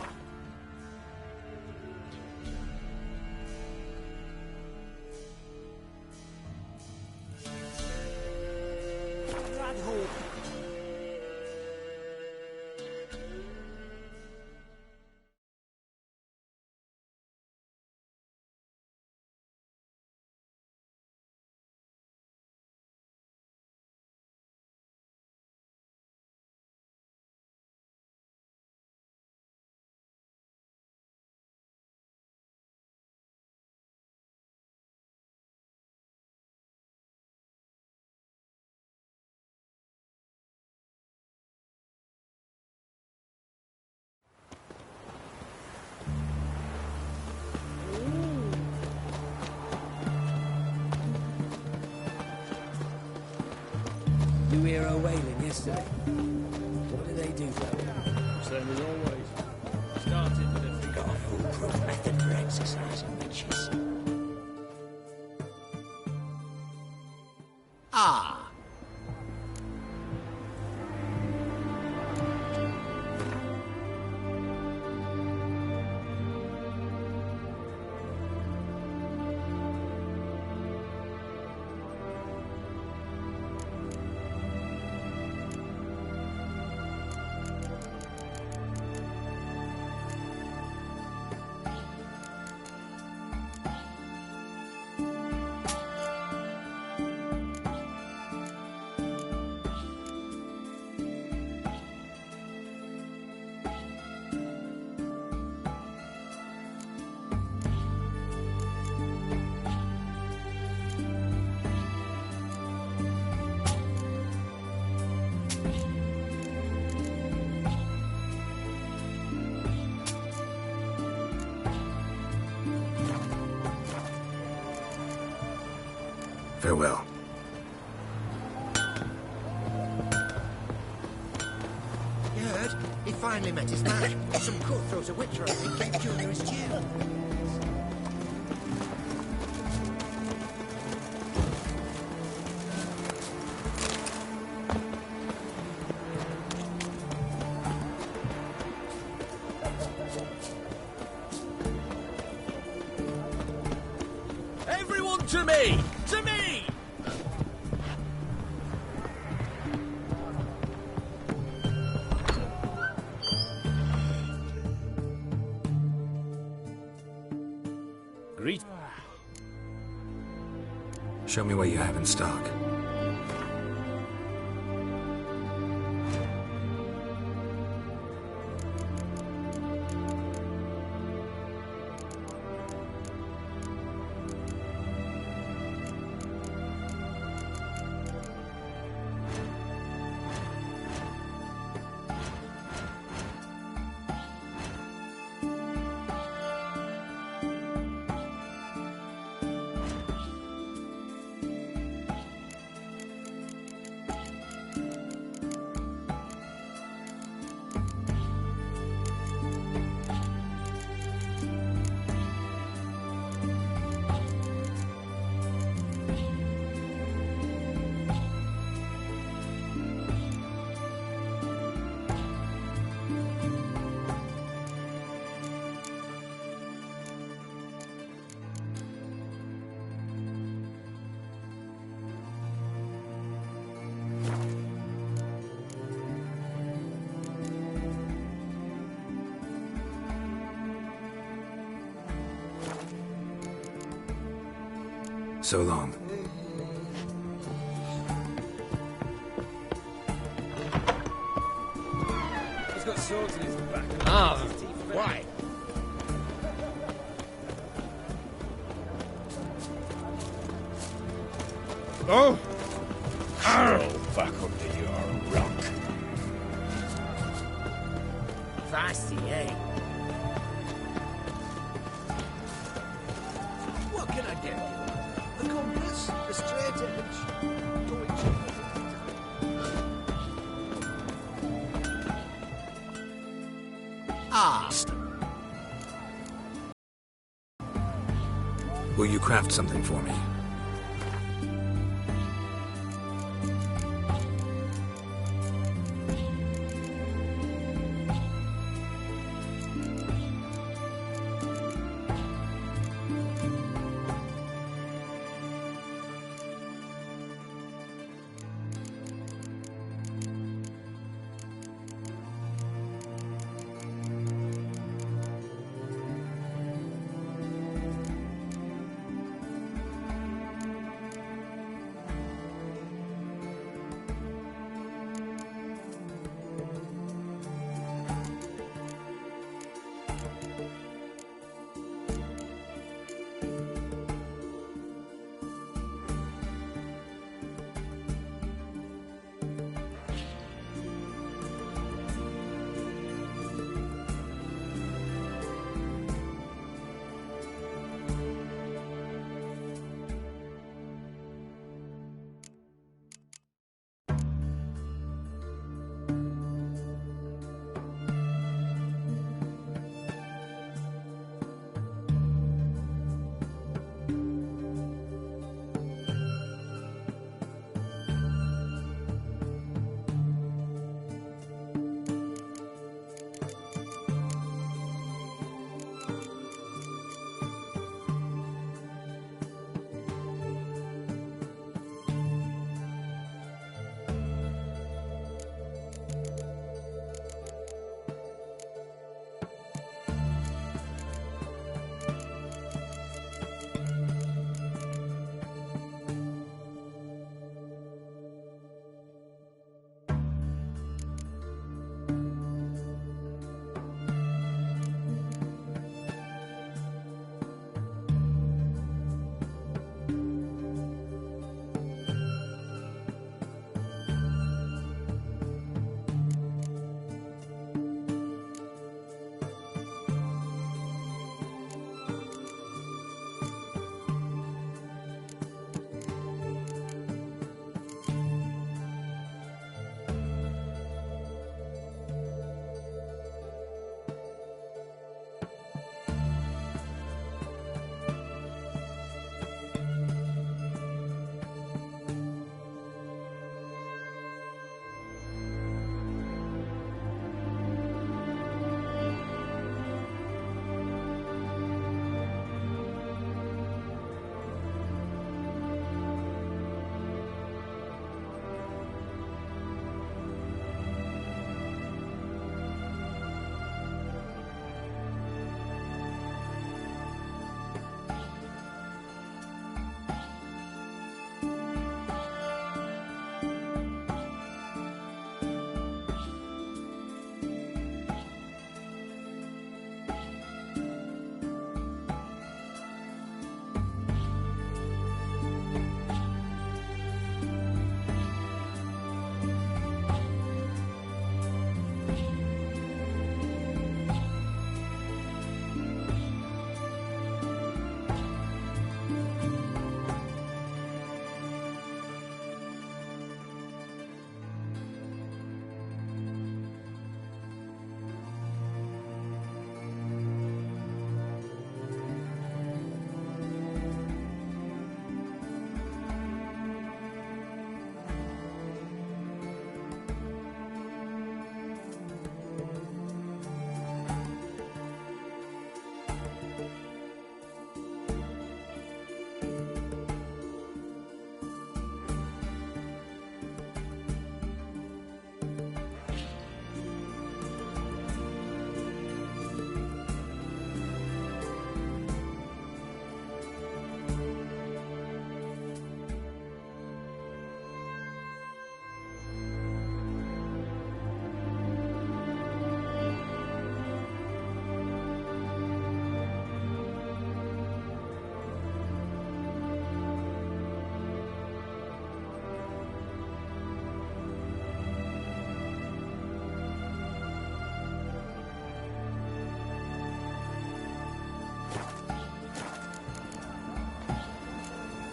You hear her wailing yesterday? What did they do to her? Same as always. Started with a Got a foolproof method for exercising witches. Ah! Farewell. You heard? He finally met his match. Some cutthroat a witcher, I think, gave Junior his due. Everyone to me! To me! Greet. Show me what you have in stock. So long. He's got swords in his back. Ah, why? Oh! Stroll back under your rock. Fasty, eh? What can I get you? A compass? A straight edge? Will you craft something for me?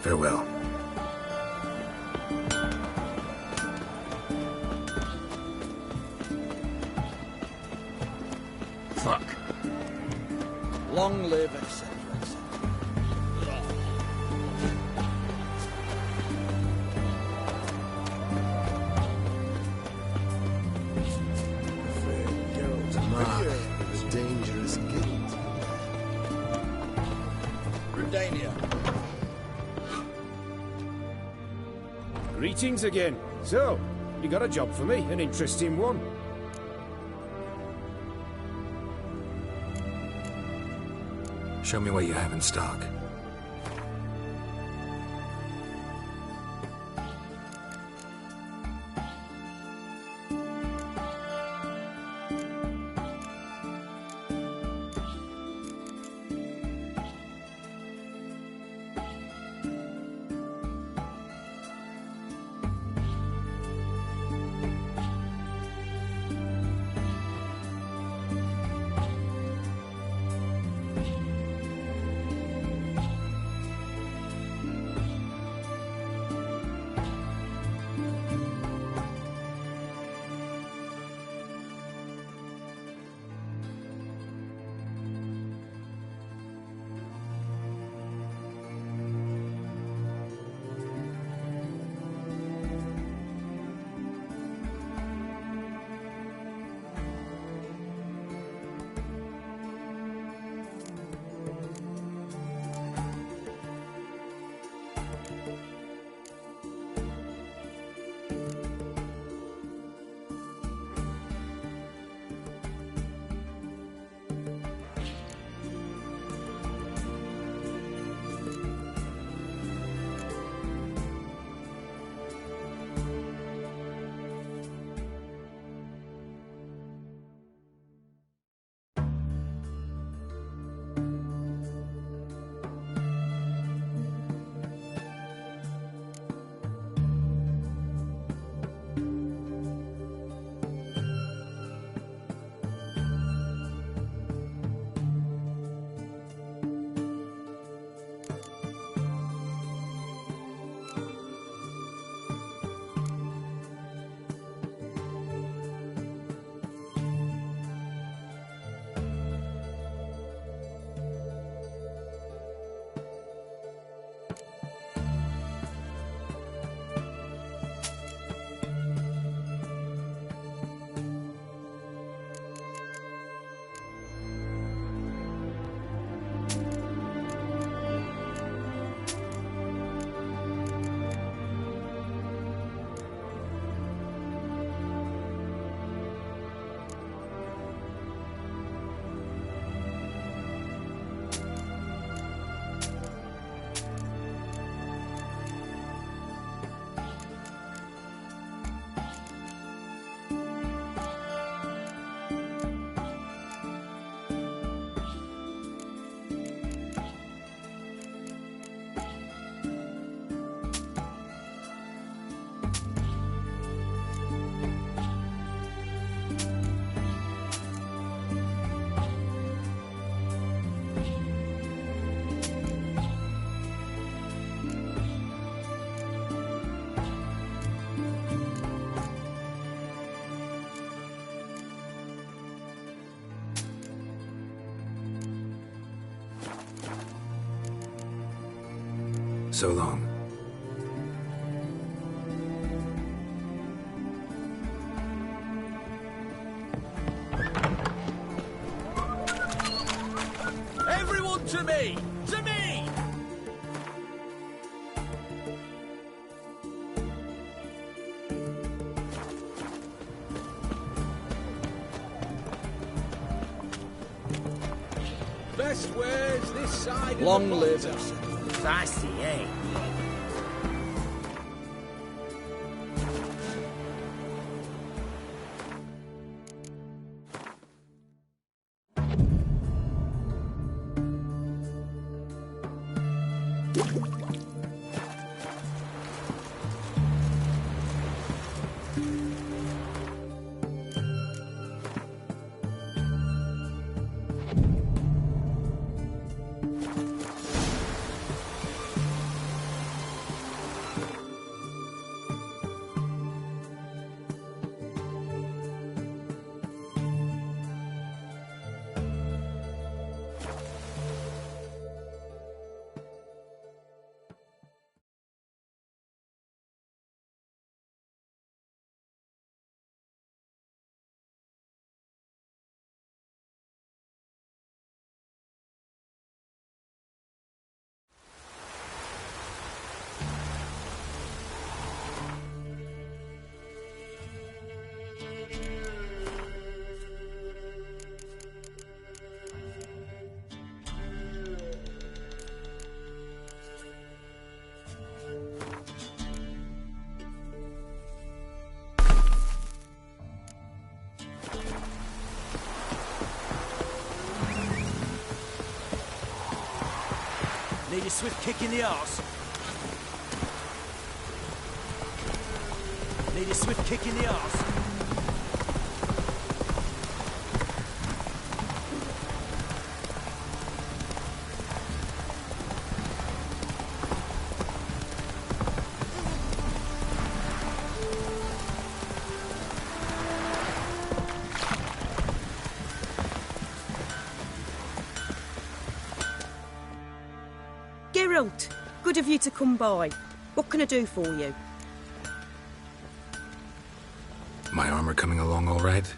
Farewell. Fuck. Long live, etc., etc. A dangerous guild. Rudania. Greetings again. So, you got a job for me, an interesting one. Show me what you have in stock. So long. Everyone to me! To me! Best ways this side. Long live us. Sassy, eh? Need a swift kick in the arse. Need a swift kick in the arse. Geralt, good of you to come by. What can I do for you? My armor coming along all right?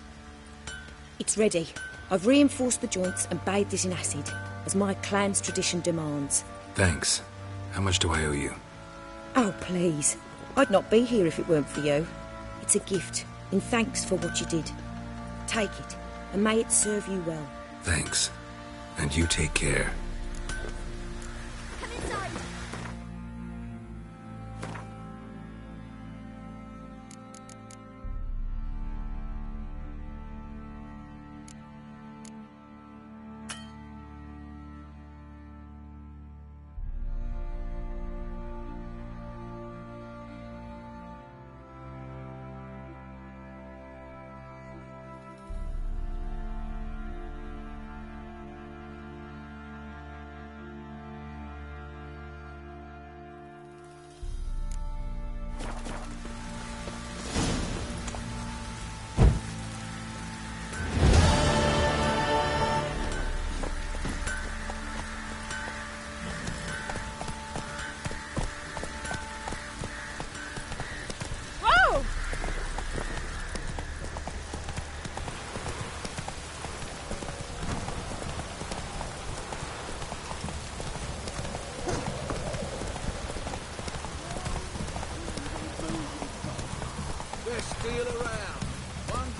It's ready. I've reinforced the joints and bathed it in acid, as my clan's tradition demands. Thanks. How much do I owe you? Oh, please. I'd not be here if it weren't for you. It's a gift, in thanks for what you did. Take it, and may it serve you well. Thanks. And you take care.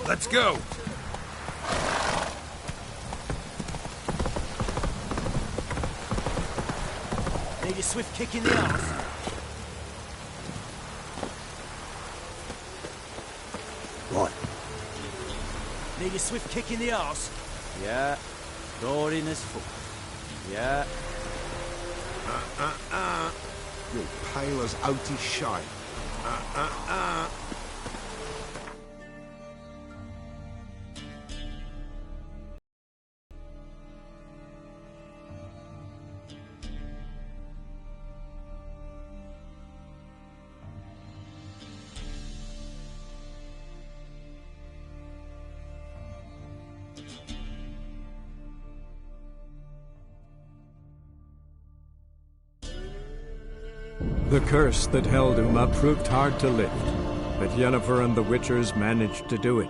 Let's go! Need a swift kick in the arse. What? Need a swift kick in the arse. Yeah. Thorin is full. Yeah. You're pale as outy shite. The curse that held Uma proved hard to lift, but Yennefer and the Witchers managed to do it.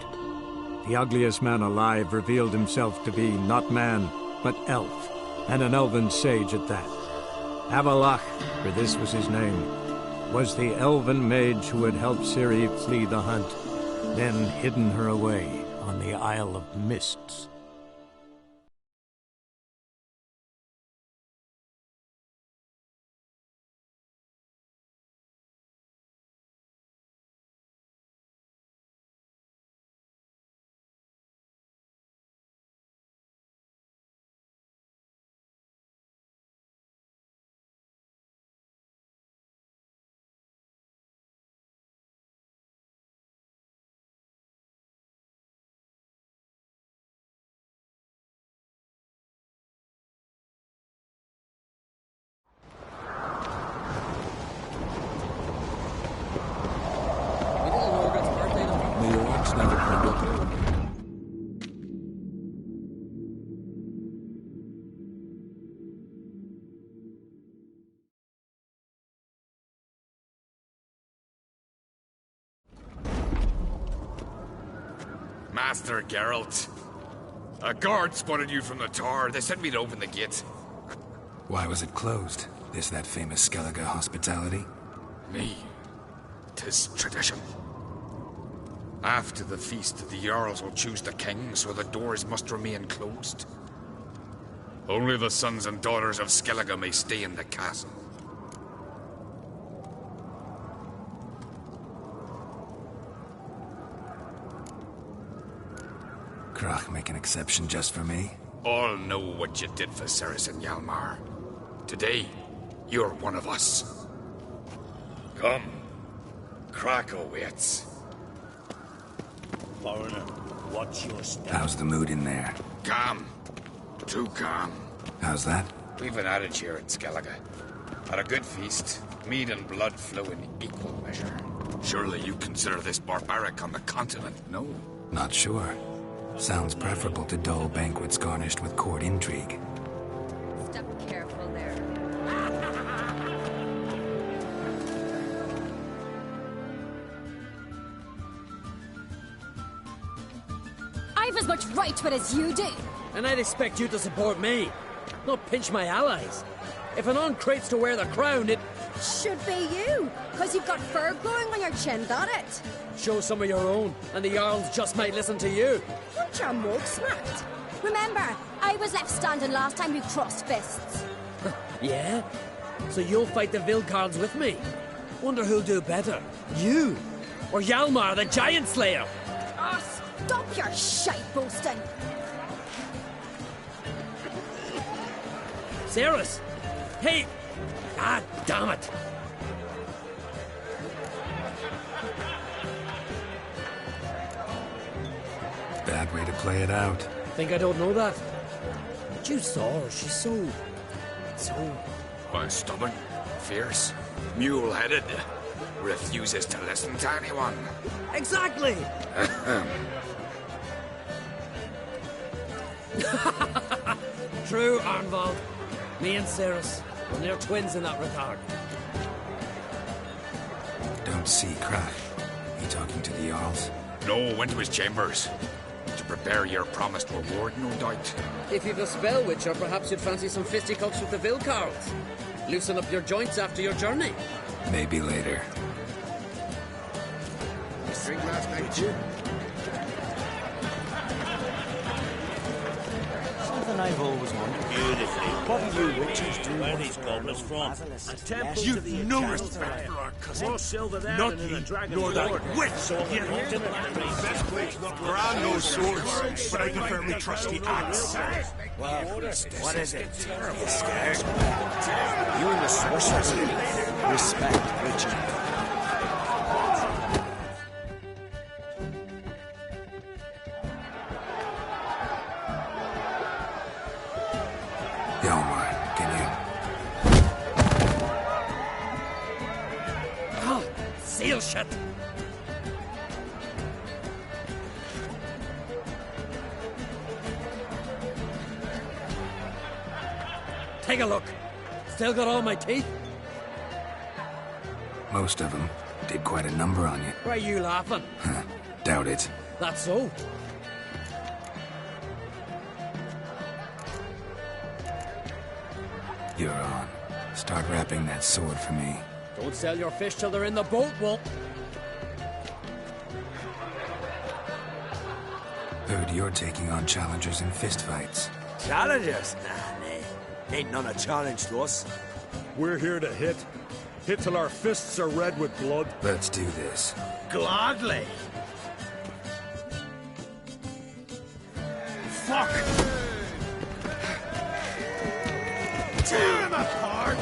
The ugliest man alive revealed himself to be not man, but elf, and an elven sage at that. Avalach, for this was his name, was the elven mage who had helped Ciri flee the hunt, then hidden her away on the Isle of Mists. Master Geralt. A guard spotted you from the tower. They sent me to open the gate. Why was it closed? Is that famous Skellige hospitality? Me. 'Tis tradition. After the feast, the Jarls will choose the king, so the doors must remain closed. Only the sons and daughters of Skellige may stay in the castle. Krach make an exception just for me? All know what you did for Ceres and Hjalmar. Today, You're one of us. Come. Krakow waits. Foreigner, watch your step. How's the mood in there? Calm. Too calm. How's that? We've an adage here in Skellige. At a good feast, mead and blood flow in equal measure. Surely you consider this barbaric on the continent, no? Not sure. Sounds preferable to dull banquets garnished with court intrigue. Step careful there. I've as much right to it as you do. And I'd expect you to support me, not pinch my allies. If an uncrate's to wear the crown, it should be you, because you've got fur growing on your chin, got it? Show some of your own, and the Jarls just might listen to you. Want your mug smacked? Remember, I was left standing last time we crossed fists. Yeah? So you'll fight the Vilcards with me? Wonder who'll do better, you or Hjalmar the Giant Slayer? Oh, stop your shite boasting. Cerys! Hey! Ah, damn it! Bad way to play it out. Think I don't know that? But you saw her, she's so... Well, stubborn, fierce, mule-headed. Refuses to listen to anyone. Exactly! True, Arnvald. Me and Cerys, well, they're twins in that regard. Don't see Krak. He talking to the Jarls? No, went to his chambers. To prepare your promised reward, no doubt. If you've a spell, Witcher, perhaps you'd fancy some fisticuffs with the Vilcards. Loosen up your joints after your journey. Maybe later. Drink last night, too? Something I've always wondered. Beautifully. What do you witches do? Where these goblins from? A temple You've to the no Eternal respect for our cousin. More silver there Not than in ye, a dragon's nor that lord. witch. So Yet here here Gran knows swords, but I prefer me trusty axe. Well, what is it? You scared? You and the sorcerers respect Richard. Hjalmar, can you... Oh, seal shut! Take a look. Still got all my teeth? Most of them. Did quite a number on you. Why are you laughing? Doubt it. That's so. You're on. Start wrapping that sword for me. Don't sell your fish till they're in the boat, Wolf. Heard you're taking on challengers in fistfights. Challengers? Nah, nay. Ain't none a challenge to us. We're here to hit. Hit till our fists are red with blood. Let's do this. Gladly. Fuck! Tear him apart!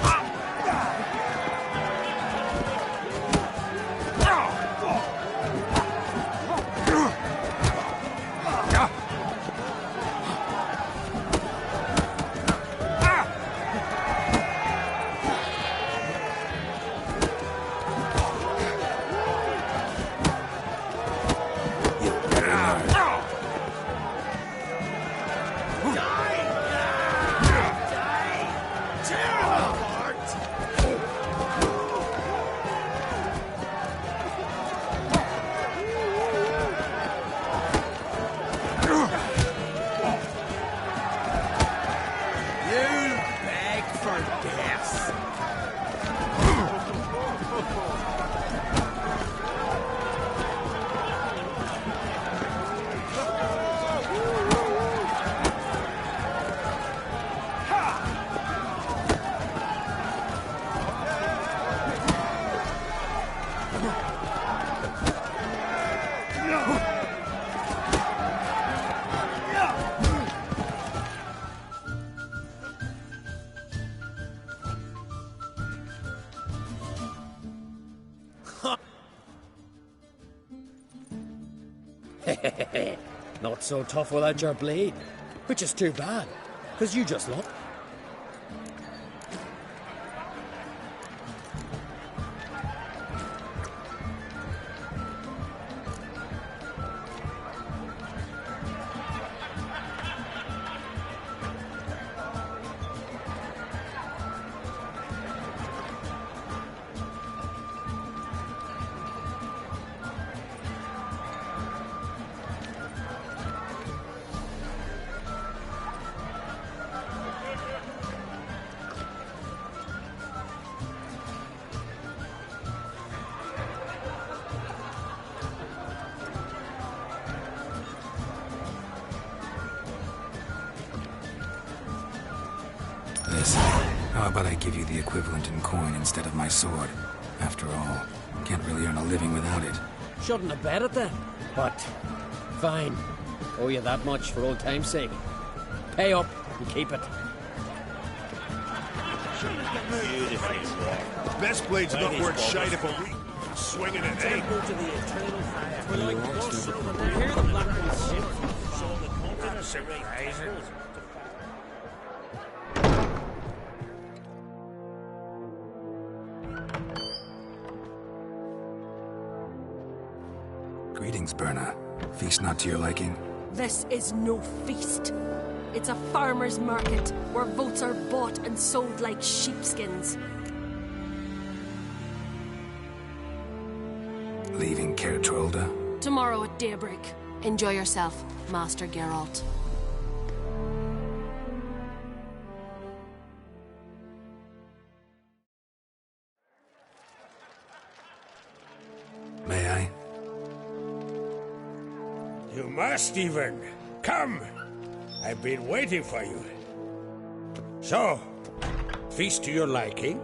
Not so tough without your blade. Which is too bad, because you just look. Listen, how about I give you the equivalent in coin instead of my sword? After all, can't really earn a living without it. Shouldn't have bet it then. But, fine. Owe you that much for old time's sake. Pay up and keep it. The best blade's not worth shite if a week swinging it, eh? Go to the eternal fire. We're like ghosts over there. Hear the black ones ship. So the continent's rising. Greetings, Berna. Feast not to your liking? This is no feast. It's a farmer's market where votes are bought and sold like sheepskins. Leaving Caer Trolda? Tomorrow at daybreak. Enjoy yourself, Master Geralt. May I? You must, even. Come. I've been waiting for you. So, feast to your liking?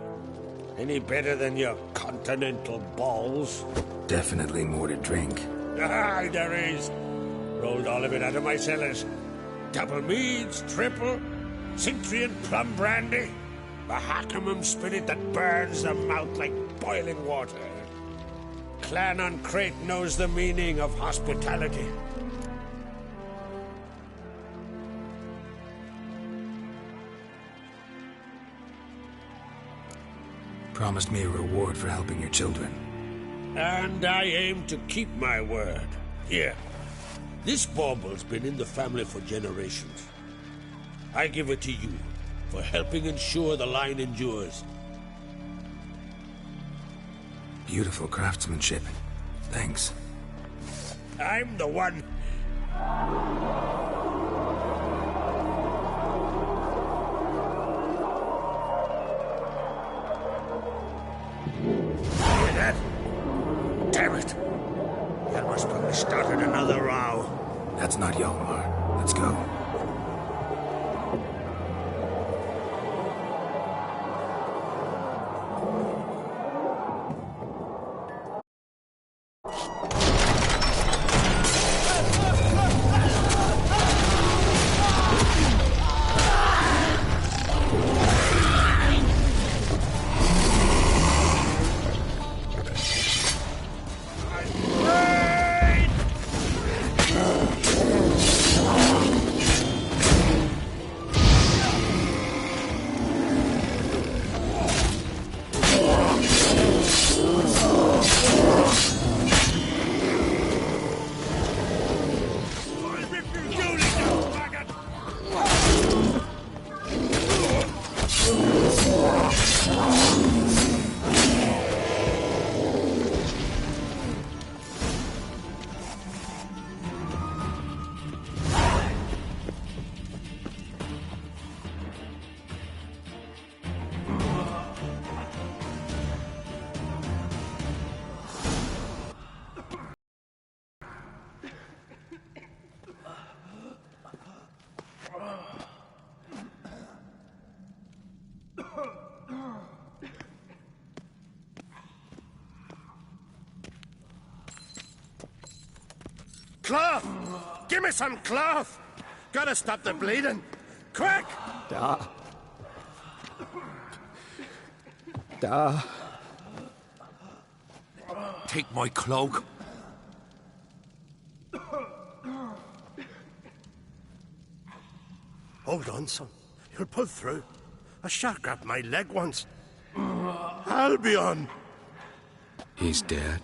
Any better than your continental balls? Definitely more to drink. Ah, there is. Rolled all of it out of my cellars. Double meads, triple, Cintrian plum brandy, Mahakimum spirit that burns the mouth like boiling water. Clan on Crate knows the meaning of hospitality. Promised me a reward for helping your children. And I aim to keep my word. Here. This bauble's been in the family for generations. I give it to you for helping ensure the line endures. Beautiful craftsmanship. Thanks. I'm the one. Hear that? Damn it. That must probably started another row. That's not Hjalmar. Let's go. Cloth! Give me some cloth! Gotta stop the bleeding! Quick! Da. Da. Take my cloak. Hold on, son. You'll pull through. A shark grabbed my leg once. Albion! He's dead.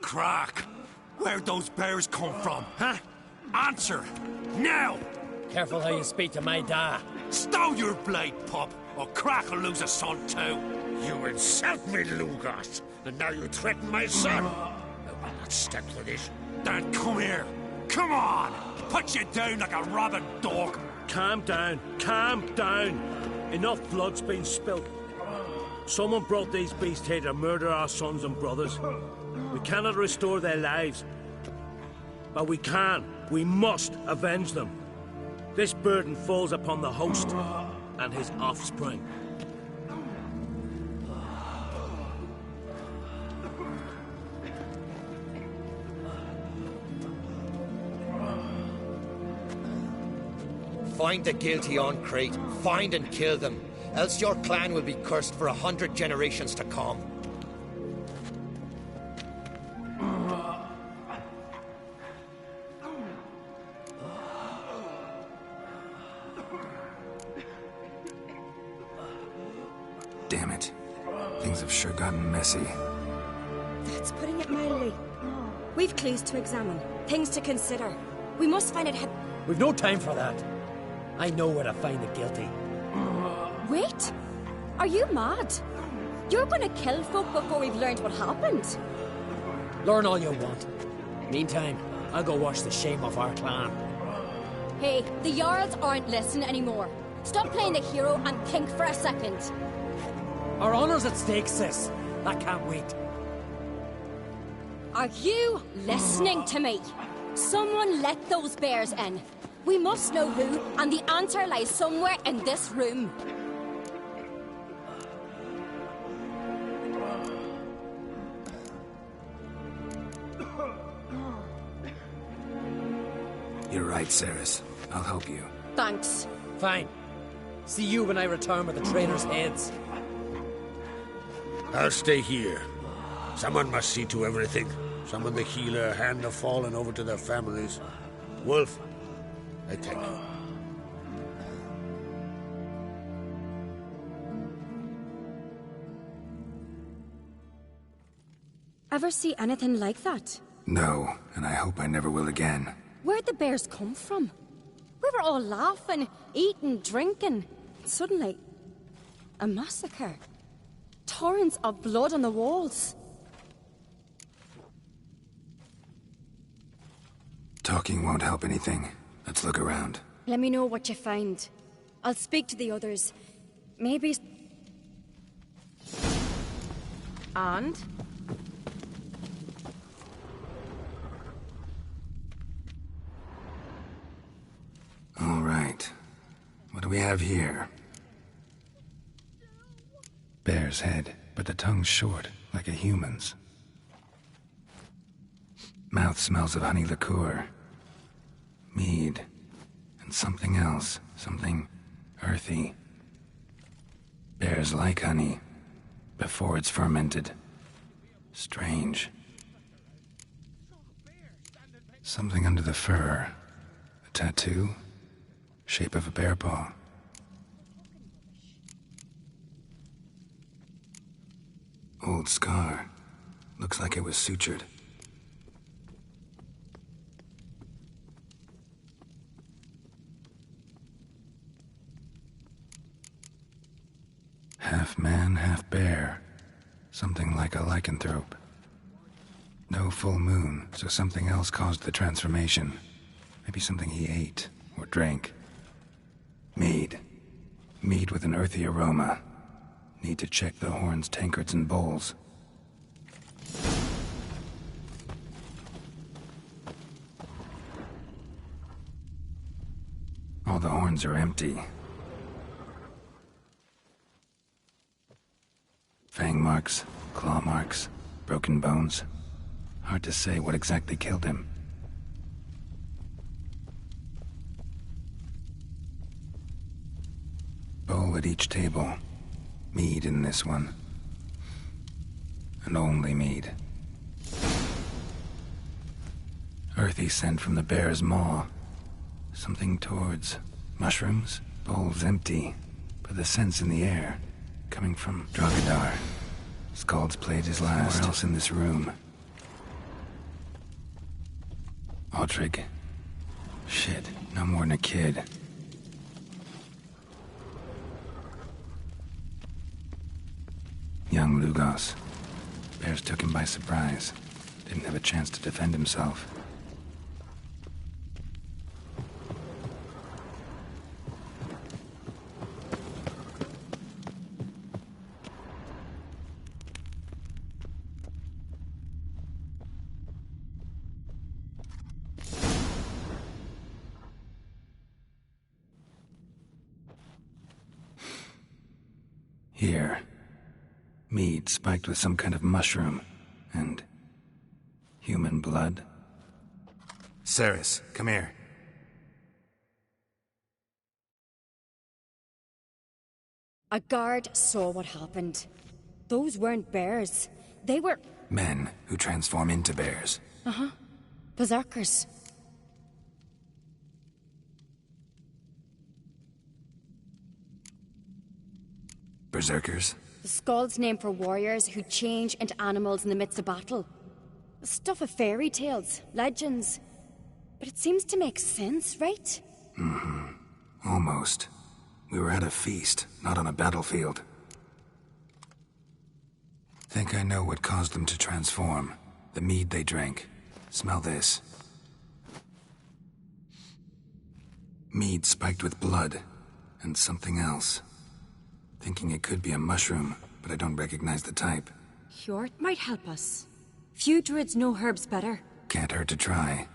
Crack! Where'd those bears come from, huh? Answer! Now! Careful how you speak to my dad. Stow your blade, pup, or Crack will lose a son too. You insult me, Lugas, and now you threaten my son. I will not stand for this. Then come here. Come on! Put you down like a rabid dog. Calm down. Calm down. Enough blood's been spilt. Someone brought these beasts here to murder our sons and brothers. We cannot restore their lives. But we can. We must avenge them. This burden falls upon the host and his offspring. Find the guilty on Crete. Find and kill them. Else your clan will be cursed for 100 generations to come. Damn it. Things have sure gotten messy. That's putting it mildly. We've clues to examine, things to consider. We must find it. We've no time for that. I know where to find the guilty. Wait! Are you mad? You're gonna kill folk before we've learned what happened. Learn all you want. Meantime, I'll go wash the shame off our clan. Hey, the Jarls aren't listening anymore. Stop playing the hero and think for a second. Our honor's at stake, sis. That can't wait. Are you listening to me? Someone let those bears in. We must know who, and the answer lies somewhere in this room. You're right, Ceres. I'll help you. Thanks. Fine. See you when I return with the traitors' heads. I'll stay here. Someone must see to everything. Someone the healer, hand the fallen over to their families. Wolf, I thank you. Ever see anything like that? No, and I hope I never will again. Where'd the bears come from? We were all laughing, eating, drinking. Suddenly, a massacre. Torrents of blood on the walls. Talking won't help anything. Let's look around. Let me know what you find. I'll speak to the others. Maybe... And? All right. What do we have here? Bear's head, but the tongue's short, like a human's. Mouth smells of honey liqueur. Mead. And something else. Something earthy. Bears like honey. Before it's fermented. Strange. Something under the fur. A tattoo? Shape of a bear paw. Old scar. Looks like it was sutured. Half man, half bear. Something like a lycanthrope. No full moon, so something else caused the transformation. Maybe something he ate or drank. Mead. Mead with an earthy aroma. Need to check the horns, tankards, and bowls. All the horns are empty. Fang marks, claw marks, broken bones. Hard to say what exactly killed him. Bowl at each table. Mead in this one. And only mead. Earthy scent from the bear's maw. Something towards mushrooms. Bowl's empty, but the scent's in the air. Coming from Drogadar. Scald's played his last. Somewhere else in this room. Autrig. Shit, no more than a kid. Young Lugos. Bears took him by surprise. Didn't have a chance to defend himself. Here. Mead spiked with some kind of mushroom. And human blood. Ceres, come here. A guard saw what happened. Those weren't bears. They were... Men who transform into bears. Uh-huh. Berserkers. Berserkers? The Skald's name for warriors who change into animals in the midst of battle. The stuff of fairy tales, legends. But it seems to make sense, right? Mm-hmm. Almost. We were at a feast, not on a battlefield. Think I know what caused them to transform. The mead they drank. Smell this. Mead spiked with blood. And something else. Thinking it could be a mushroom, but I don't recognize the type. Hjort might help us. Few druids know herbs better. Can't hurt to try.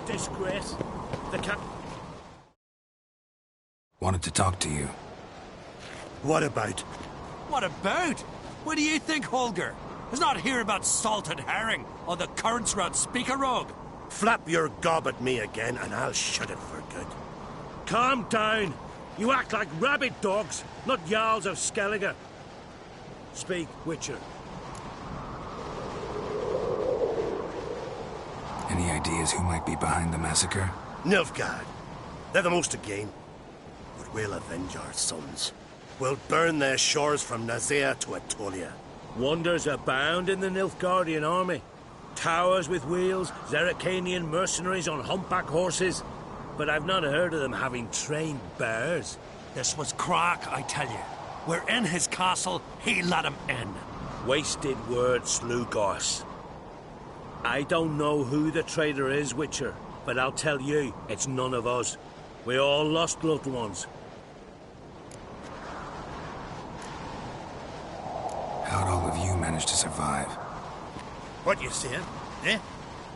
Disgrace. The cap... Wanted to talk to you. What about? What about? What do you think, Holger? Is not hear about salted herring or the currents round Speakerog? Flap your gob at me again and I'll shut it for good. Calm down. You act like rabid dogs, not Jarls of Skellige. Speak, Witcher. Any ideas who might be behind the massacre? Nilfgaard. They're the most to gain. But we'll avenge our sons. We'll burn their shores from Nazea to Atolia. Wonders abound in the Nilfgaardian army. Towers with wheels, Zerrikanian mercenaries on humpback horses. But I've not heard of them having trained bears. This was crack, I tell you. We're in his castle, he let him in. Wasted words, Lugos. I don't know who the traitor is, Witcher, but I'll tell you, it's none of us. We all lost loved ones. How'd all of you manage to survive? What you saying? Eh?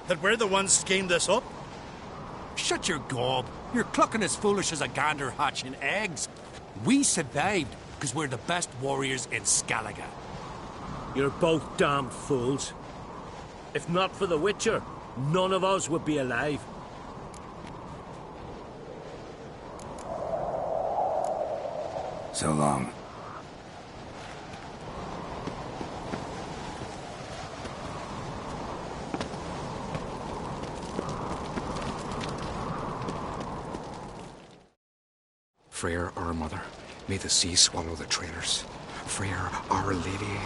That we're the ones schemed this up? Shut your gob. You're clucking as foolish as a gander hatching eggs. We survived because we're the best warriors in Skellige. You're both damned fools. If not for the Witcher, none of us would be alive. So long. Freyr, our mother, may the sea swallow the traitors. Freyr, our lady.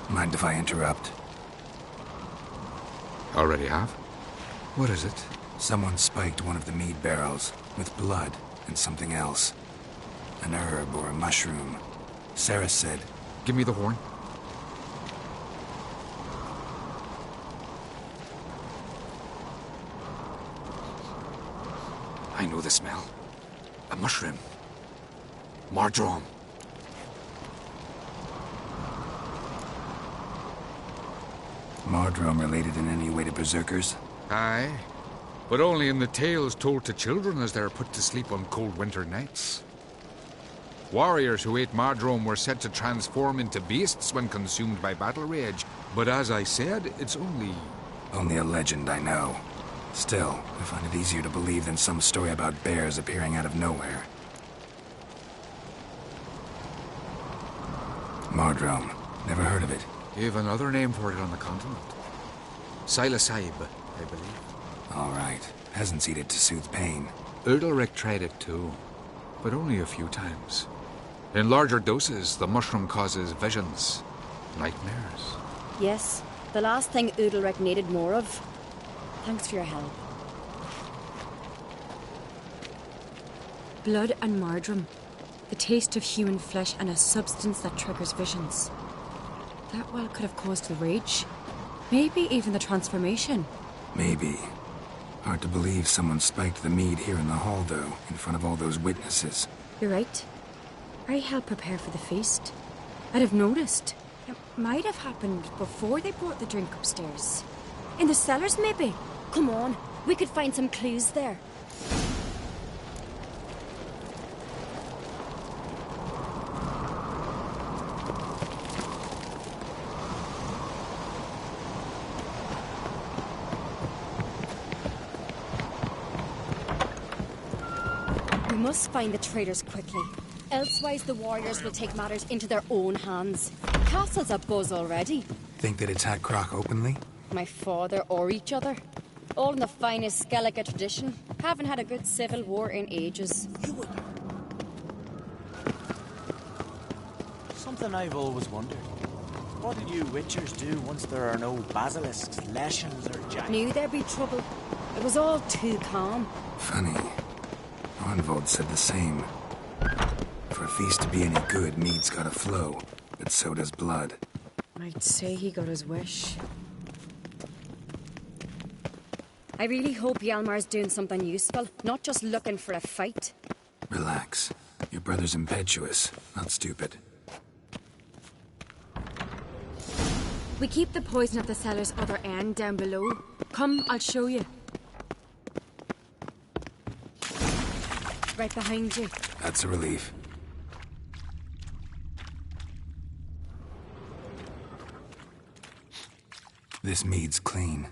Mind if I interrupt? Already have? What is it? Someone spiked one of the mead barrels with blood and something else. An herb or a mushroom. Sarah said... Give me the horn. I know the smell. A mushroom. Mardrome. Mardrome related in any way to berserkers? Aye, but only in the tales told to children as they're put to sleep on cold winter nights. Warriors who ate Mardrome were said to transform into beasts when consumed by battle rage, but as I said, it's only... Only a legend, I know. Still, I find it easier to believe than some story about bears appearing out of nowhere. Mardrome. Never heard of it. You have another name for it on the continent. Silasib, I believe. All right. Peasants eat it to soothe pain. Udalric tried it too, but only a few times. In larger doses, the mushroom causes visions, nightmares. Yes, the last thing Udalric needed more of. Thanks for your help. Blood and Mardrome. The taste of human flesh and a substance that triggers visions. That well could have caused the rage. Maybe even the transformation. Maybe. Hard to believe someone spiked the mead here in the hall, though, in front of all those witnesses. You're right. I helped prepare for the feast. I'd have noticed. It might have happened before they brought the drink upstairs. In the cellars, maybe. Come on, we could find some clues there. We must find the traitors quickly. Elsewise, the warriors will take matters into their own hands. Castle's abuzz already. Think they'd attack Croc openly? My father or each other. All in the finest Skellige tradition. Haven't had a good civil war in ages. Something I've always wondered. What do you witchers do once there are no basilisks, leshens, or giants? Knew there'd be trouble. It was all too calm. Funny. Arnvold said the same. For a feast to be any good, mead's gotta flow, but so does blood. I'd say he got his wish. I really hope Hjalmar's doing something useful, not just looking for a fight. Relax. Your brother's impetuous, not stupid. We keep the poison at the cellar's other end down below. Come, I'll show you. Right behind you. That's a relief. This mead's clean.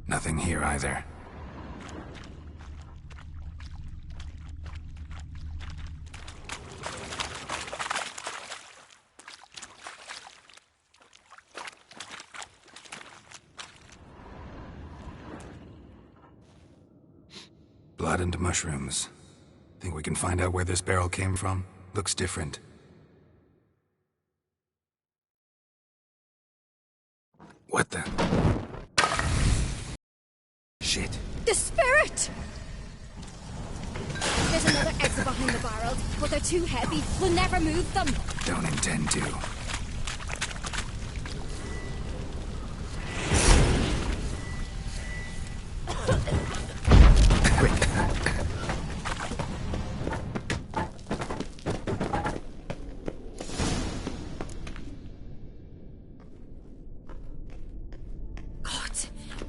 Nothing here either. Blood and mushrooms. Think we can find out where this barrel came from? Looks different. What the? Shit. The spirit! There's another exit behind the barrels, but they're too heavy. We'll never move them. Don't intend to.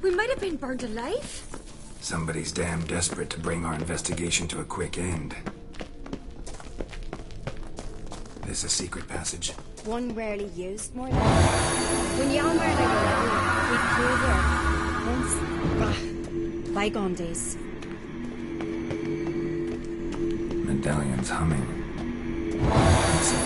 We might have been burned alive. Somebody's damn desperate to bring our investigation to a quick end. This a secret passage? One rarely used, more than when Hjalmar and I were little, we'd play there. Once, bygone days. Medallion's humming. Let's go.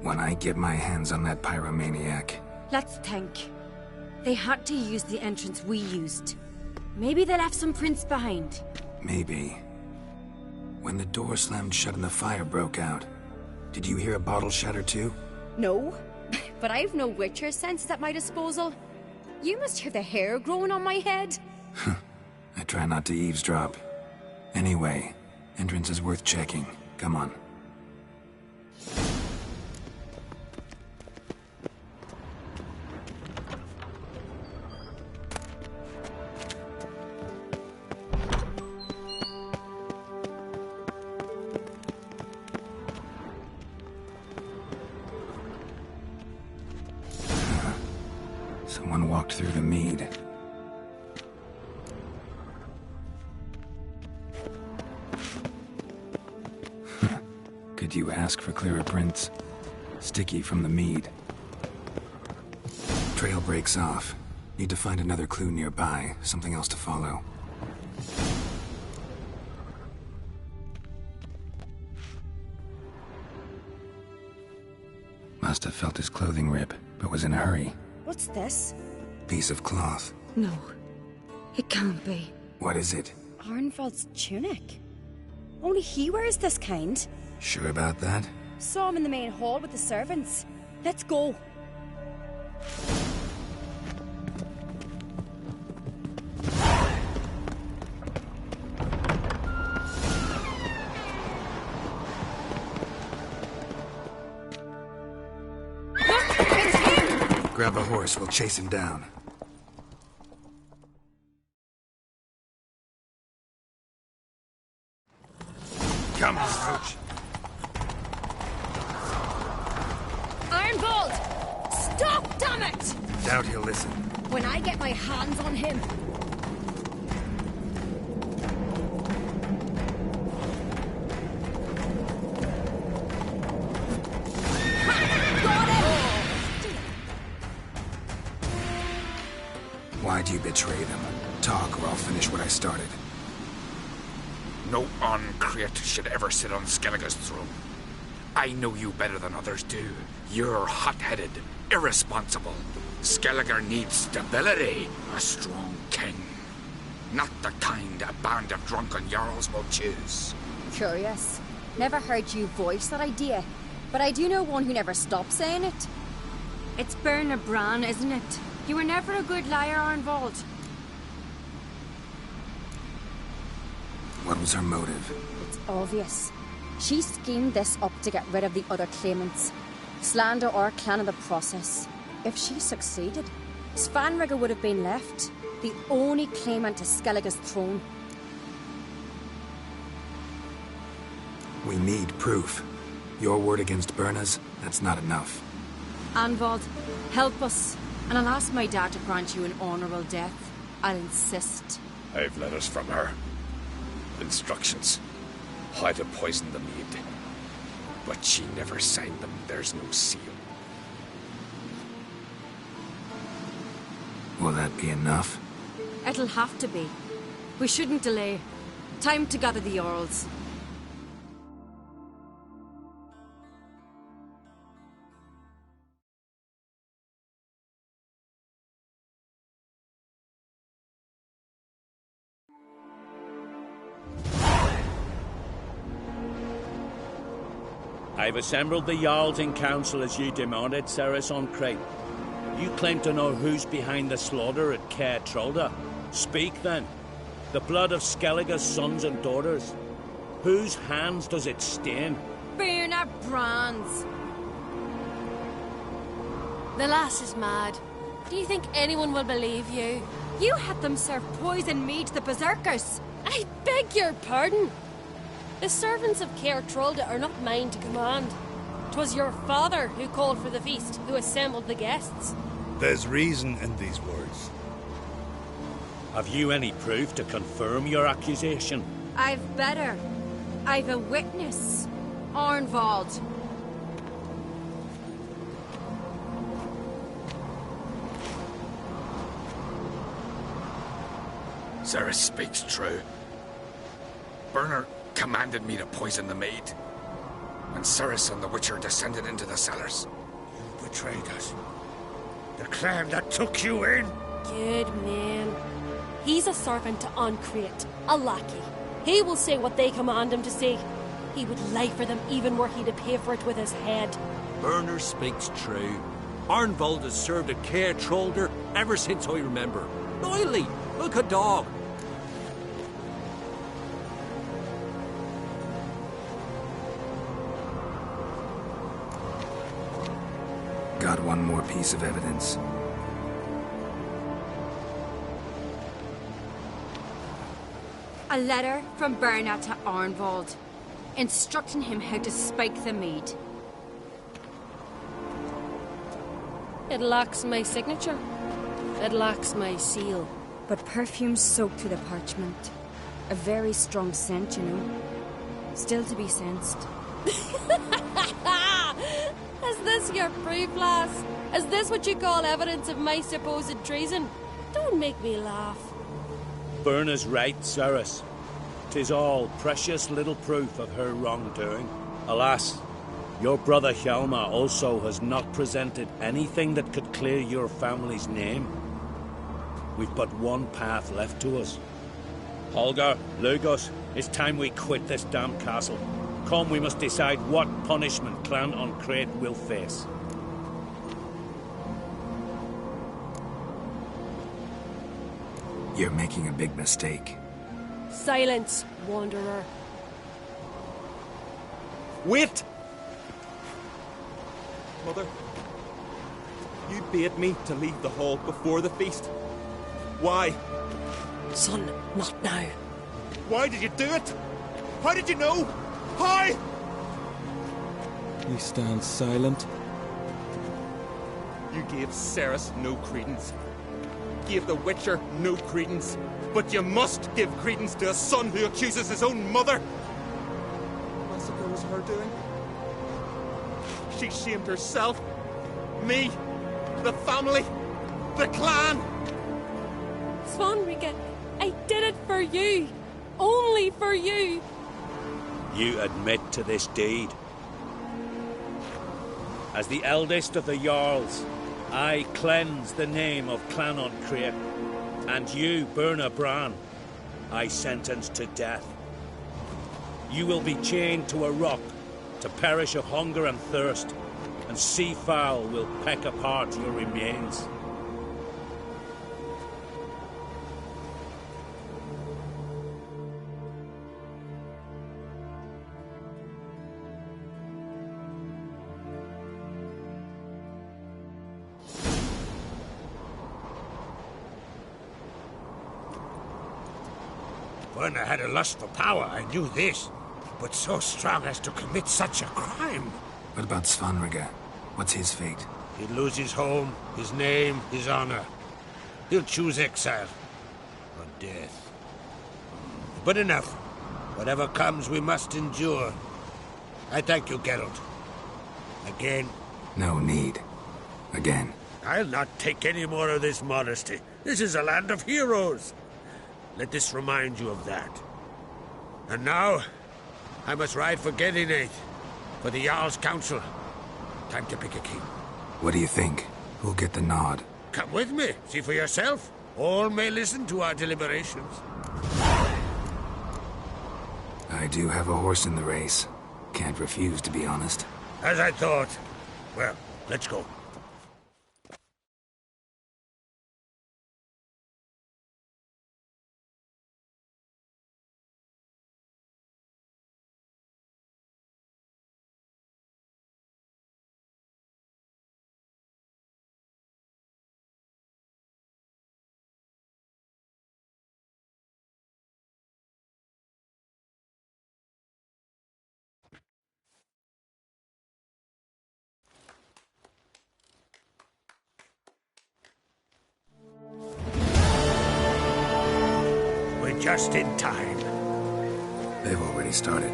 When I get my hands on that pyromaniac. Let's think. They had to use the entrance we used. Maybe they left some prints behind. Maybe. When the door slammed shut and the fire broke out, did you hear a bottle shatter too? No. But I've no witcher sense at my disposal. You must hear the hair growing on my head. I try not to eavesdrop. Anyway, entrance is worth checking. Come on. Someone walked through the mead. Could you ask for clearer prints? Sticky from the mead. Trail breaks off. Need to find another clue nearby, something else to follow. Must have felt his clothing rip, but was in a hurry. What's this? Piece of cloth. No. It can't be. What is it? Arnvald's tunic. Only he wears this kind. Sure about that? Saw him in the main hall with the servants. Let's go. Grab a horse, we'll chase him down. Come on, Roach. Arnvald! Stop, damn it! Doubt he'll listen. When I get my hands on him. Why'd you betray them? Talk, or I'll finish what I started. No uncreate should ever sit on Skellige's throne. I know you better than others do. You're hot-headed, irresponsible. Skellige needs stability, a strong king. Not the kind a band of drunken jarls will choose. Curious. Never heard you voice that idea, but I do know one who never stops saying it. It's Berna Bran, isn't it? You were never a good liar, Arnvald. What was her motive? It's obvious. She schemed this up to get rid of the other claimants. Slander our clan in the process. If she succeeded, Svanrige would have been left, the only claimant to Skellige's throne. We need proof. Your word against Berna's, that's not enough. Arnvald, help us, and I'll ask my dad to grant you an honourable death. I'll insist. I've letters from her. Instructions. How to poison the mead. But she never signed them. There's no seal. Will that be enough? It'll have to be. We shouldn't delay. Time to gather the Jarls. I've assembled the Jarls in council as you demanded, Ceres on Crate. You claim to know who's behind the slaughter at Caer Trolda. Speak then. The blood of Skellige's sons and daughters. Whose hands does it stain? Berna Bran's. The lass is mad. Do you think anyone will believe you? You had them serve poison mead to the berserkers. I beg your pardon. The servants of Caer Trolda are not mine to command. 'Twas your father who called for the feast, who assembled the guests. There's reason in these words. Have you any proof to confirm your accusation? I've better. I've a witness. Arnvald. Ceres speaks true. Berna commanded me to poison the maid. And Ceres and the Witcher descended into the cellars. You betrayed us. The clan that took you in. Good man. He's a servant to Ancreate, a lackey. He will say what they command him to say. He would lie for them even were he to pay for it with his head. Burner speaks true. Arnvold has served at Caer Trolder ever since I remember. Loyally, like a dog. Got one more piece of evidence. A letter from Berna to Arnvold, instructing him how to spike the mead. It lacks my signature. It lacks my seal. But perfume soaked through the parchment. A very strong scent, you know. Still to be sensed. Is this your proof, lass? Is this what you call evidence of my supposed treason? Don't make me laugh. Berna's right, Cerys. 'Tis all precious little proof of her wrongdoing. Alas, your brother Hjalmar also has not presented anything that could clear your family's name. We've but one path left to us. Holger, Lugos, it's time we quit this damn castle. Come, we must decide what punishment Clan on Crate will face. You're making a big mistake. Silence, wanderer. Wait! Mother, you bade me to leave the hall before the feast. Why? Son, not now. Why did you do it? How did you know? How? You stand silent. You gave Cerys no credence. Gave the Witcher no credence. But you must give credence to a son who accuses his own mother. The massacre was her doing. She shamed herself, me, the family, the clan. Svanrige, I did it for you. Only for you. You admit to this deed. As the eldest of the Jarls, I cleanse the name of Clan on Crate, and you, Berna Bran, I sentence to death. You will be chained to a rock to perish of hunger and thirst, and sea fowl will peck apart your remains. Berna had a lust for power, I knew this. But so strong as to commit such a crime. What about Svanrige? What's his fate? He'd lose his home, his name, his honor. He'll choose exile. Or death. But enough. Whatever comes, we must endure. I thank you, Geralt. Again. No need. Again. I'll not take any more of this modesty. This is a land of heroes. Let this remind you of that. And now, I must ride for Gedinate, for the Jarl's Council. Time to pick a king. What do you think? Who'll get the nod? Come with me, see for yourself. All may listen to our deliberations. I do have a horse in the race. Can't refuse, to be honest. As I thought. Well, let's go. Just in time. They've already started.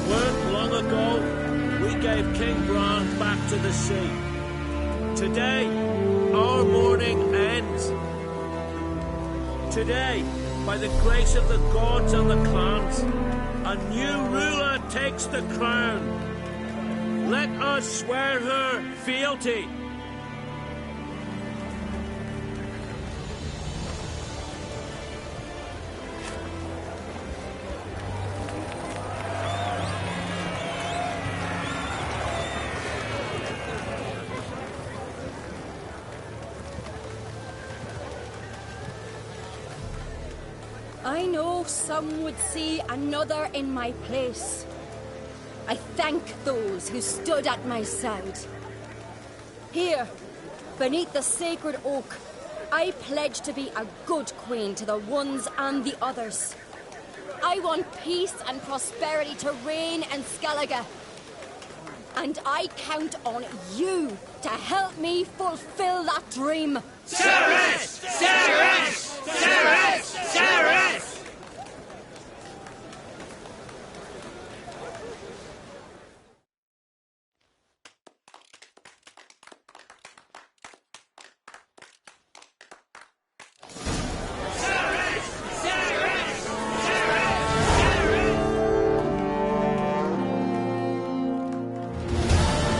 Weren't long ago, we gave King Bran back to the sea. Today, our mourning ends. Today, by the grace of the gods and the clans, a new ruler takes the crown. Let us swear her fealty. I know some would see another in my place. I thank those who stood at my side. Here, beneath the sacred oak, I pledge to be a good queen to the ones and the others. I want peace and prosperity to reign in Skellige. And I count on you to help me fulfill that dream. Ceres! Ceres! Ceres! Ceres!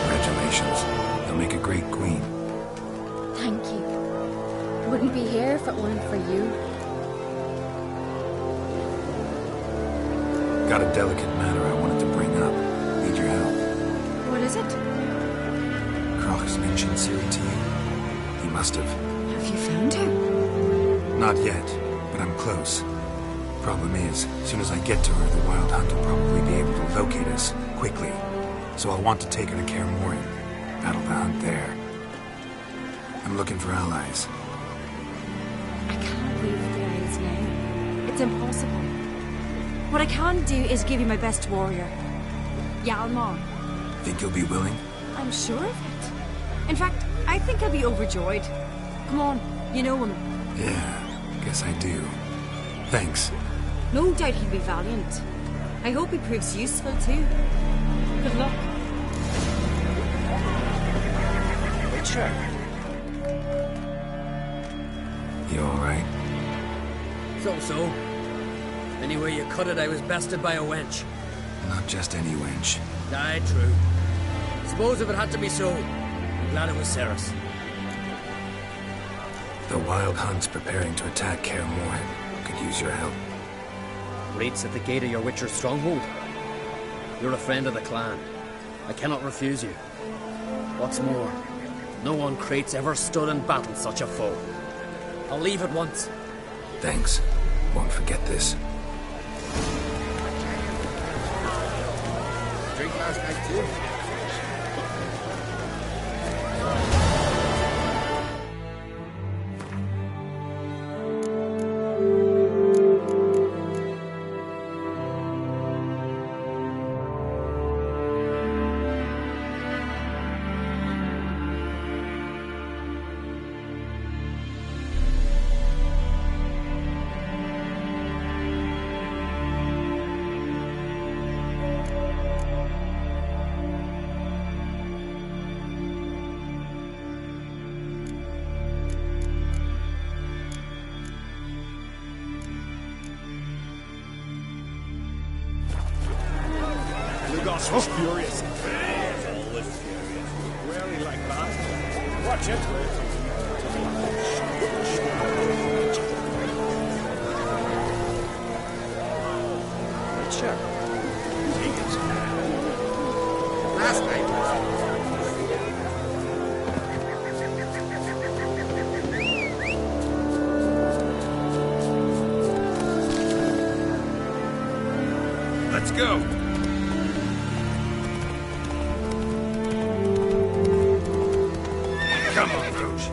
Congratulations. You'll make a great queen. Thank you. Wouldn't be here if it weren't for you. Got a delicate matter I wanted to bring up. Need your help. What is it? Croc's mentioned Ciri to you? He must have. Have you found her? Not yet, but I'm close. Problem is, as soon as I get to her, the Wild Hunt will probably be able to locate us quickly. So I'll want to take her to Kaer Morhen. Battle the hunt there. I'm looking for allies. I can't leave the isles now. It's impossible. What I can do is give you my best warrior, Hjalmar. Think you'll be willing? I'm sure of it. In fact, I think he'll be overjoyed. Come on, you know him. Yeah, guess I do. Thanks. No doubt he'll be valiant. I hope he proves useful too. Good luck. Witcher. You alright? So. Anyway you cut it, I was bested by a wench. Not just any wench. Aye, true. Suppose if it had to be so, I'm glad it was Ceres. The Wild Hunt's preparing to attack Kaer Morhen. Could use your help. Raid's at the gate of your Witcher's stronghold. You're a friend of the clan. I cannot refuse you. What's more, no one Crate's ever stood in battle such a foe. I'll leave at once. Thanks. Won't forget this. Drink last night too. So furious. Always furious. Rarely like that. Watch it. Witcher. Take it. Last night. Let's go. Come on, Roach.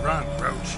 Run, Roach.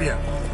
you.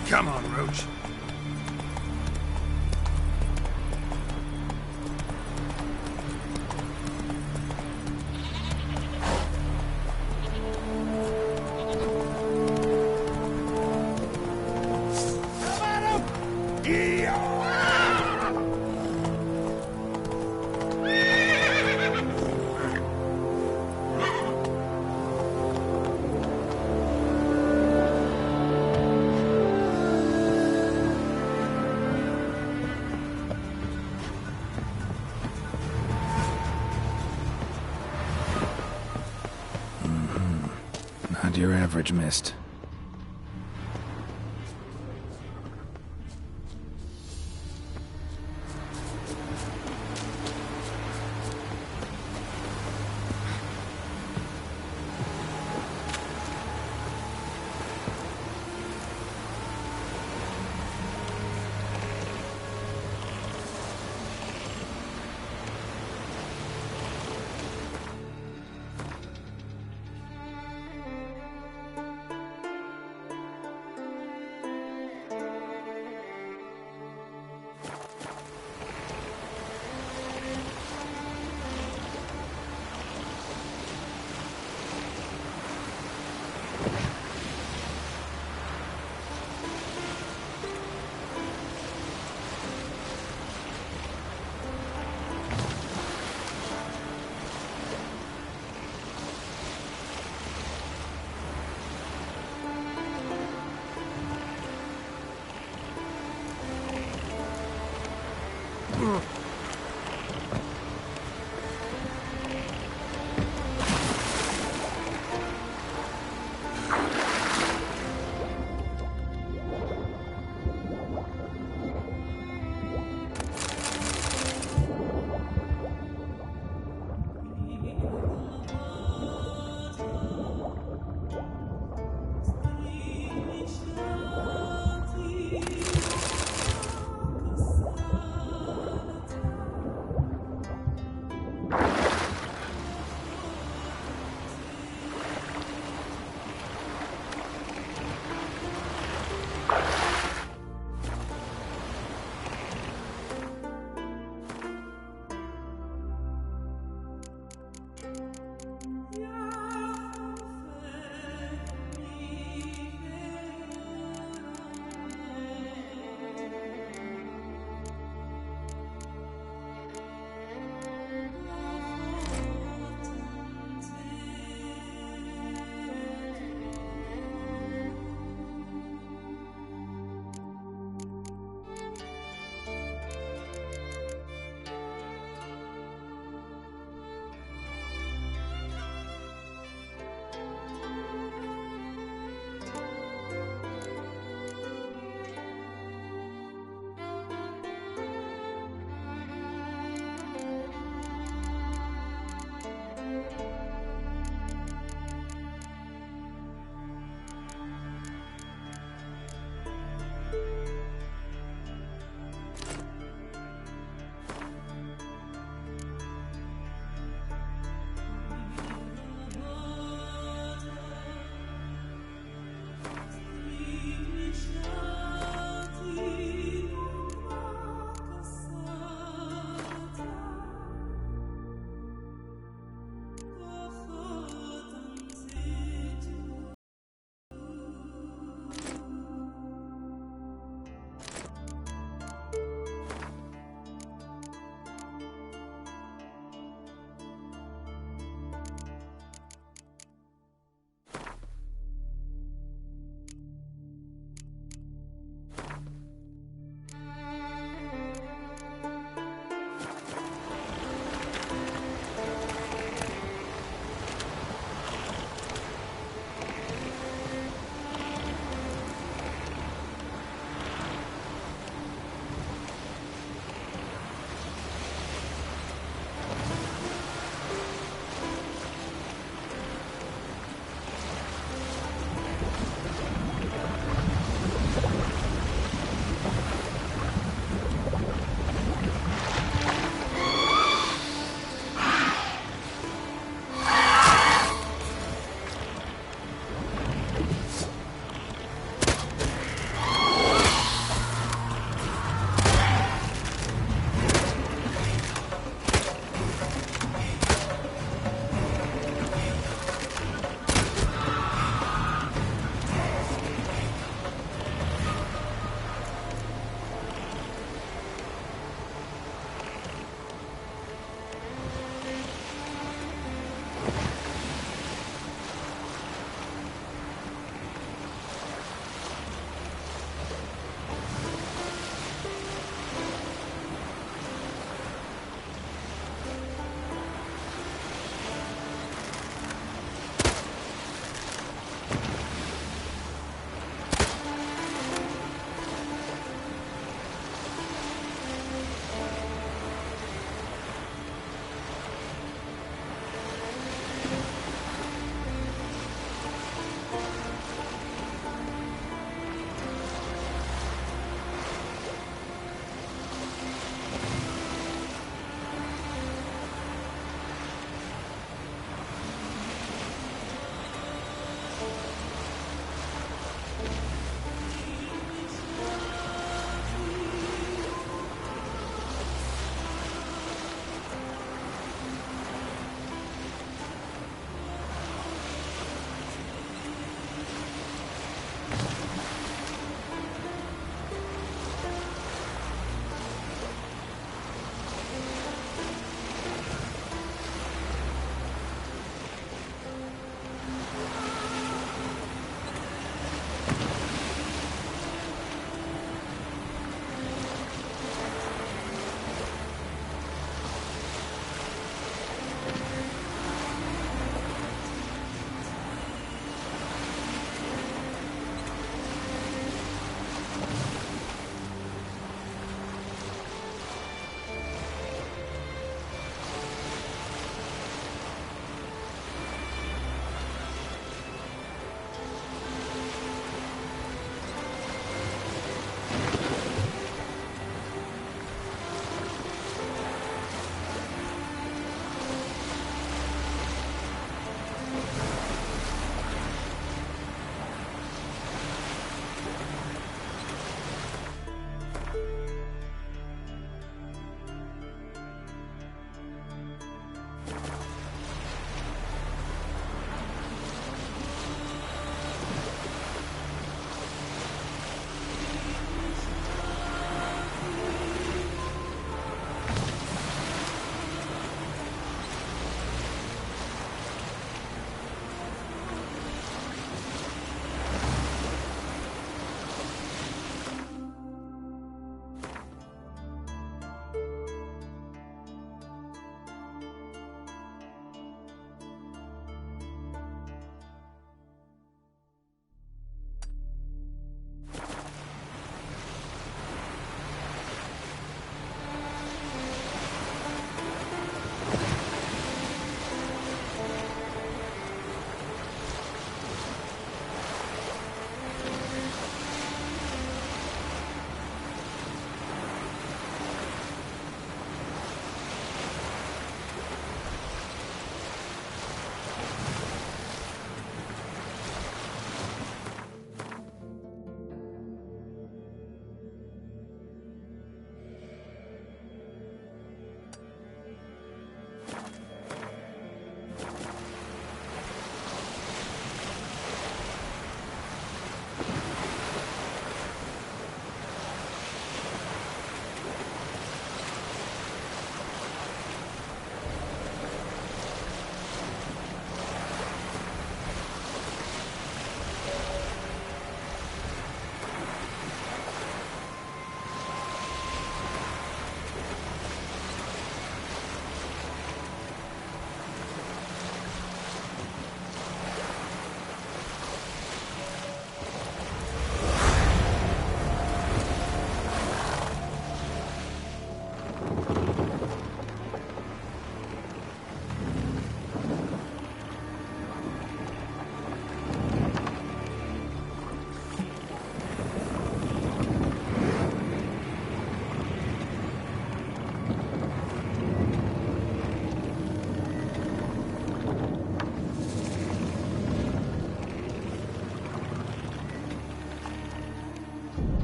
Come on, Roach. Not your average mist.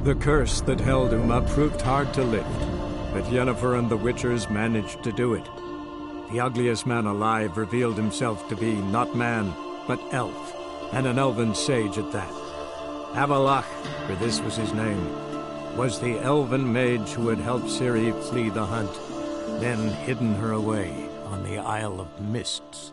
The curse that held Uma proved hard to lift, but Yennefer and the Witchers managed to do it. The ugliest man alive revealed himself to be not man, but elf, and an elven sage at that. Avalach, for this was his name, was the elven mage who had helped Ciri flee the hunt, then hidden her away on the Isle of Mists.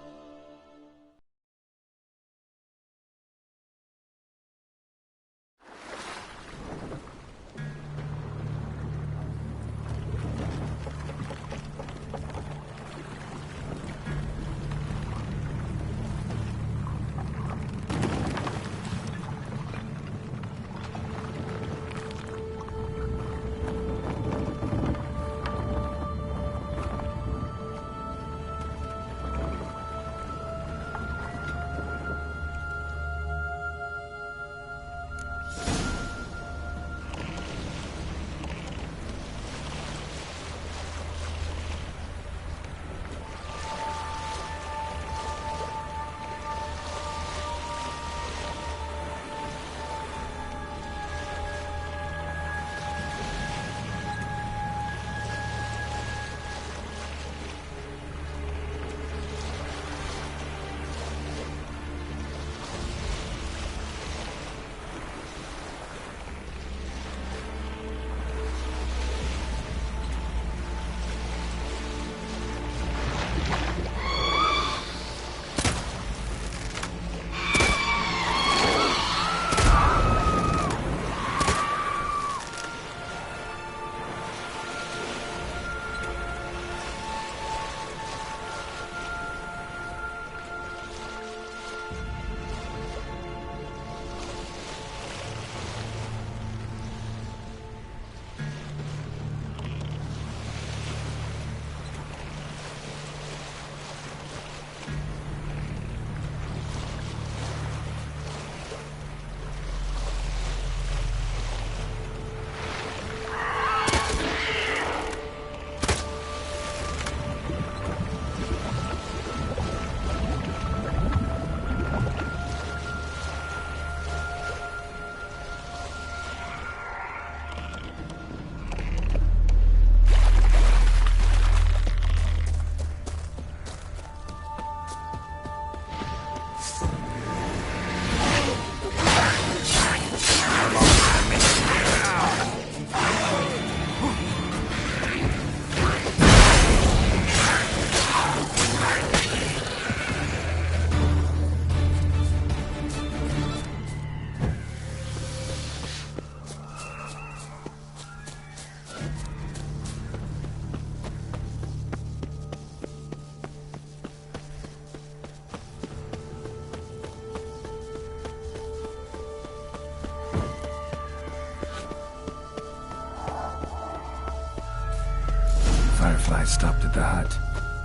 Fireflies stopped at the hut.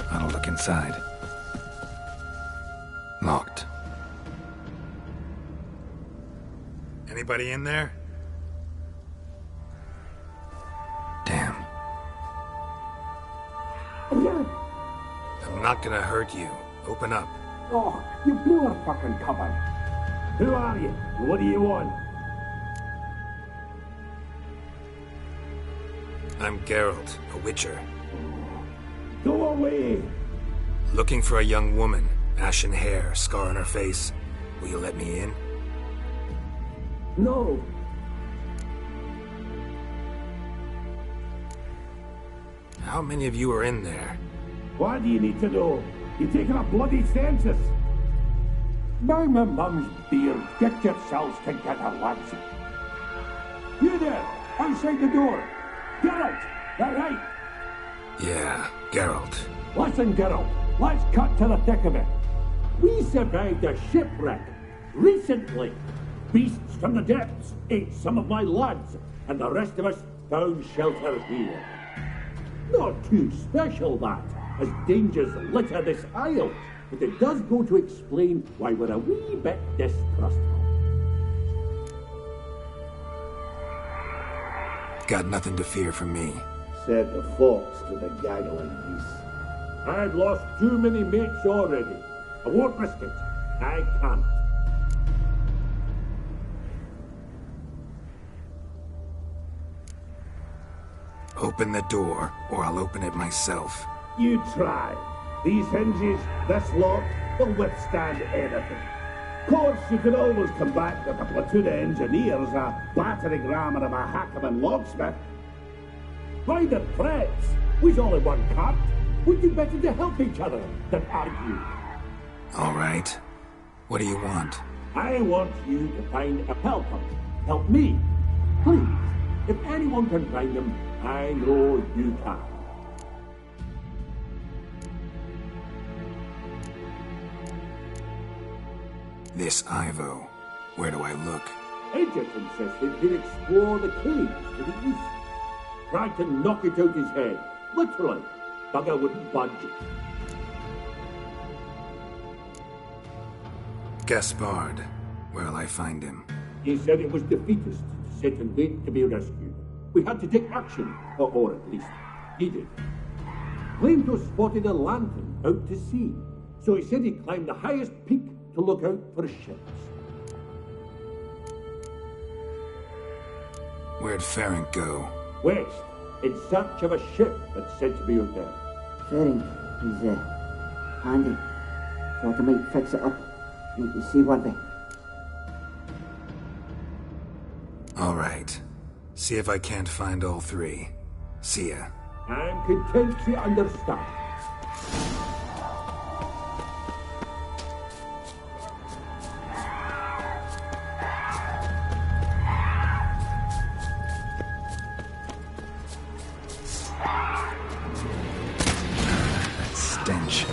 I'll look inside. Locked. Anybody in there? Damn. I'm not gonna hurt you. Open up. Oh, you blew our fucking cover. Who are you? What do you want? I'm Geralt, a witcher. Go away! Looking for a young woman. Ashen hair, scar on her face. Will you let me in? No. How many of you are in there? Why do you need to know? You're taking a bloody census. By my mum's beard, get yourselves together, lads. You there, outside the door. Geralt, that right? Yeah, Geralt. Listen, Geralt, let's cut to the thick of it. We survived a shipwreck recently. Beasts from the depths ate some of my lads, and the rest of us found shelter here. Not too special, that, as dangers litter this isle, but it does go to explain why we're a wee bit distrustful. Got nothing to fear from me. Said the fox to the gaggling geese. I've lost too many mates already. I won't risk it. I can't. Open the door, or I'll open it myself. You try. These hinges, this lock, will withstand anything. Of course, you can always come back with a platoon of engineers, a battering ram, and a hackman locksmith. Why the threats? We's only one cut. We'd do better to help each other than argue. All right. What do you want? I want you to find a helper. Help me. Please. If anyone can find them, I know you can. This Ivo. Where do I look? Agent insisted he'd explore the caves to the east. Tried to knock it out his head. Literally. Bugger wouldn't budge. Gaspard. Where'll I find him? He said it was defeatist to sit and wait to be rescued. We had to take action, or at least he did. Claimed to have spotted a lantern out to sea, so he said he'd climb the highest peak to look out for ships. Where'd Ferenc go? West, in search of a ship that's said to be out there. Ferenc is handy. Thought I might fix it up. Need to see what they... All right. See if I can't find all three. See ya. I'm content to understand. Stench.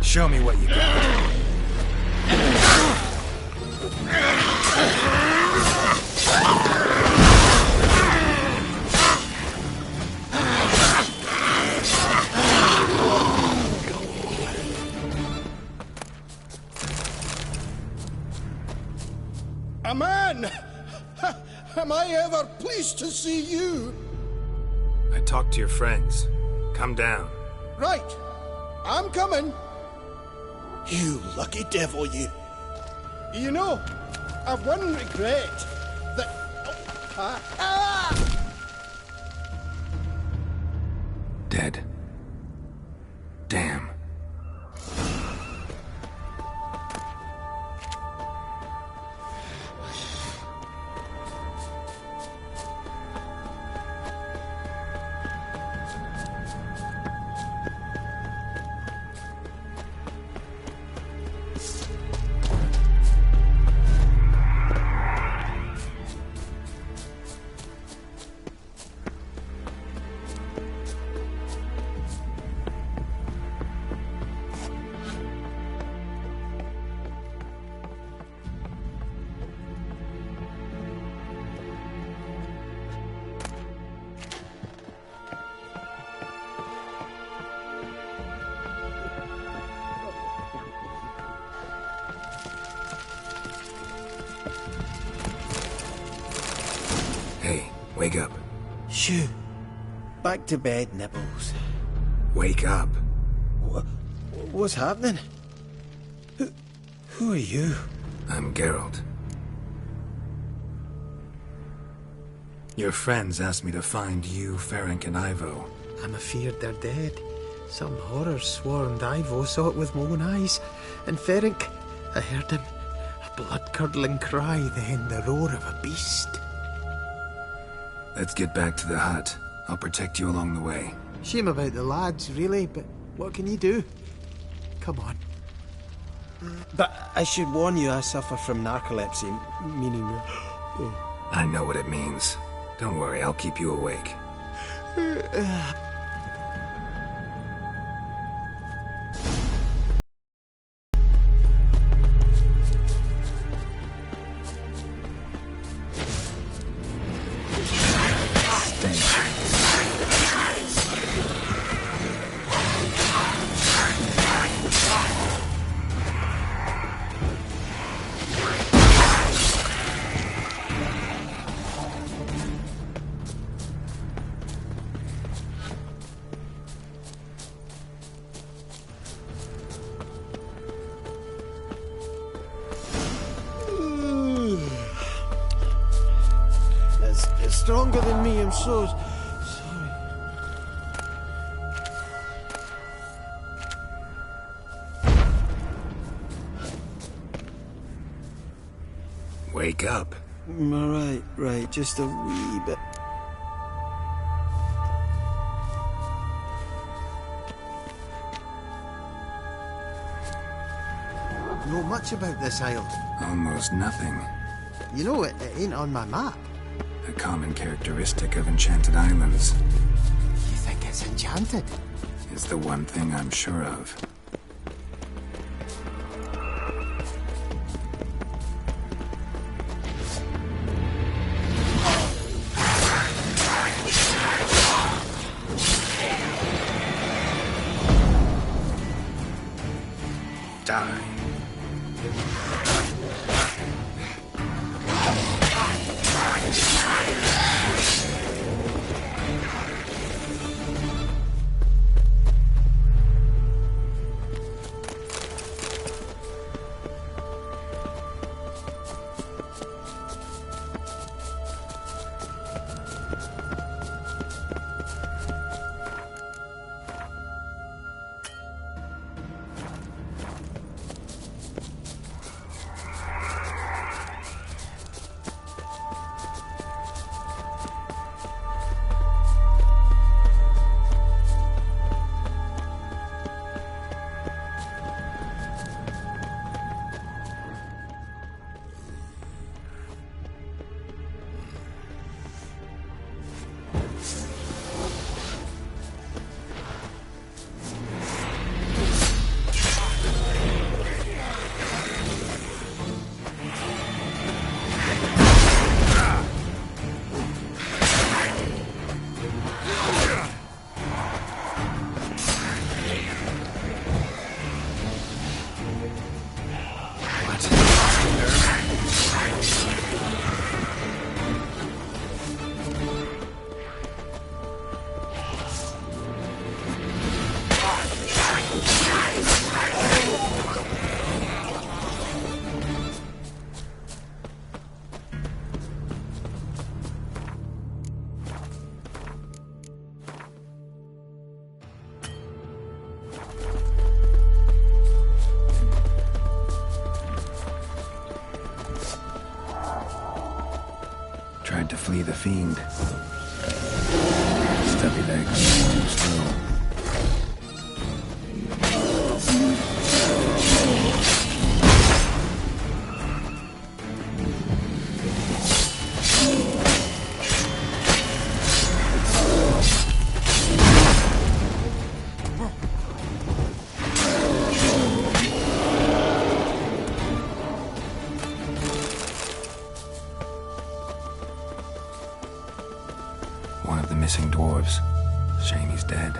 Show me what you got. A man! Am I ever pleased to see you? I talked to your friends. Come down. Right. I'm coming. You lucky devil, you. You know, I've one regret. That... Dead. Damn. Hey, wake up. Shoo. Back to bed, Nibbles. Wake up. What's happening? Who are you? I'm Geralt. Your friends asked me to find you, Ferenc, and Ivo. I'm afeard they're dead. Some horror swarmed Ivo, saw it with my own eyes. And Ferenc, I heard him. A blood-curdling cry, then the roar of a beast. Let's get back to the hut. I'll protect you along the way. Shame about the lads, really, but what can you do? Come on. But I should warn you, I suffer from narcolepsy, meaning... I know what it means. Don't worry, I'll keep you awake. It's stronger than me, I'm so sorry. Wake up. Right, just a wee bit. Know much about this isle? Almost nothing. You know, it ain't on my map. A common characteristic of enchanted islands. You think it's enchanted? It's the one thing I'm sure of. Die. Tried to flee the fiend. Stubby legs, too slow. One of the missing dwarves. Shame he's dead.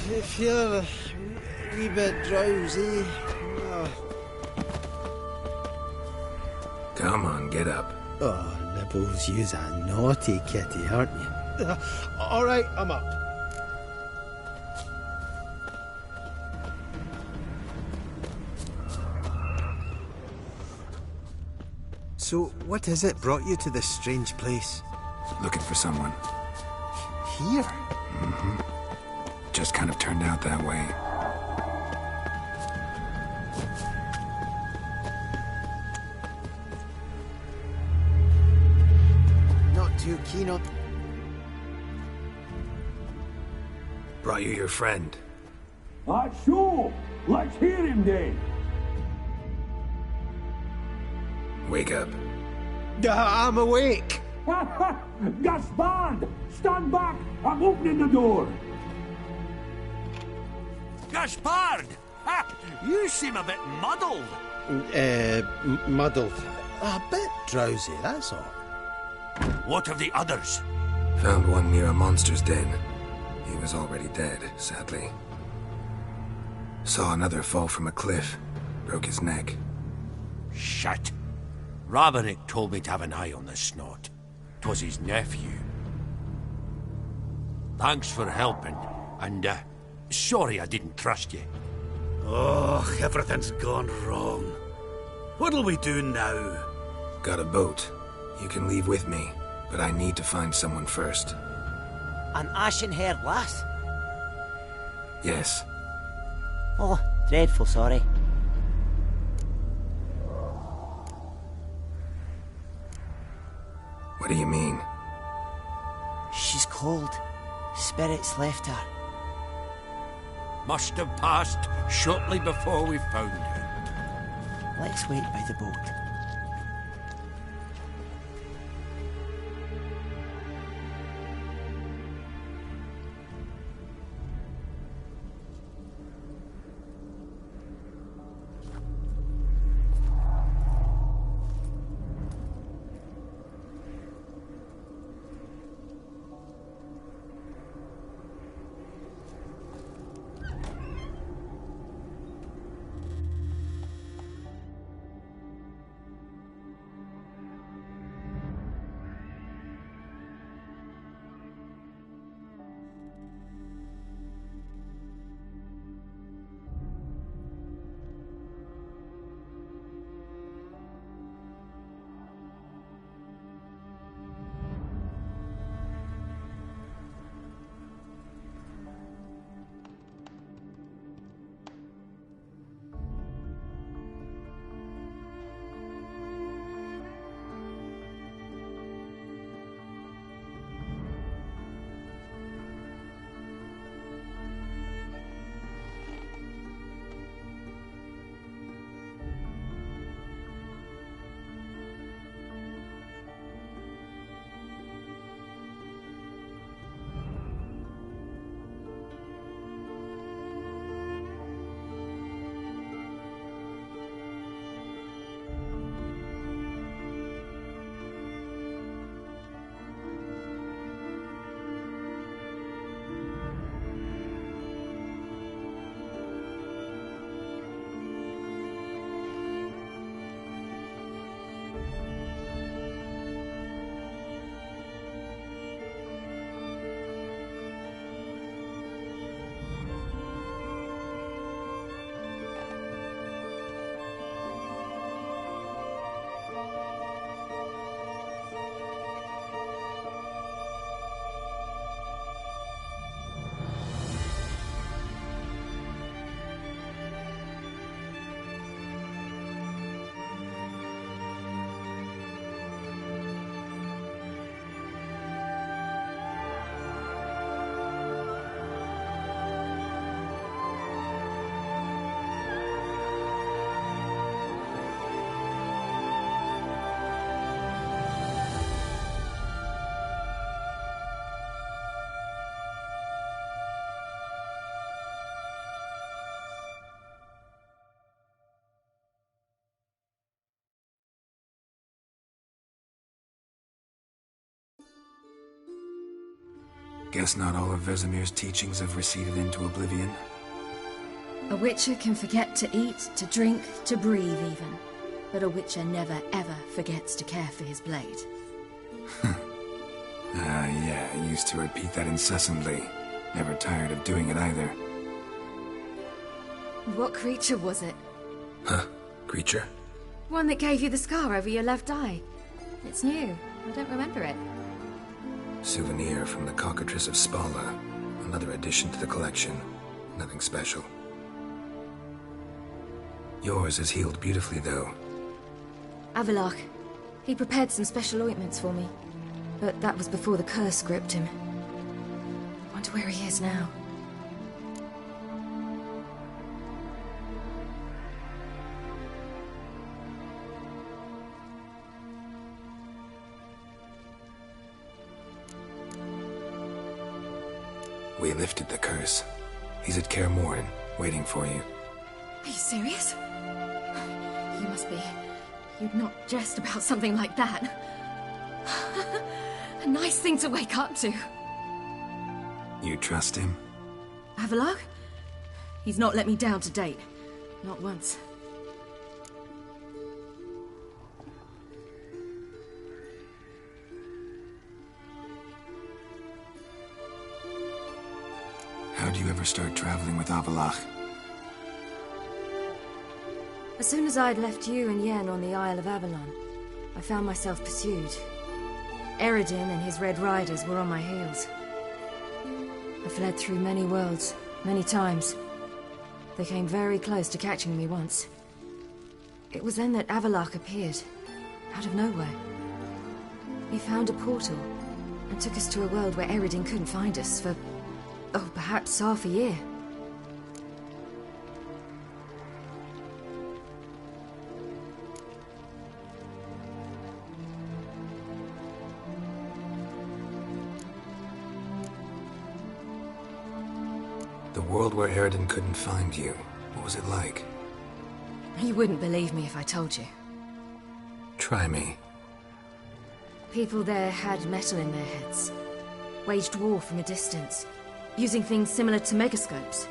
I feel a wee bit drowsy. Come on, get up. Oh, Nibbles, you's a naughty kitty, aren't you? All right, I'm up. So, what is it brought you to this strange place? Looking for someone. Here? Mm-hmm. Just kind of turned out that way. Not too keen on... Brought you your friend. Sure. Let's hear him then. Wake up. I'm awake. Gaspard! Stand back! I'm opening the door. Gaspard! Ha! You seem a bit muddled. Muddled. A bit drowsy, that's all. What of the others? Found one near a monster's den. He was already dead, sadly. Saw another fall from a cliff. Broke his neck. Shit. Raverick told me to have an eye on the snot. 'Twas his nephew. Thanks for helping, and sorry I didn't trust you. Oh, everything's gone wrong. What'll we do now? Got a boat. You can leave with me, but I need to find someone first. An ashen-haired lass? Yes. Oh, dreadful sorry. What do you mean? She's cold. Spirits left her. Must have passed shortly before we found her. Let's wait by the boat. Guess not all of Vesemir's teachings have receded into oblivion. A witcher can forget to eat, to drink, to breathe even. But a witcher never ever forgets to care for his blade. Yeah, I used to repeat that incessantly. Never tired of doing it either. What creature was it? Huh? Creature? One that gave you the scar over your left eye. It's new. I don't remember it. Souvenir from the Cockatrice of Spala. Another addition to the collection. Nothing special. Yours has healed beautifully, though. Avalok. He prepared some special ointments for me. But that was before the curse gripped him. Wonder where he is now. We lifted the curse. He's at Kaer Morhen, waiting for you. Are you serious? You must be. You'd not jest about something like that. A nice thing to wake up to. You trust him? Avalok? He's not let me down to date. Not once. How'd you ever start traveling with Avalok? As soon as I'd left you and Yen on the Isle of Avalon, I found myself pursued. Eredin and his Red Riders were on my heels. I fled through many worlds, many times. They came very close to catching me once. It was then that Avalok appeared, out of nowhere. He found a portal, and took us to a world where Eredin couldn't find us for, oh, perhaps half a year. The world where Eredin couldn't find you. What was it like? You wouldn't believe me if I told you. Try me. People there had metal in their heads. Waged war from a distance, using things similar to megascopes.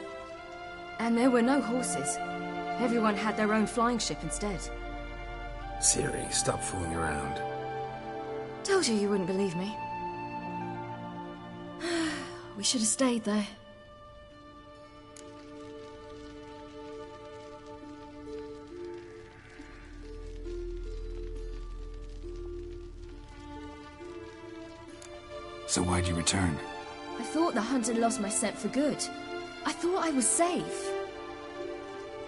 And there were no horses. Everyone had their own flying ship instead. Ciri, stop fooling around. Told you you wouldn't believe me. We should have stayed there. So why'd you return? I thought the hunt had lost my scent for good. I thought I was safe.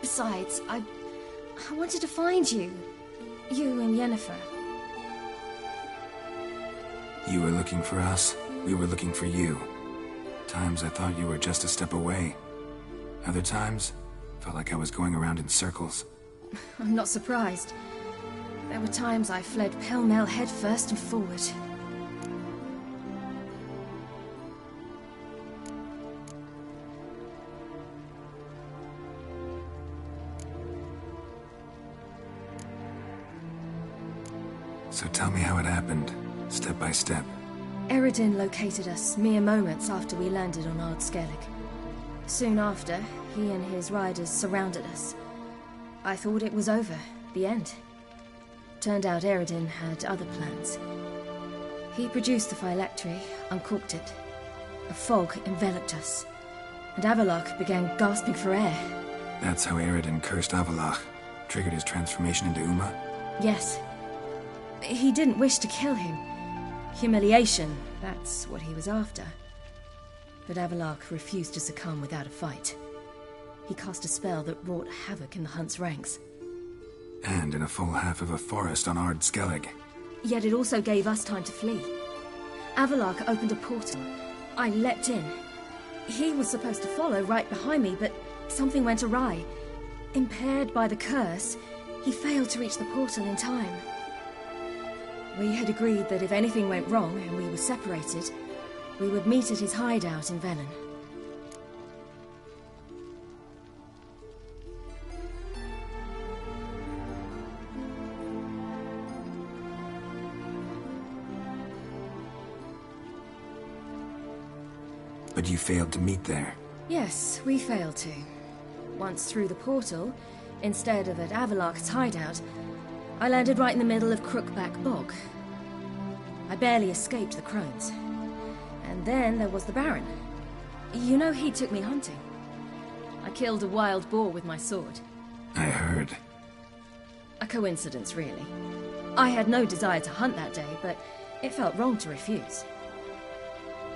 Besides, I wanted to find you. You and Yennefer. You were looking for us. We were looking for you. Times I thought you were just a step away. Other times, felt like I was going around in circles. I'm not surprised. There were times I fled pell-mell headfirst and forward. So tell me how it happened, step by step. Eredin located us mere moments after we landed on Ard Skellig. Soon after, he and his riders surrounded us. I thought it was over, the end. Turned out Eredin had other plans. He produced the phylactery, uncorked it. A fog enveloped us, and Avalok began gasping for air. That's how Eredin cursed Avalok, triggered his transformation into Uma? Yes. He didn't wish to kill him. Humiliation, that's what he was after. But Avalok refused to succumb without a fight. He cast a spell that wrought havoc in the hunt's ranks. And in a full half of a forest on Ard Skellig. Yet it also gave us time to flee. Avalok opened a portal. I leapt in. He was supposed to follow right behind me, but something went awry. Impaired by the curse, he failed to reach the portal in time. We had agreed that if anything went wrong and we were separated, we would meet at his hideout in Velen. But you failed to meet there. Yes, we failed to. Once through the portal, instead of at Avalok's hideout, I landed right in the middle of Crookback Bog. I barely escaped the crones. And then there was the Baron. You know, he took me hunting. I killed a wild boar with my sword. I heard. A coincidence, really. I had no desire to hunt that day, but it felt wrong to refuse.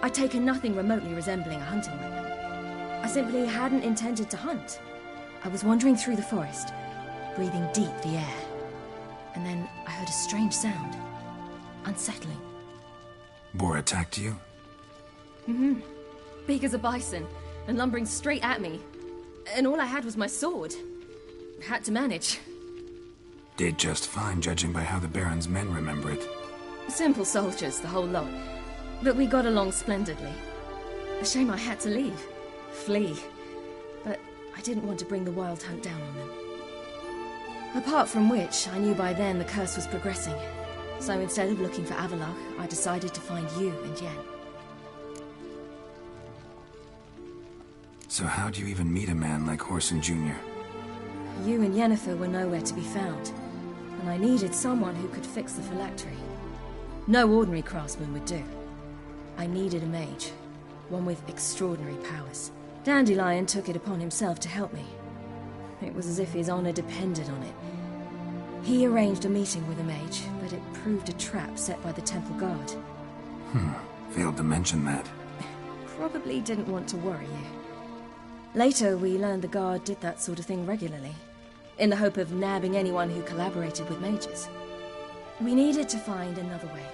I'd taken nothing remotely resembling a hunting weapon. I simply hadn't intended to hunt. I was wandering through the forest, breathing deep the air. And then I heard a strange sound. Unsettling. Boar attacked you? Mm-hmm. Big as a bison, and lumbering straight at me. And all I had was my sword. Had to manage. Did just fine, judging by how the Baron's men remember it. Simple soldiers, the whole lot. But we got along splendidly. A shame I had to leave. Flee. But I didn't want to bring the wild hunt down on them. Apart from which, I knew by then the curse was progressing. So instead of looking for Avalok, I decided to find you and Yen. So how'd you even meet a man like Whoreson Jr.? You and Yennefer were nowhere to be found, and I needed someone who could fix the phylactery. No ordinary craftsman would do. I needed a mage, one with extraordinary powers. Dandelion took it upon himself to help me. It was as if his honor depended on it. He arranged a meeting with a mage, but it proved a trap set by the temple guard. Failed to mention that. Probably didn't want to worry you. Later, we learned the guard did that sort of thing regularly, in the hope of nabbing anyone who collaborated with mages. We needed to find another way.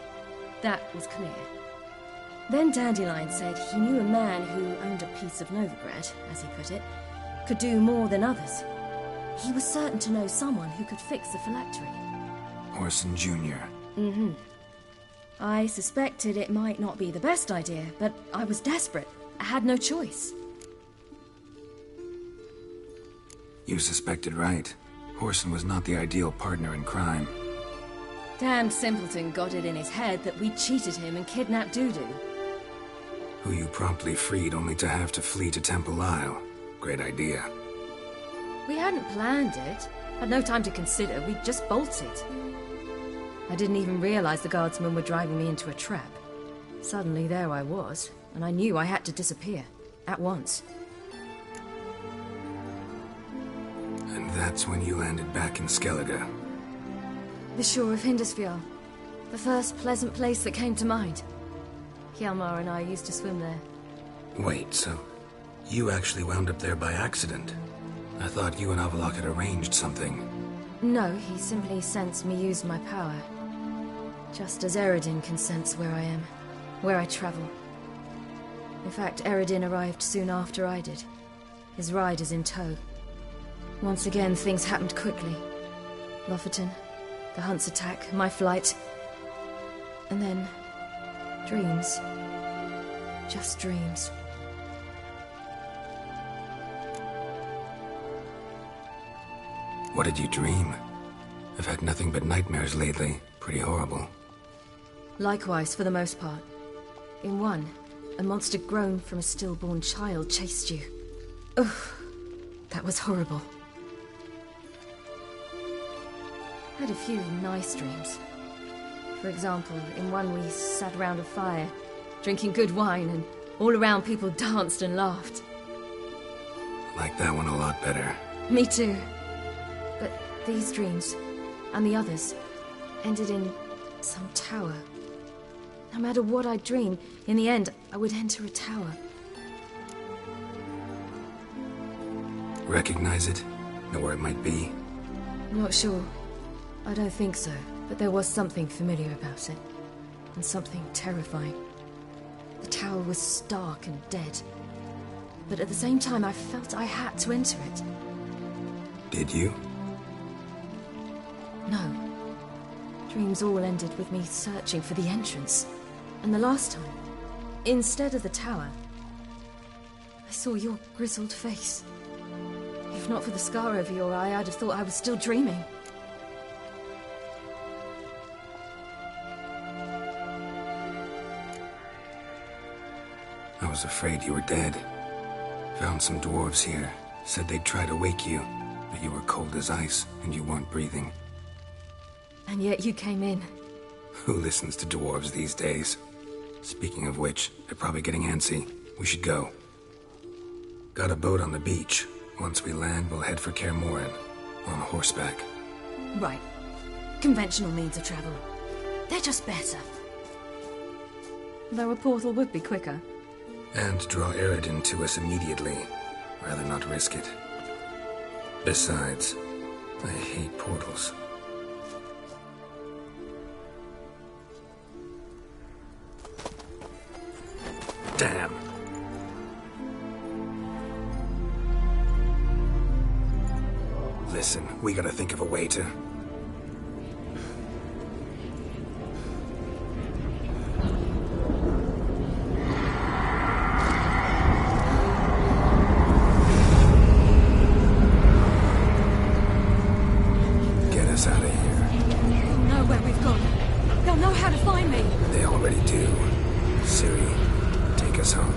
That was clear. Then Dandelion said he knew a man who owned a piece of Novigrad, as he put it, could do more than others. He was certain to know someone who could fix the phylactery. Whoreson Jr. Mm-hmm. I suspected it might not be the best idea, but I was desperate. I had no choice. You suspected right. Whoreson was not the ideal partner in crime. Damned simpleton got it in his head that we cheated him and kidnapped Dudu. Who you promptly freed only to have to flee to Temple Isle. Great idea. We hadn't planned it. Had no time to consider. We just bolted. I didn't even realize the guardsmen were driving me into a trap. Suddenly there I was, and I knew I had to disappear. At once. And that's when you landed back in Skellige. The shore of Hindisfjall. The first pleasant place that came to mind. Hjalmar and I used to swim there. Wait, so you actually wound up there by accident? I thought you and Avalok had arranged something. No, he simply sensed me use my power. Just as Eredin can sense where I am, where I travel. In fact, Eredin arrived soon after I did. His riders in tow. Once again, things happened quickly. Lofoten, the hunt's attack, my flight. And then... dreams. Just dreams. What did you dream? I've had nothing but nightmares lately. Pretty horrible. Likewise, for the most part. In one, a monster grown from a stillborn child chased you. Ugh, that was horrible. I had a few nice dreams. For example, in one we sat around a fire, drinking good wine, and all around people danced and laughed. Like that one a lot better. Me too. But these dreams, and the others, ended in some tower. No matter what I dream, in the end, I would enter a tower. Recognize it? Know where it might be? Not sure. I don't think so, but there was something familiar about it. And something terrifying. The tower was stark and dead. But at the same time, I felt I had to enter it. Did you? No. Dreams all ended with me searching for the entrance. And the last time, instead of the tower, I saw your grizzled face. If not for the scar over your eye, I'd have thought I was still dreaming. was afraid you were dead. Found some dwarves here. Said they'd try to wake you, but you were cold as ice and you weren't breathing. And yet you came in. Who listens to dwarves these days? Speaking of which, they're probably getting antsy. We should go. Got a boat on the beach. Once we land, we'll head for Kaer Morhen. On horseback. Right. Conventional means of travel. They're just better. Though a portal would be quicker. And draw Eredin to us immediately. Rather not risk it. Besides, I hate portals. Damn. Listen, we gotta think of a way to... get us out of here. They'll know where we've gone. They'll know how to find me. They already do. Ciri, take us home.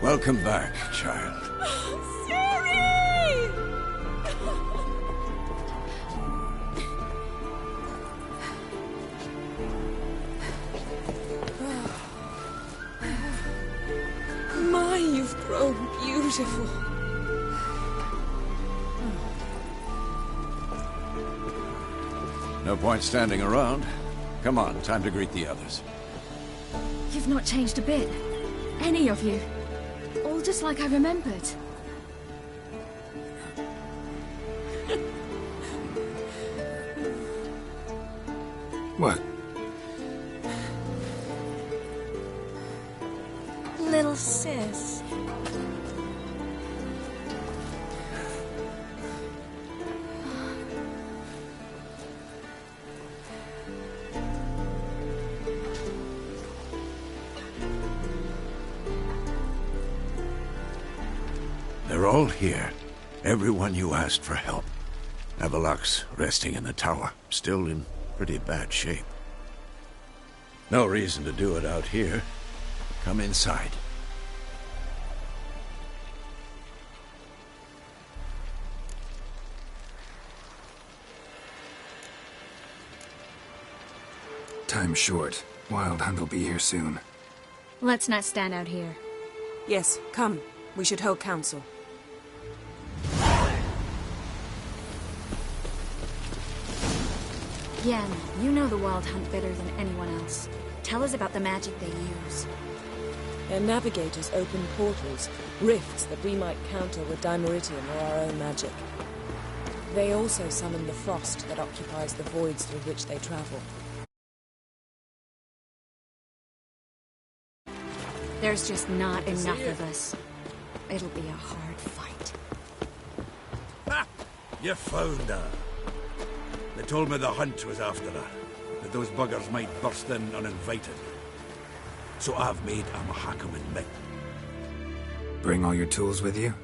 Welcome back, child. My, you've grown beautiful. No point standing around. Come on, time to greet the others. You've not changed a bit. Any of you. All just like I remembered. What? Little sis. They're all here. Everyone you asked for help. Avalok's resting in the tower, still in pretty bad shape. No reason to do it out here. Come inside. Time's short. Wild Hunt will be here soon. Let's not stand out here. Yes, come. We should hold council. Yen, you know the Wild Hunt better than anyone else. Tell us about the magic they use. Their navigators open portals, rifts that we might counter with dimeritium or our own magic. They also summon the frost that occupies the voids through which they travel. There's just not enough of us. It'll be a hard fight. Ha! You found her. They told me the hunt was after her, that those buggers might burst in uninvited. So I've made a Mahakaman Mick. Bring all your tools with you?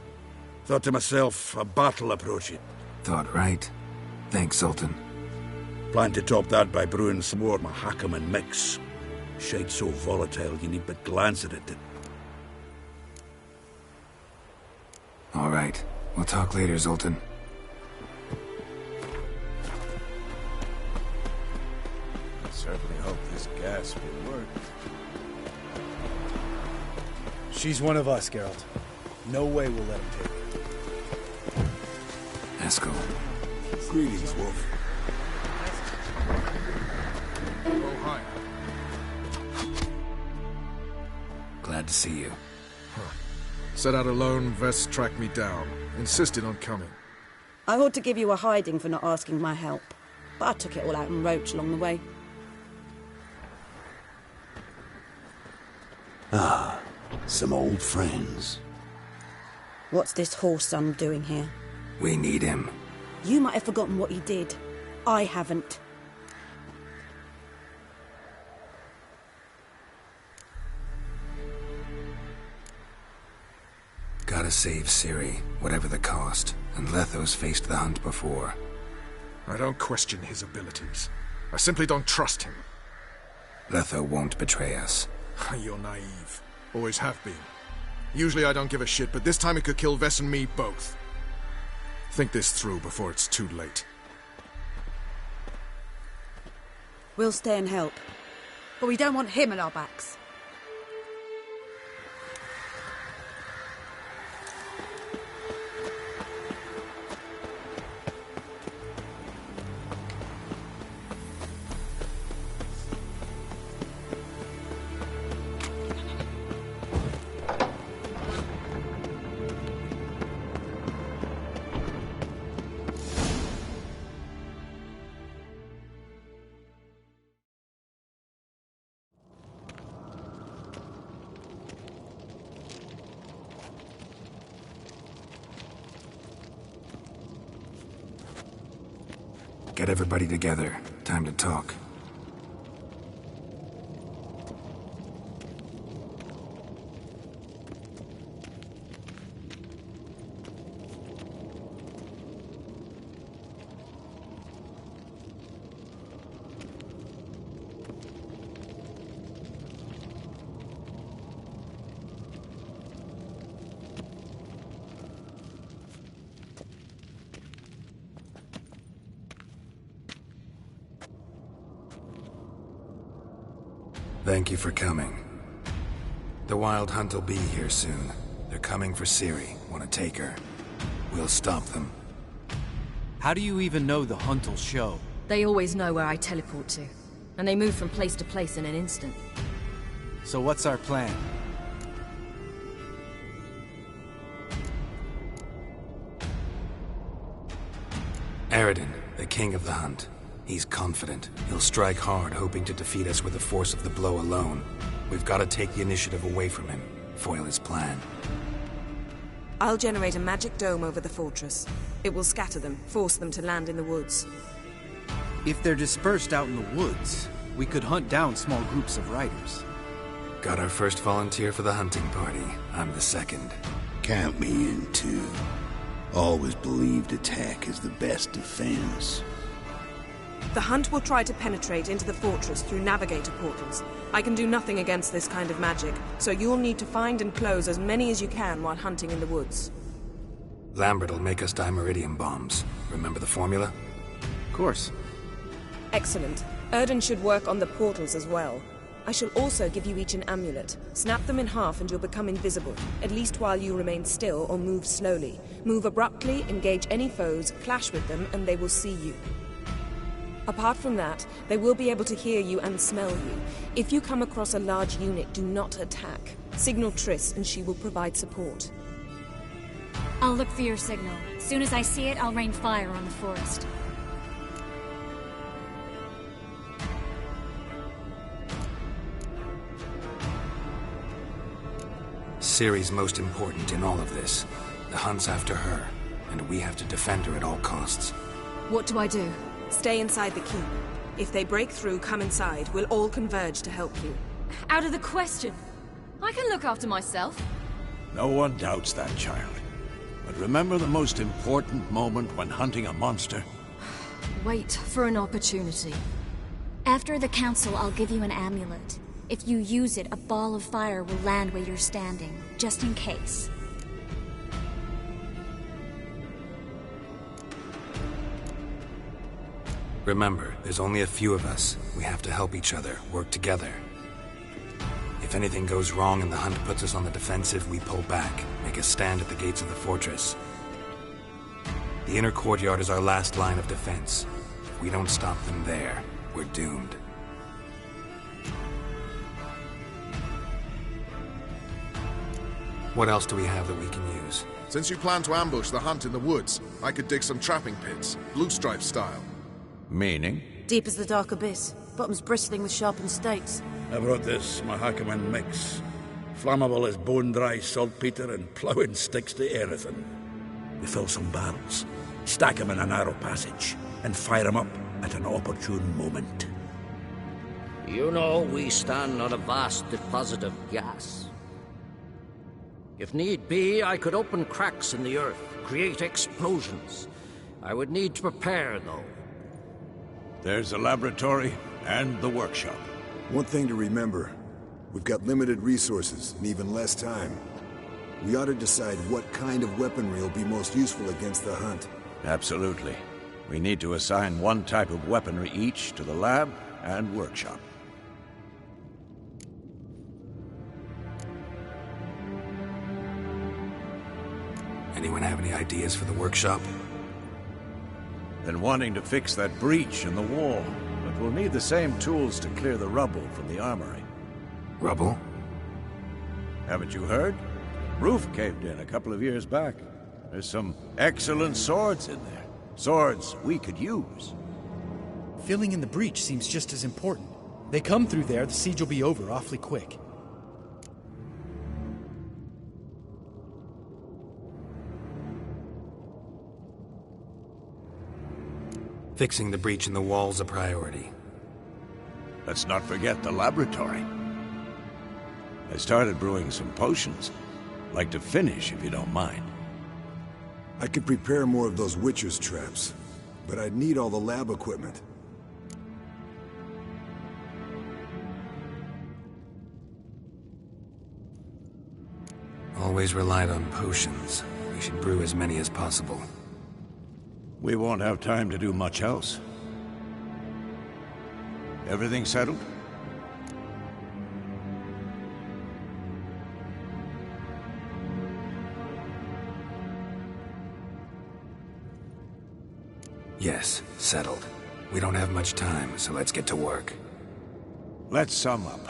Thought to myself, a battle approaching. Thought right. Thanks, Sultan. Plan to top that by brewing some more Mahakaman mix. Shite so volatile you need but glance at it. All right. We'll talk later, Zoltan. I certainly hope this gas will work. She's one of us, Geralt. No way we'll let him take her. Eskel. Greetings, Wolf. Oh, hi. Glad to see you. Set out alone, Vest tracked me down. Insisted on coming. I ought to give you a hiding for not asking my help, but I took it all out in roach along the way. Ah, some old friends. What's this horse-son doing here? We need him. You might have forgotten what he did. I haven't. Gotta save Ciri, whatever the cost. And Letho's faced the hunt before. I don't question his abilities. I simply don't trust him. Letho won't betray us. You're naive. Always have been. Usually I don't give a shit, but this time it could kill Vess and me both. Think this through before it's too late. We'll stay and help. But we don't want him at our backs. Get everybody together. Time to talk. Thank you for coming. The Wild Hunt will be here soon. They're coming for Ciri. Want to take her. We'll stop them. How do you even know the Hunt will show? They always know where I teleport to. And they move from place to place in an instant. So what's our plan? Aradin, the king of the Hunt. He's confident. He'll strike hard, hoping to defeat us with the force of the blow alone. We've got to take the initiative away from him. Foil his plan. I'll generate a magic dome over the fortress. It will scatter them, force them to land in the woods. If they're dispersed out in the woods, we could hunt down small groups of riders. Got our first volunteer for the hunting party. I'm the second. Count me in too. Always believed attack is the best defense. The Hunt will try to penetrate into the fortress through navigator portals. I can do nothing against this kind of magic, so you'll need to find and close as many as you can while hunting in the woods. Lambert will make us dimeridium bombs. Remember the formula? Of course. Excellent. Erden should work on the portals as well. I shall also give you each an amulet. Snap them in half and you'll become invisible, at least while you remain still or move slowly. Move abruptly, engage any foes, clash with them, and they will see you. Apart from that, they will be able to hear you and smell you. If you come across a large unit, do not attack. Signal Triss and she will provide support. I'll look for your signal. As soon as I see it, I'll rain fire on the forest. Ciri's most important in all of this. The hunt's after her, and we have to defend her at all costs. What do I do? Stay inside the keep. If they break through, come inside. We'll all converge to help you. Out of the question. I can look after myself. No one doubts that, child. But remember the most important moment when hunting a monster? Wait for an opportunity. After the council, I'll give you an amulet. If you use it, a ball of fire will land where you're standing, just in case. Remember, there's only a few of us. We have to help each other, work together. If anything goes wrong and the hunt puts us on the defensive, we pull back, make a stand at the gates of the fortress. The inner courtyard is our last line of defense. If we don't stop them there, we're doomed. What else do we have that we can use? Since you plan to ambush the hunt in the woods, I could dig some trapping pits, blue stripe style. Meaning? Deep as the dark abyss, bottoms bristling with sharpened stakes. I brought this Mahakaman mix. Flammable as bone-dry saltpeter and ploughing sticks to everything. We fill some barrels, stack them in a narrow passage, and fire them up at an opportune moment. You know, we stand on a vast deposit of gas. If need be, I could open cracks in the earth, create explosions. I would need to prepare, though. There's the laboratory and the workshop. One thing to remember, we've got limited resources and even less time. We ought to decide what kind of weaponry will be most useful against the hunt. Absolutely. We need to assign one type of weaponry each to the lab and workshop. Anyone have any ideas for the workshop? Been wanting to fix that breach in the wall, but we'll need the same tools to clear the rubble from the armory. Rubble? Haven't you heard? Roof caved in a couple of years back. There's some excellent swords in there. Swords we could use. Filling in the breach seems just as important. They come through there, the siege will be over awfully quick. Fixing the breach in the wall's a priority. Let's not forget the laboratory. I started brewing some potions. Like to finish, if you don't mind. I could prepare more of those Witcher's traps, but I'd need all the lab equipment. Always relied on potions. We should brew as many as possible. We won't have time to do much else. Everything settled? Yes, settled. We don't have much time, so let's get to work. Let's sum up.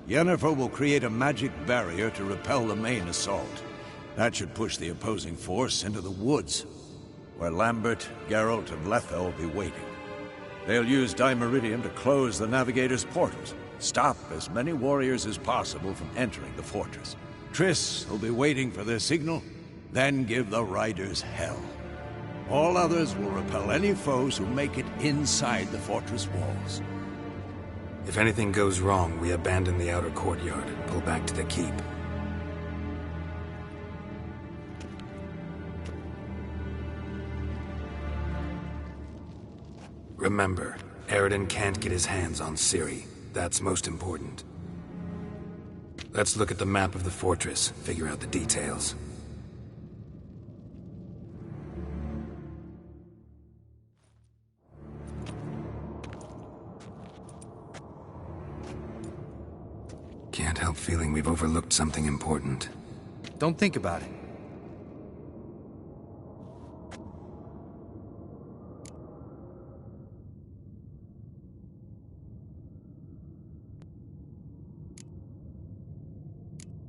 Yennefer will create a magic barrier to repel the main assault. That should push the opposing force into the woods, where Lambert, Geralt, and Letha will be waiting. They'll use Dimeridium to close the Navigator's portals, stop as many warriors as possible from entering the fortress. Triss will be waiting for their signal, then give the riders hell. All others will repel any foes who make it inside the fortress walls. If anything goes wrong, we abandon the outer courtyard and pull back to the keep. Remember, Aroden can't get his hands on Ciri. That's most important. Let's look at the map of the fortress, figure out the details. Can't help feeling we've overlooked something important. Don't think about it.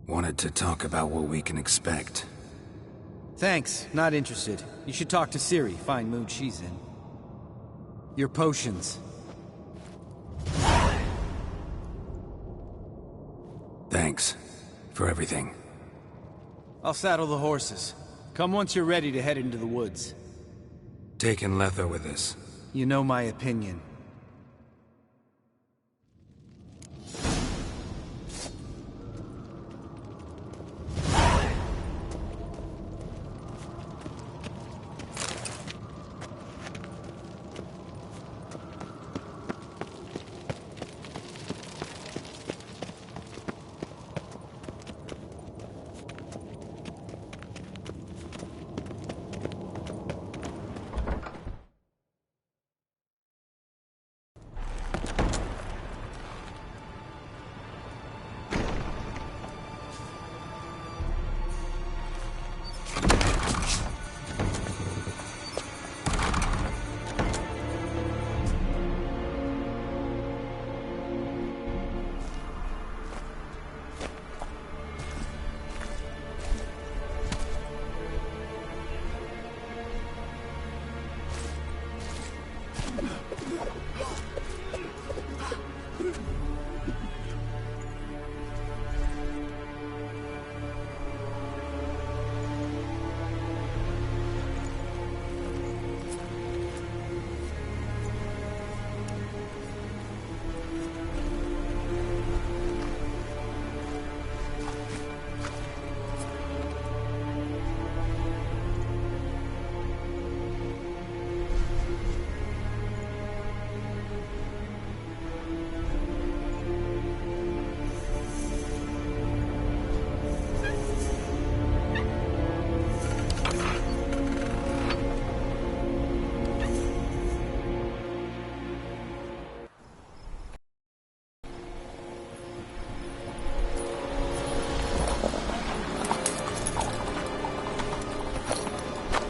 Wanted to talk about what we can expect. Thanks, not interested. You should talk to Ciri, fine mood she's in. Your potions. Thanks. For everything. I'll saddle the horses. Come once you're ready to head into the woods. Taking Letho with us. You know my opinion.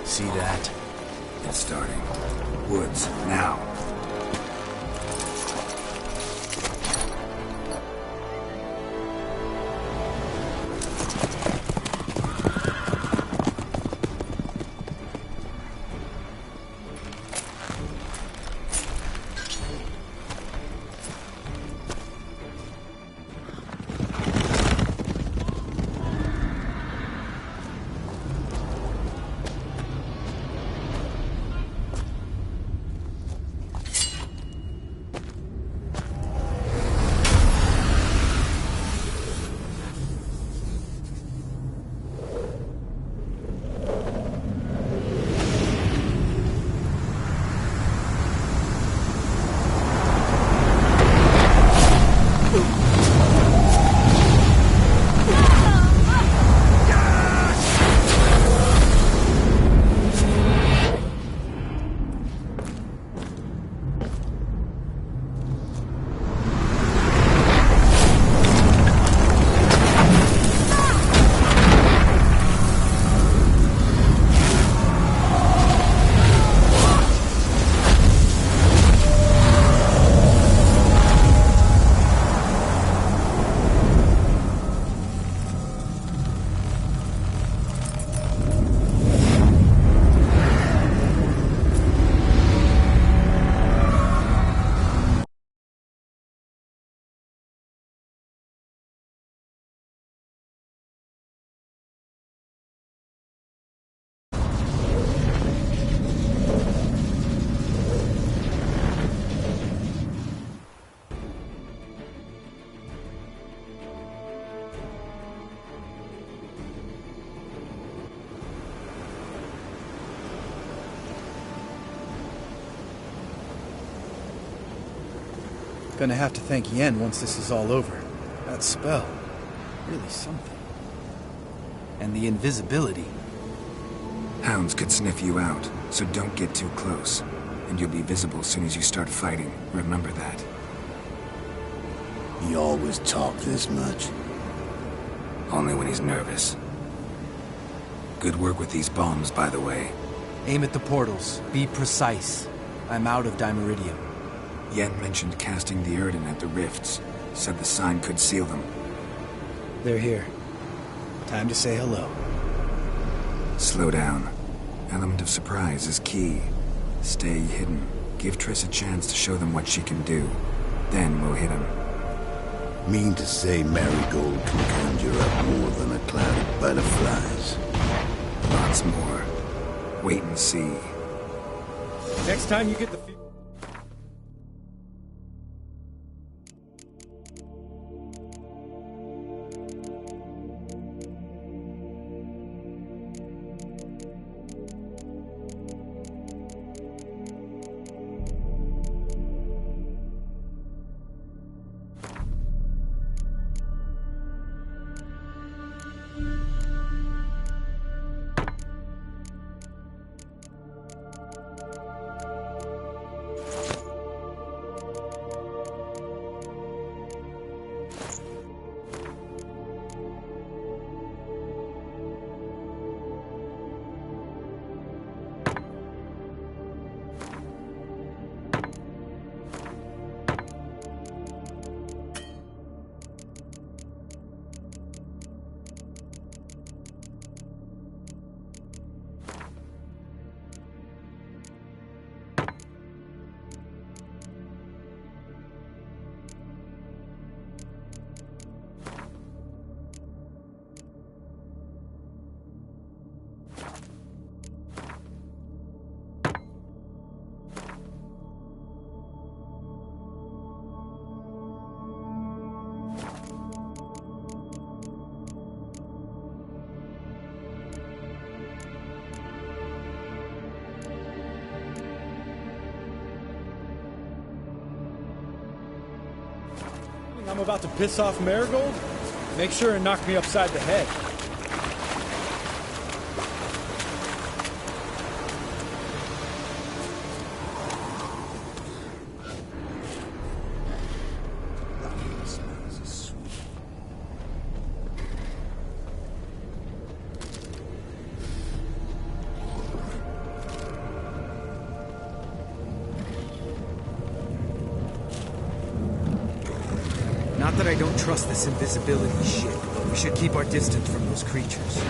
See that? It's starting. Woods, now. Gonna have to thank Yen once this is all over. That spell. Really something. And the invisibility. Hounds could sniff you out, so don't get too close. And you'll be visible as soon as you start fighting. Remember that. He always talk this much. Only when he's nervous. Good work with these bombs, by the way. Aim at the portals. Be precise. I'm out of Dimeridium. Yen mentioned casting the Erden at the rifts. Said the sign could seal them. They're here. Time to say hello. Slow down. Element of surprise is key. Stay hidden. Give Triss a chance to show them what she can do. Then we'll hit him. Mean to say Marigold can conjure up more than a cloud of butterflies? Lots more. Wait and see. Next time you get the... I'm about to piss off Marigold? Make sure and knock me upside the head. Not that I don't trust this invisibility shit, but we should keep our distance from those creatures.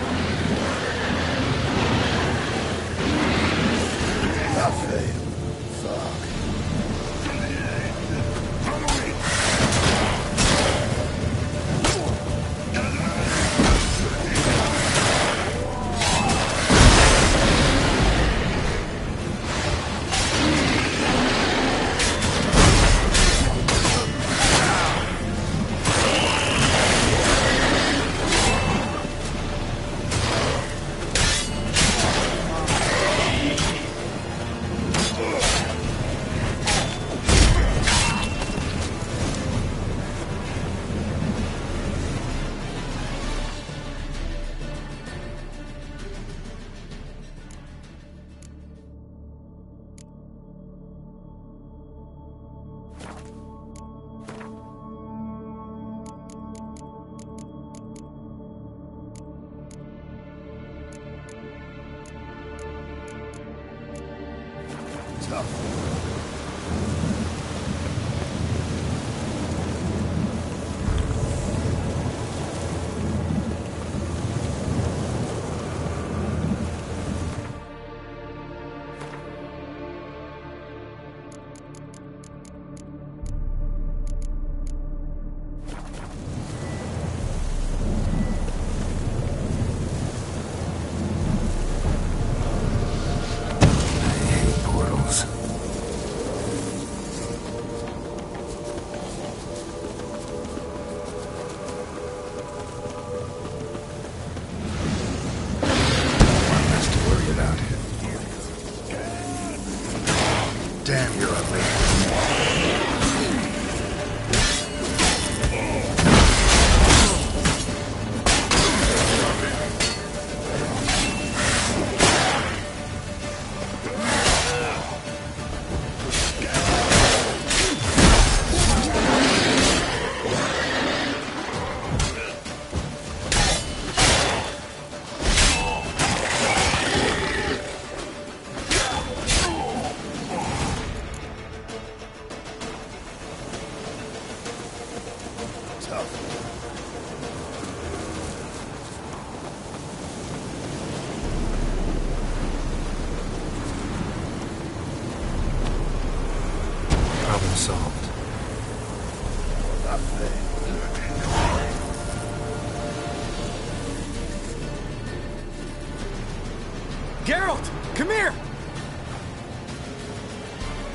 Come here!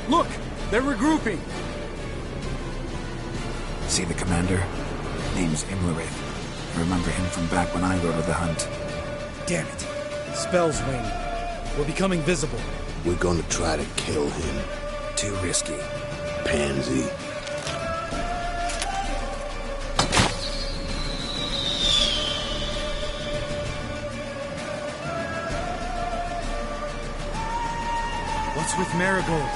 Look! They're regrouping! See the commander? Name's Imlerith. I remember him from back when I rode with the hunt. Damn it. Spell's waning. We're becoming visible. We're gonna try to kill him. Too risky. Pansy. What's with Marigold?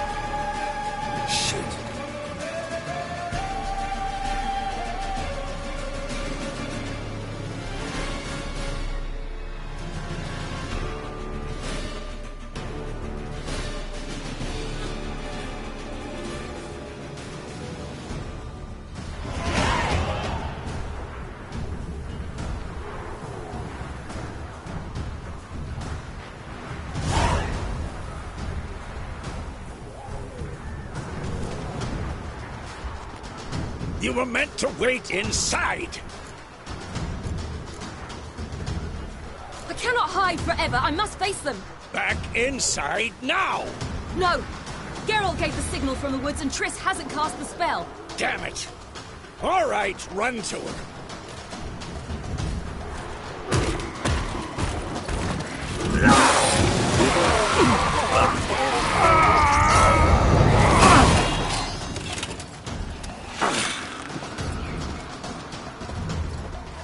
Shit. You were meant to wait inside. I cannot hide forever. I must face them. Back inside now. No. Geralt gave the signal from the woods and Triss hasn't cast the spell. Damn it. All right, run to her.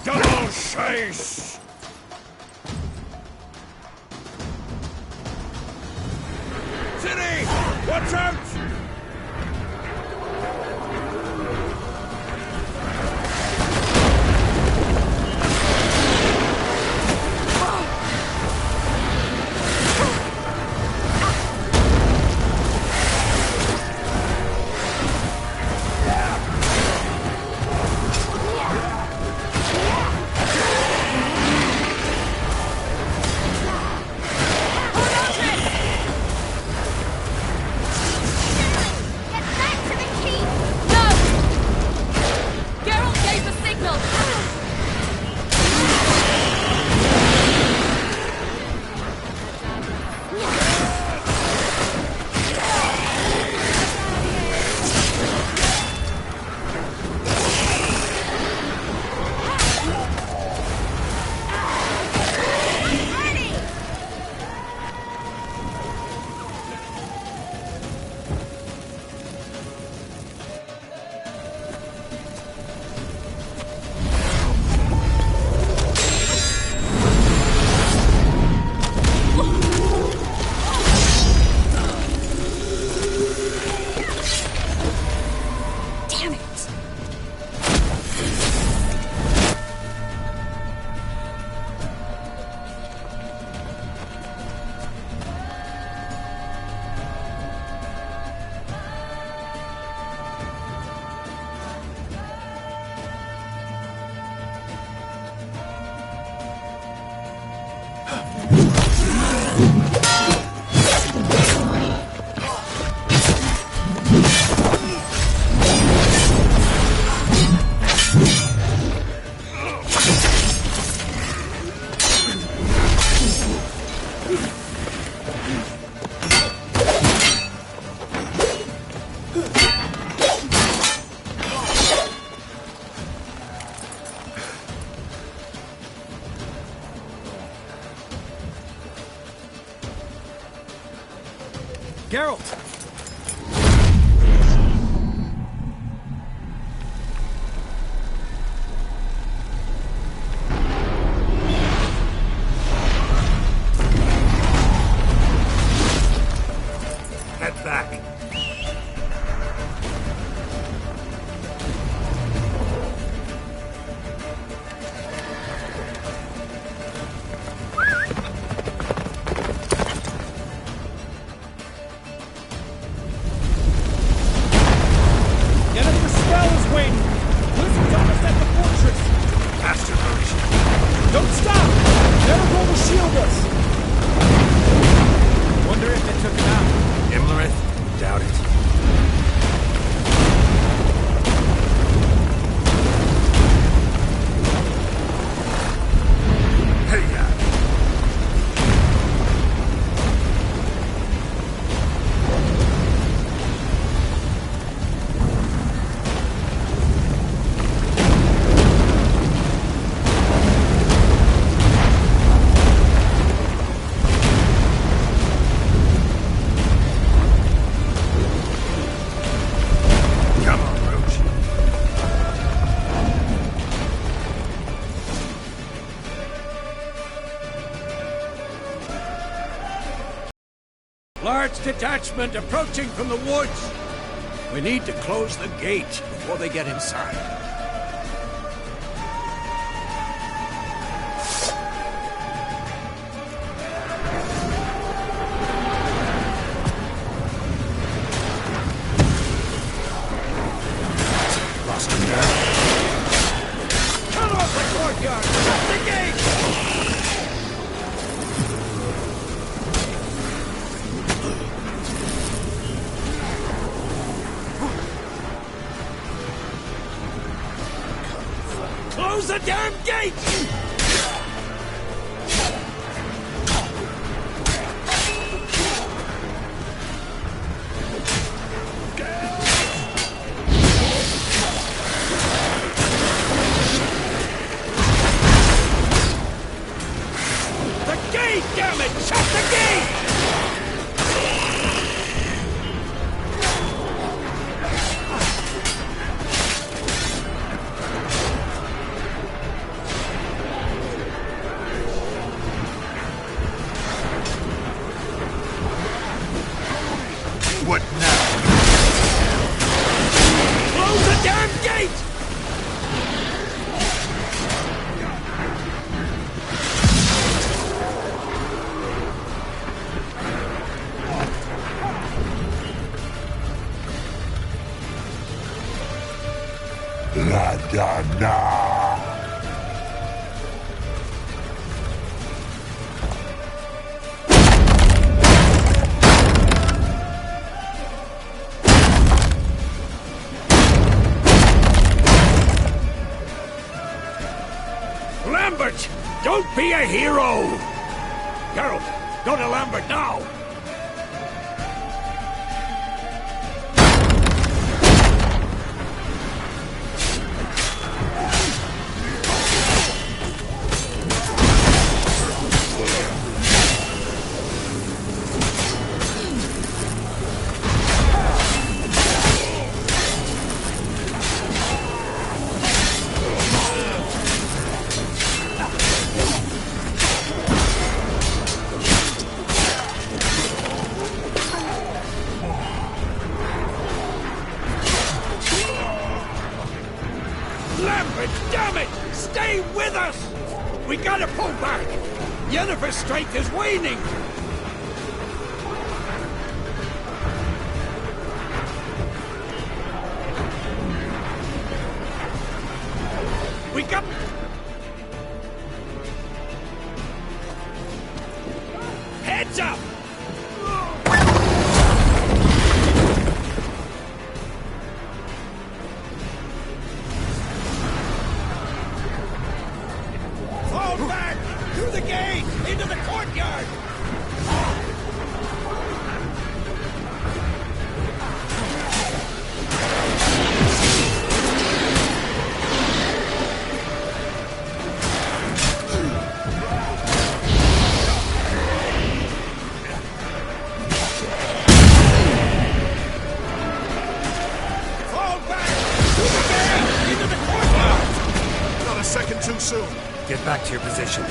Double chase! City! Watch out! Geralt! Head back. Large detachment approaching from the woods. We need to close the gate before they get inside. Lost him there. Cut off the courtyard! Shut the gate! Close the damn gate! The gate, damn it! Shut the gate! What now? Close the damn gate! La da na. Lambert! Don't be a hero! Geralt, go to Lambert now! Lambert, damn it! Stay with us! We gotta pull back! Yennefer's strength is waning! We got... Heads up! Fall back! Through the gate! Into the courtyard! Fall back! Through the gate! Into the courtyard! Not a second too soon. Get back to your position.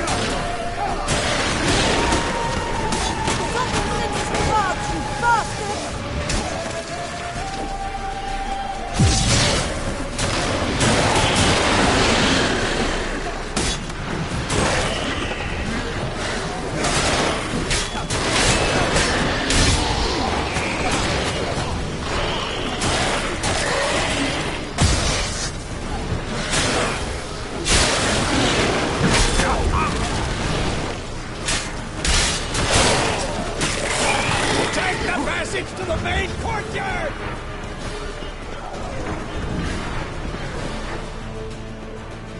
Take the passage to the main courtyard!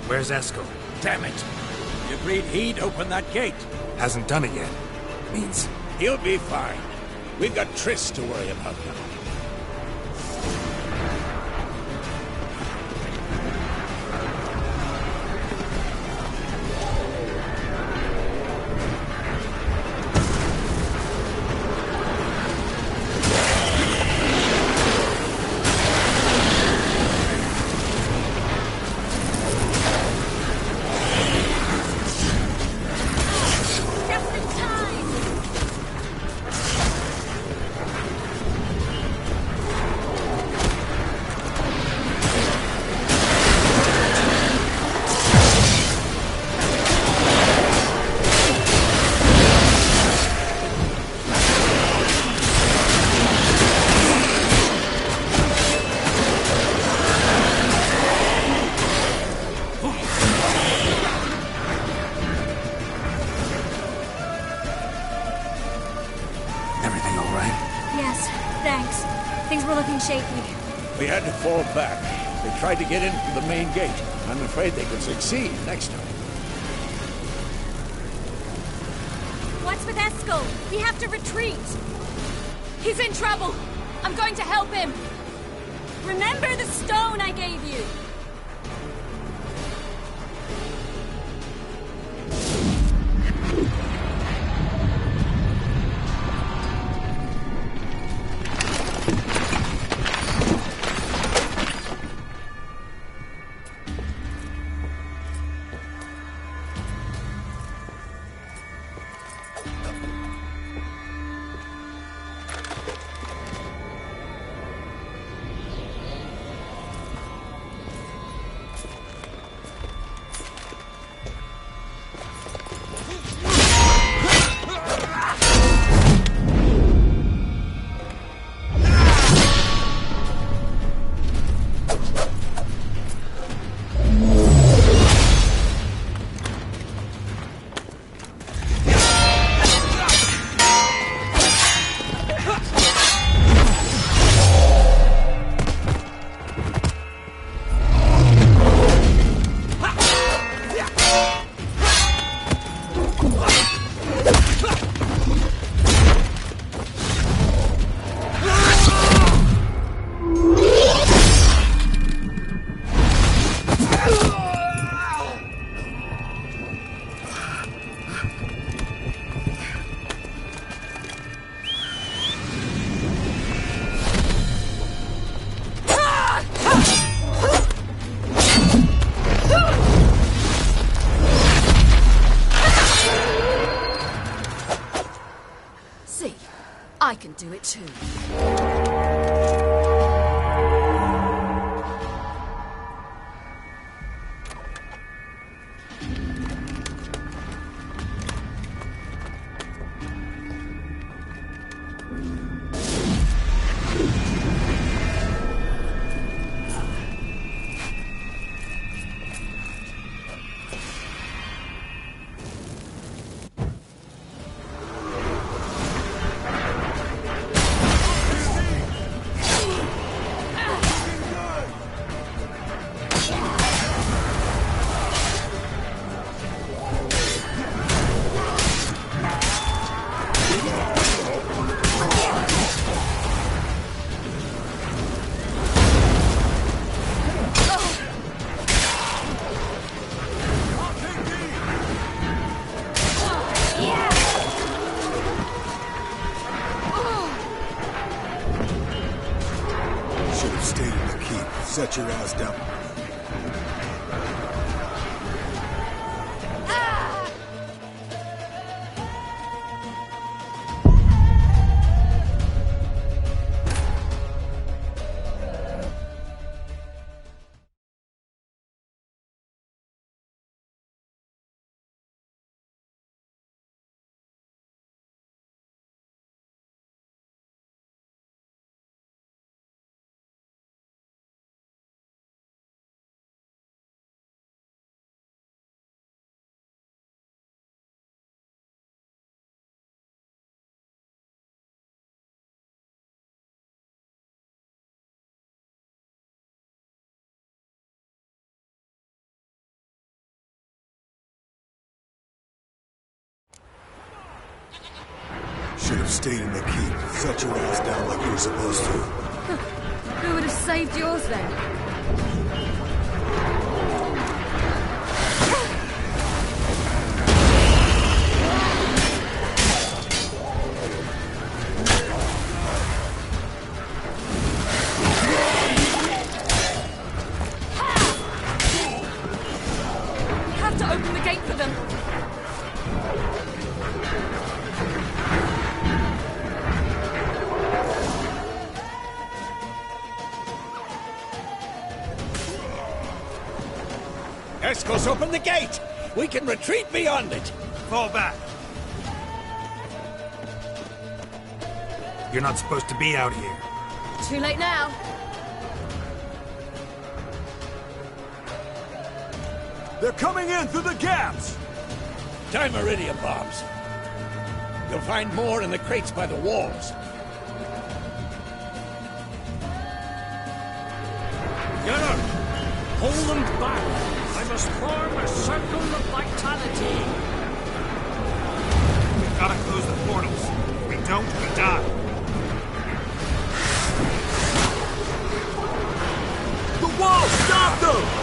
Where's Esco? Damn it! You agreed he'd open that gate. Hasn't done it yet. Means He'll be fine. We've got Triss to worry about now. were looking shaky. We had to fall back. They tried to get in through the main gate. I'm afraid they could succeed next time. What's with Eskel? We have to retreat. He's in trouble. I'm going to help him. Remember the stone I gave you. I can do it too. Set your ass down. Should have stayed in the keep. Set your ass down like you were supposed to. Who would have saved yours then? We have to open the gate for them. Eskel's open the gate! We can retreat beyond it! Fall back. You're not supposed to be out here. Too late now. They're coming in through the gaps! Dimeridium bombs. You'll find more in the crates by the walls. Together! Hold them back! I must form a circle of vitality! We've got to close the portals. If we don't, we die. The wall! Stop them!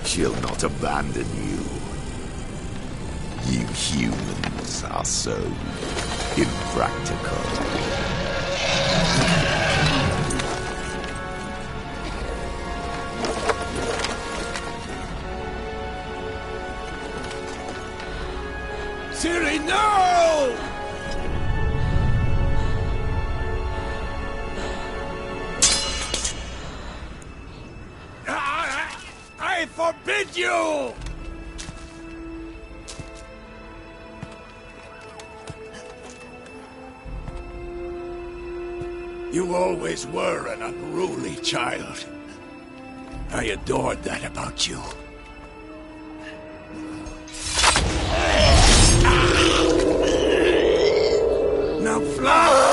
She'll not abandon you. You humans are so impractical. Ciri, no! I forbid you! You always were an unruly child. I adored that about you. Now fly!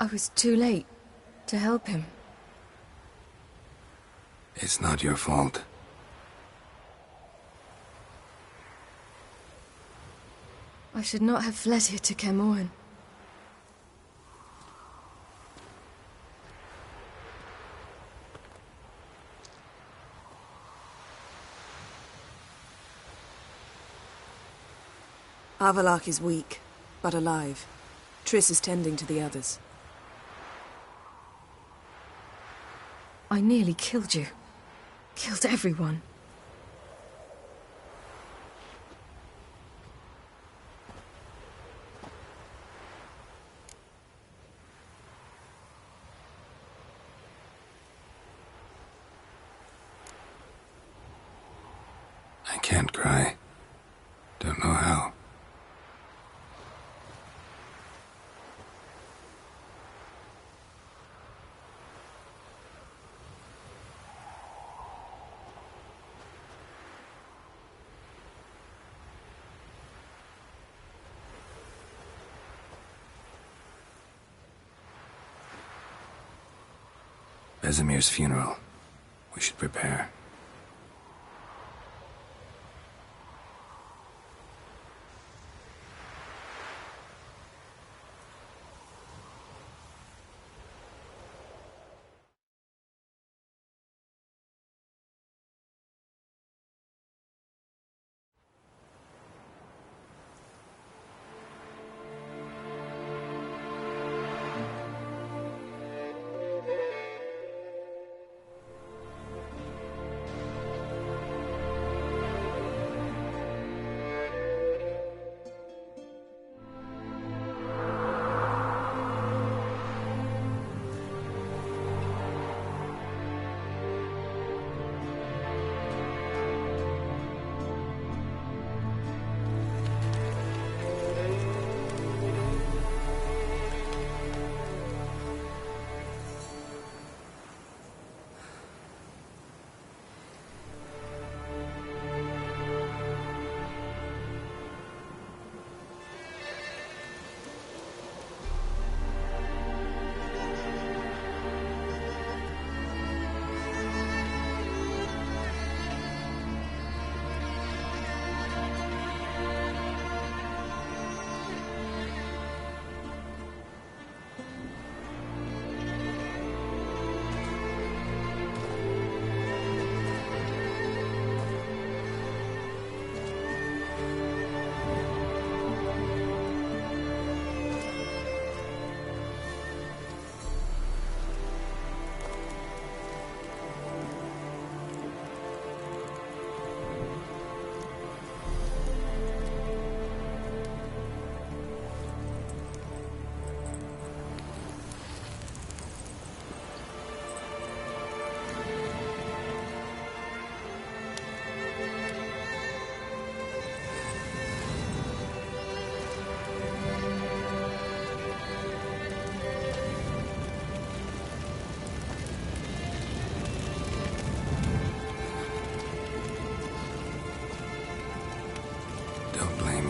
I was too late to help him. It's not your fault. I should not have fled here to Camoan. Avalok is weak, but alive. Triss is tending to the others. I nearly killed you. Killed everyone. I can't cry. Don't know how. Vesemir's funeral. We should prepare.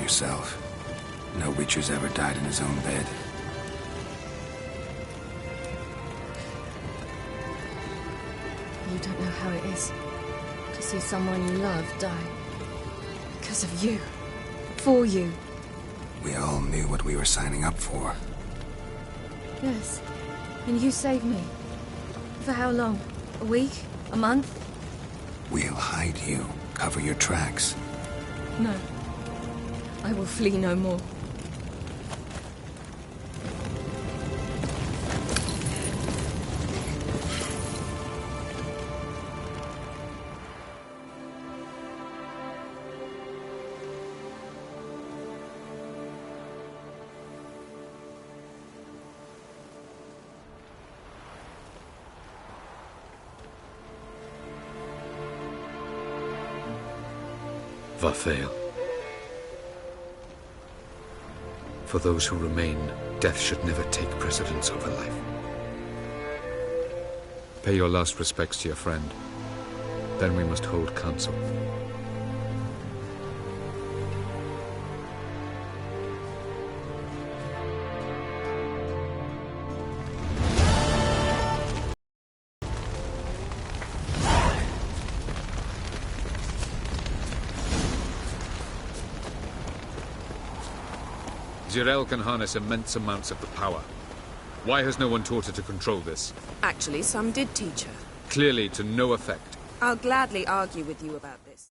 Yourself. No Witcher's ever died in his own bed. You don't know how it is to see someone you love die. Because of you. For you. We all knew what we were signing up for. Yes. And you saved me. For how long? A week? A month? We'll hide you. Cover your tracks. No. I will flee no more. Vafail. For those who remain, death should never take precedence over life. Pay your last respects to your friend. Then we must hold council. Zirel can harness immense amounts of the power. Why has no one taught her to control this? Actually, some did teach her. Clearly to no effect. I'll gladly argue with you about this.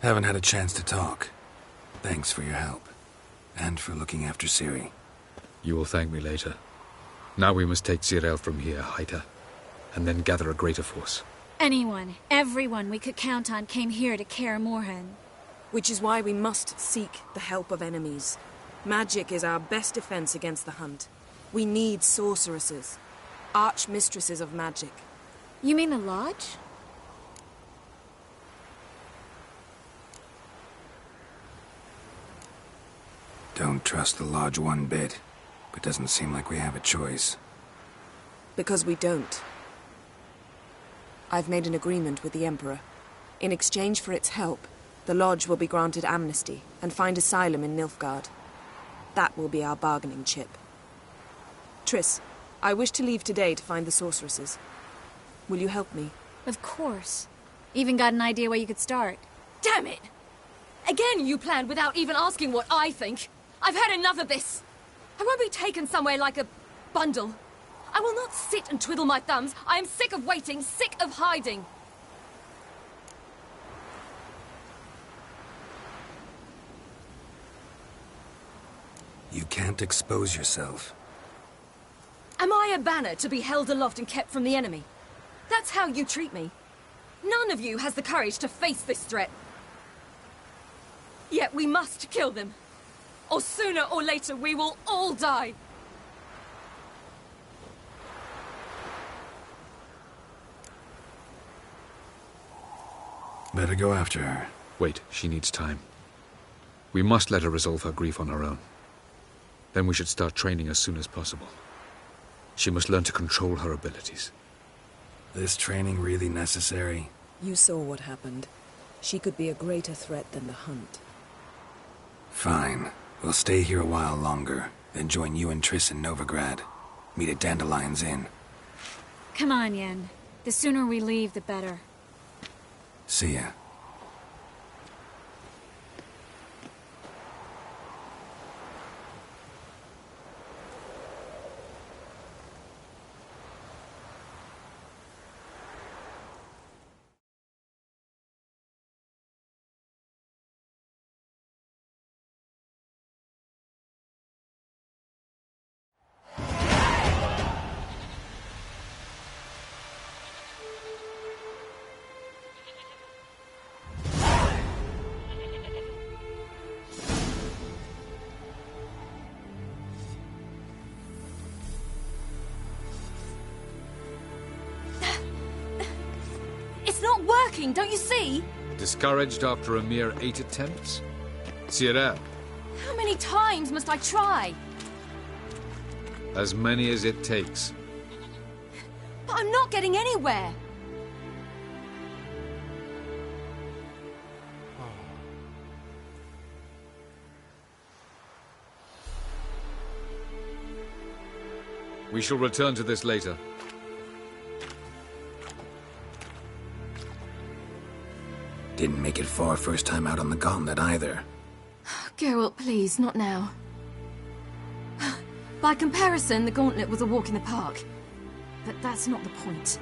Haven't had a chance to talk. Thanks for your help. And for looking after Ciri. You will thank me later. Now we must take Zirael from here, hide her, and then gather a greater force. Anyone, everyone we could count on came here to Kaer Morhen. Which is why we must seek the help of enemies. Magic is our best defense against the Hunt. We need sorceresses. Archmistresses of magic. You mean the Lodge? Don't trust the Lodge one bit, but doesn't seem like we have a choice. Because we don't. I've made an agreement with the Emperor. In exchange for its help, the Lodge will be granted amnesty and find asylum in Nilfgaard. That will be our bargaining chip. Triss, I wish to leave today to find the sorceresses. Will you help me? Of course. Even got an idea where you could start. Damn it! Again you planned without even asking what I think. I've had enough of this. I won't be taken somewhere like a bundle. I will not sit and twiddle my thumbs. I am sick of waiting, sick of hiding. You can't expose yourself. Am I a banner to be held aloft and kept from the enemy? That's how you treat me. None of you has the courage to face this threat. Yet we must kill them. Or sooner or later we will all die. Better go after her. Wait, she needs time. We must let her resolve her grief on her own. Then we should start training as soon as possible. She must learn to control her abilities. This training really necessary? You saw what happened. She could be a greater threat than the Hunt. Fine. We'll stay here a while longer, then join you and Triss in Novigrad. Meet at Dandelion's Inn. Come on, Yen. The sooner we leave, the better. See ya. Don't you see? Discouraged after a mere 8 attempts? Zirael. How many times must I try? As many as it takes. But I'm not getting anywhere. We shall return to this later. Didn't make it far first time out on the gauntlet either. Geralt, please, not now. By comparison, the gauntlet was a walk in the park. But that's not the point.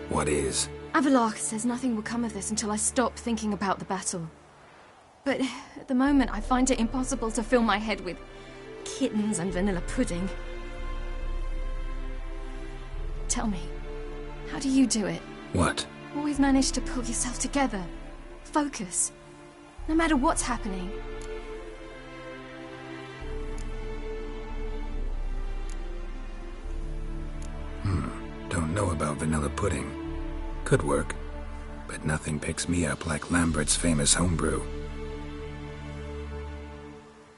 What is? Avallac'h says nothing will come of this until I stop thinking about the battle. But at the moment, I find it impossible to fill my head with kittens and vanilla pudding. Tell me, how do you do it? What? Always manage to pull yourself together. Focus. No matter what's happening. Don't know about vanilla pudding. Could work. But nothing picks me up like Lambert's famous homebrew.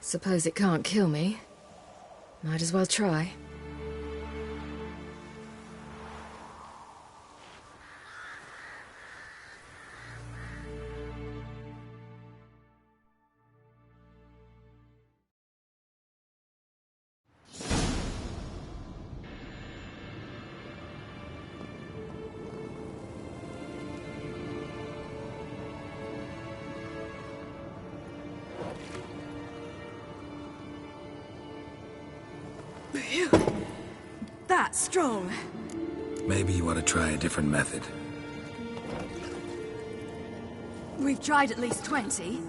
Suppose it can't kill me. Might as well try. That's strong. Maybe you ought to try a different method. We've tried at least 20.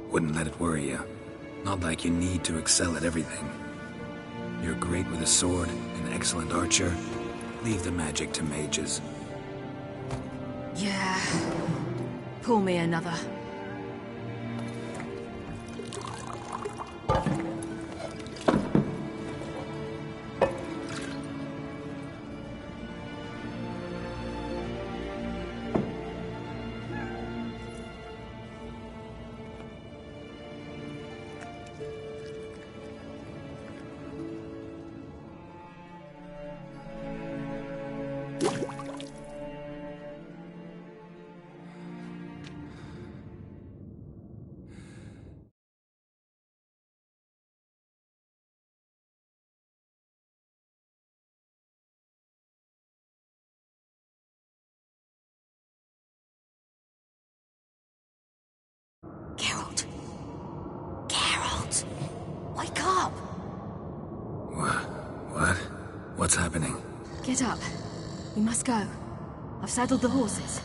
Wouldn't let it worry you. Not like you need to excel at everything. You're great with a sword, an excellent archer. Leave the magic to mages. Yeah. Pull me another. Geralt. Geralt! Wake up! What? What's happening? Get up. We must go. I've saddled the horses.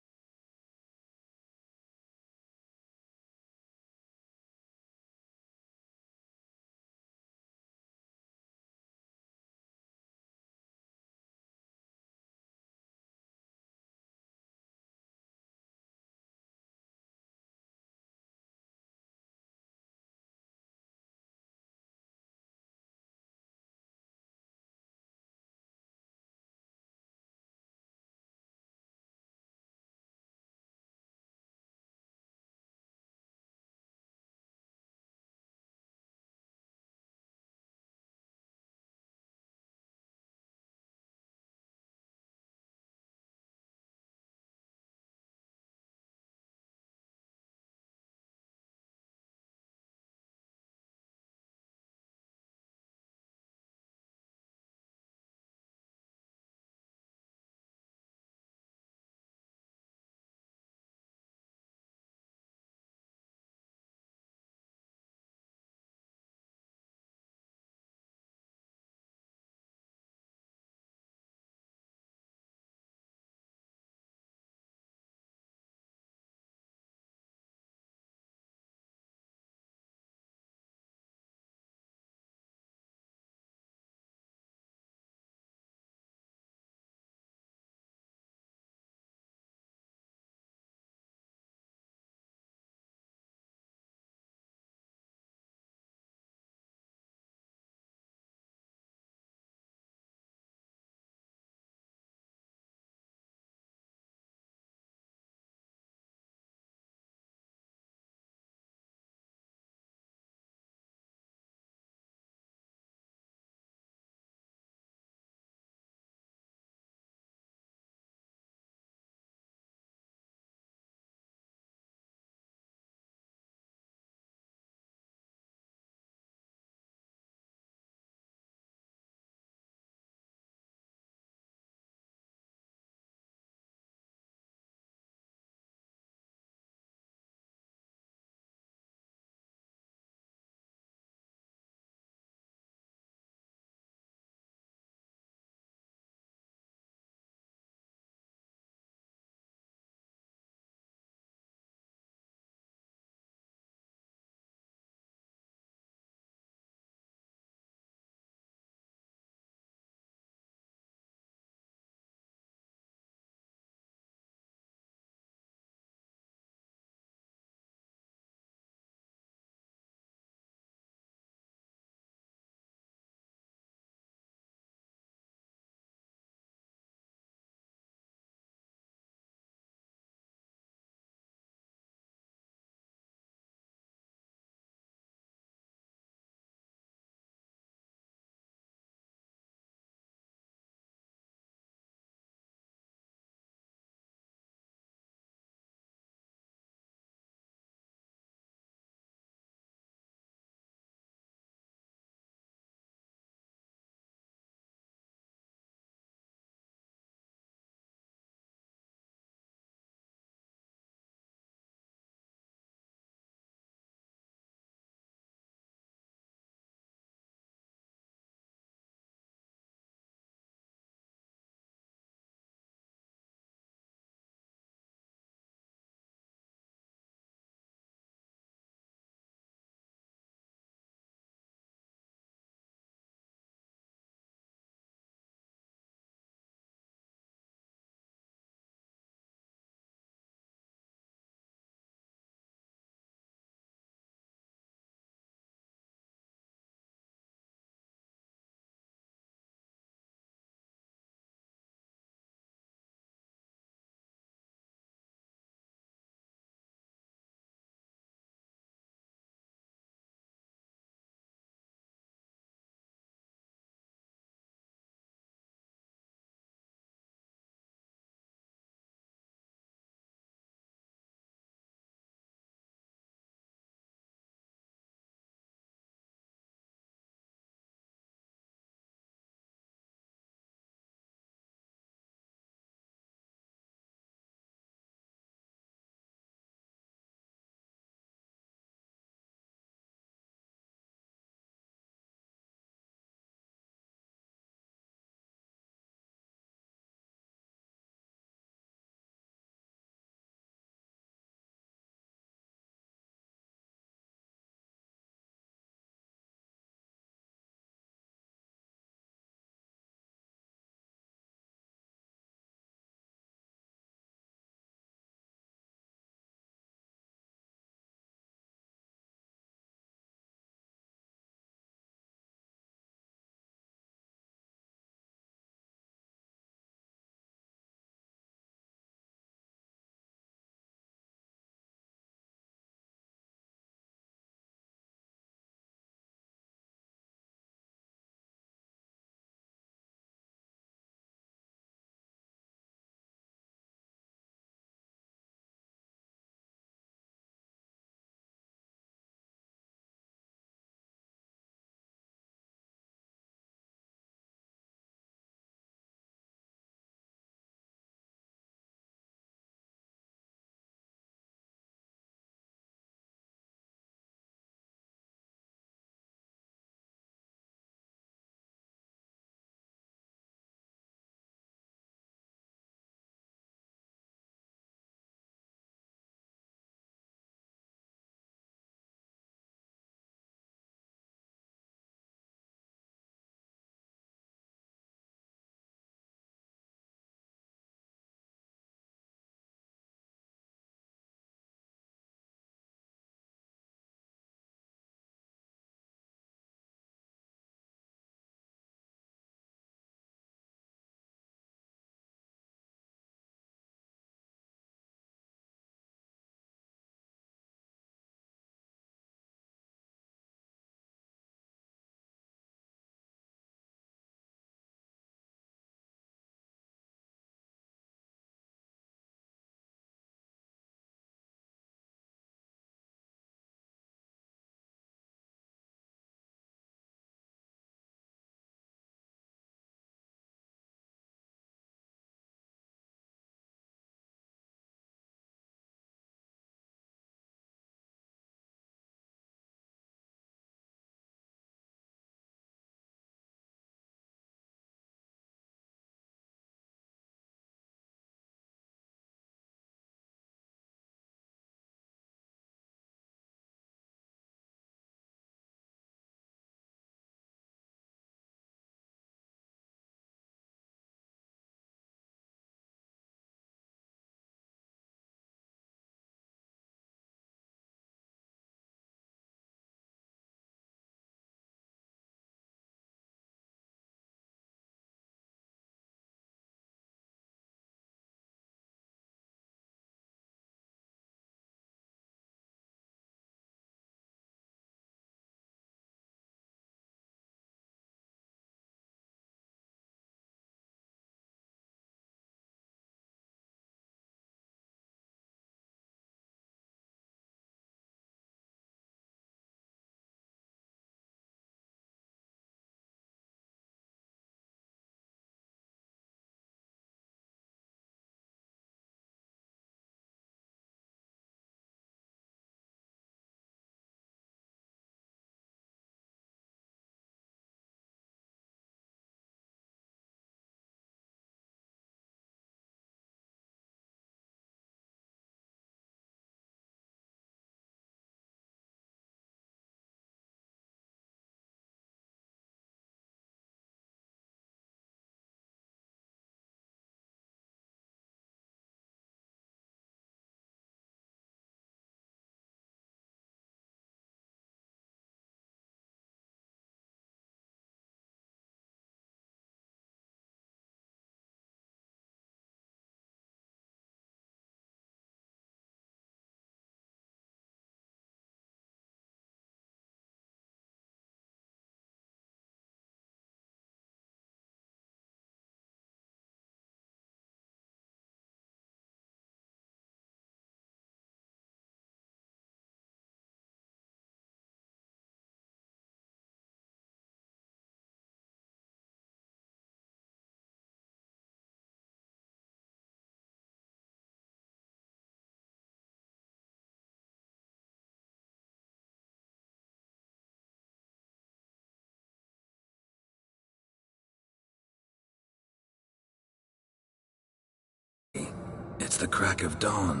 It's the crack of dawn.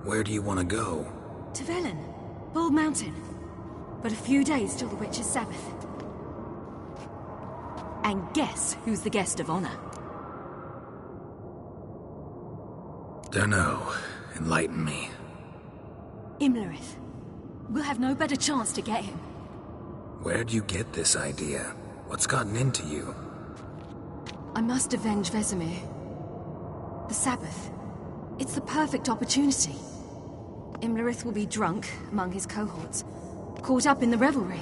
Where do you want to go? To Velen. Bald Mountain. But a few days till the Witch's Sabbath. And guess who's the guest of honor? Dunno. Enlighten me. Imlerith. We'll have no better chance to get him. Where'd you get this idea? What's gotten into you? I must avenge Vesemir. The Sabbath. It's the perfect opportunity. Imlerith will be drunk among his cohorts, caught up in the revelry.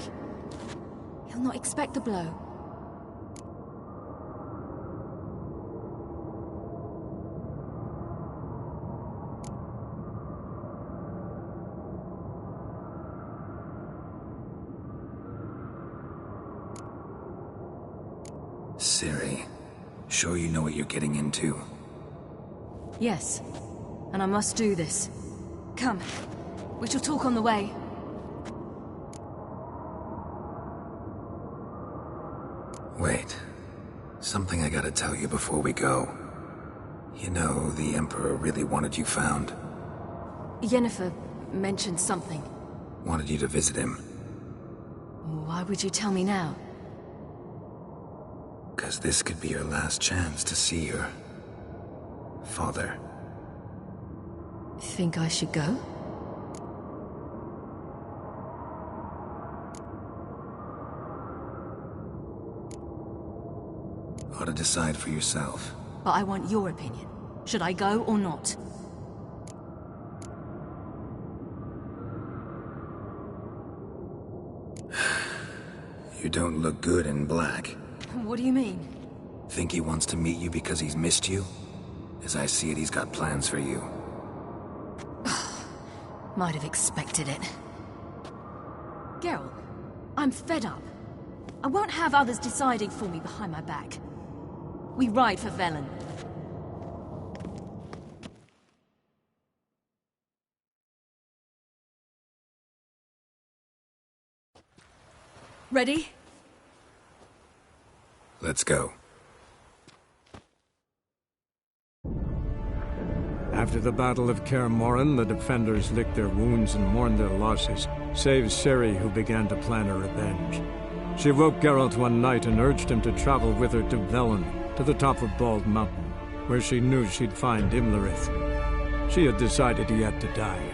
He'll not expect the blow. Ciri, sure you know what you're getting into? Yes, and I must do this. Come, we shall talk on the way. Wait. Something I gotta tell you before we go. You know, the Emperor really wanted you found. Yennefer mentioned something. Wanted you to visit him. Why would you tell me now? 'Cause this could be your last chance to see your father. Think I should go? Ought to decide for yourself. But I want your opinion. Should I go or not? You don't look good in black. What do you mean? Think he wants to meet you because he's missed you? As I see it, he's got plans for you. Might have expected it. Geralt, I'm fed up. I won't have others deciding for me behind my back. We ride for Velen. Ready? Let's go. After the Battle of Kaer Morhen, the defenders licked their wounds and mourned their losses, save Ciri, who began to plan a revenge. She woke Geralt one night and urged him to travel with her to Velen, to the top of Bald Mountain, where she knew she'd find Imlerith. She had decided he had to die.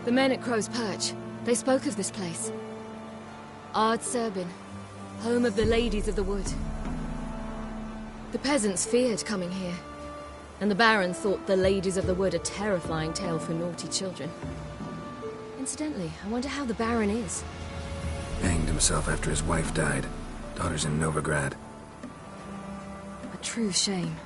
The men at Crow's Perch, they spoke of this place. Ard Serbin, home of the Ladies of the Wood. The peasants feared coming here. And the Baron thought the Ladies of the Wood a terrifying tale for naughty children. Incidentally, I wonder how the Baron is. Hanged himself after his wife died. Daughter's in Novigrad. A true shame.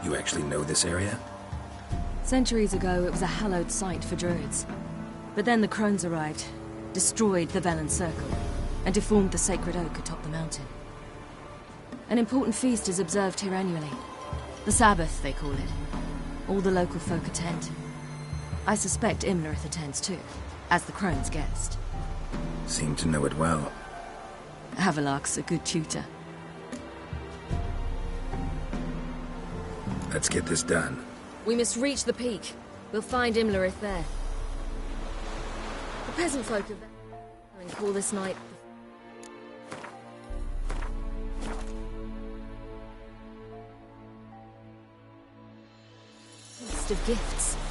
You actually know this area? Centuries ago, it was a hallowed site for druids. But then the crones arrived, destroyed the Velen Circle, and deformed the sacred oak atop the mountain. An important feast is observed here annually. The Sabbath, they call it. All the local folk attend. I suspect Imlerith attends too, as the crone's guest. Seem to know it well. Havelark's a good tutor. Let's get this done. We must reach the peak. We'll find Imlerith there. The peasant folk of there and call this night the Feast of Gifts.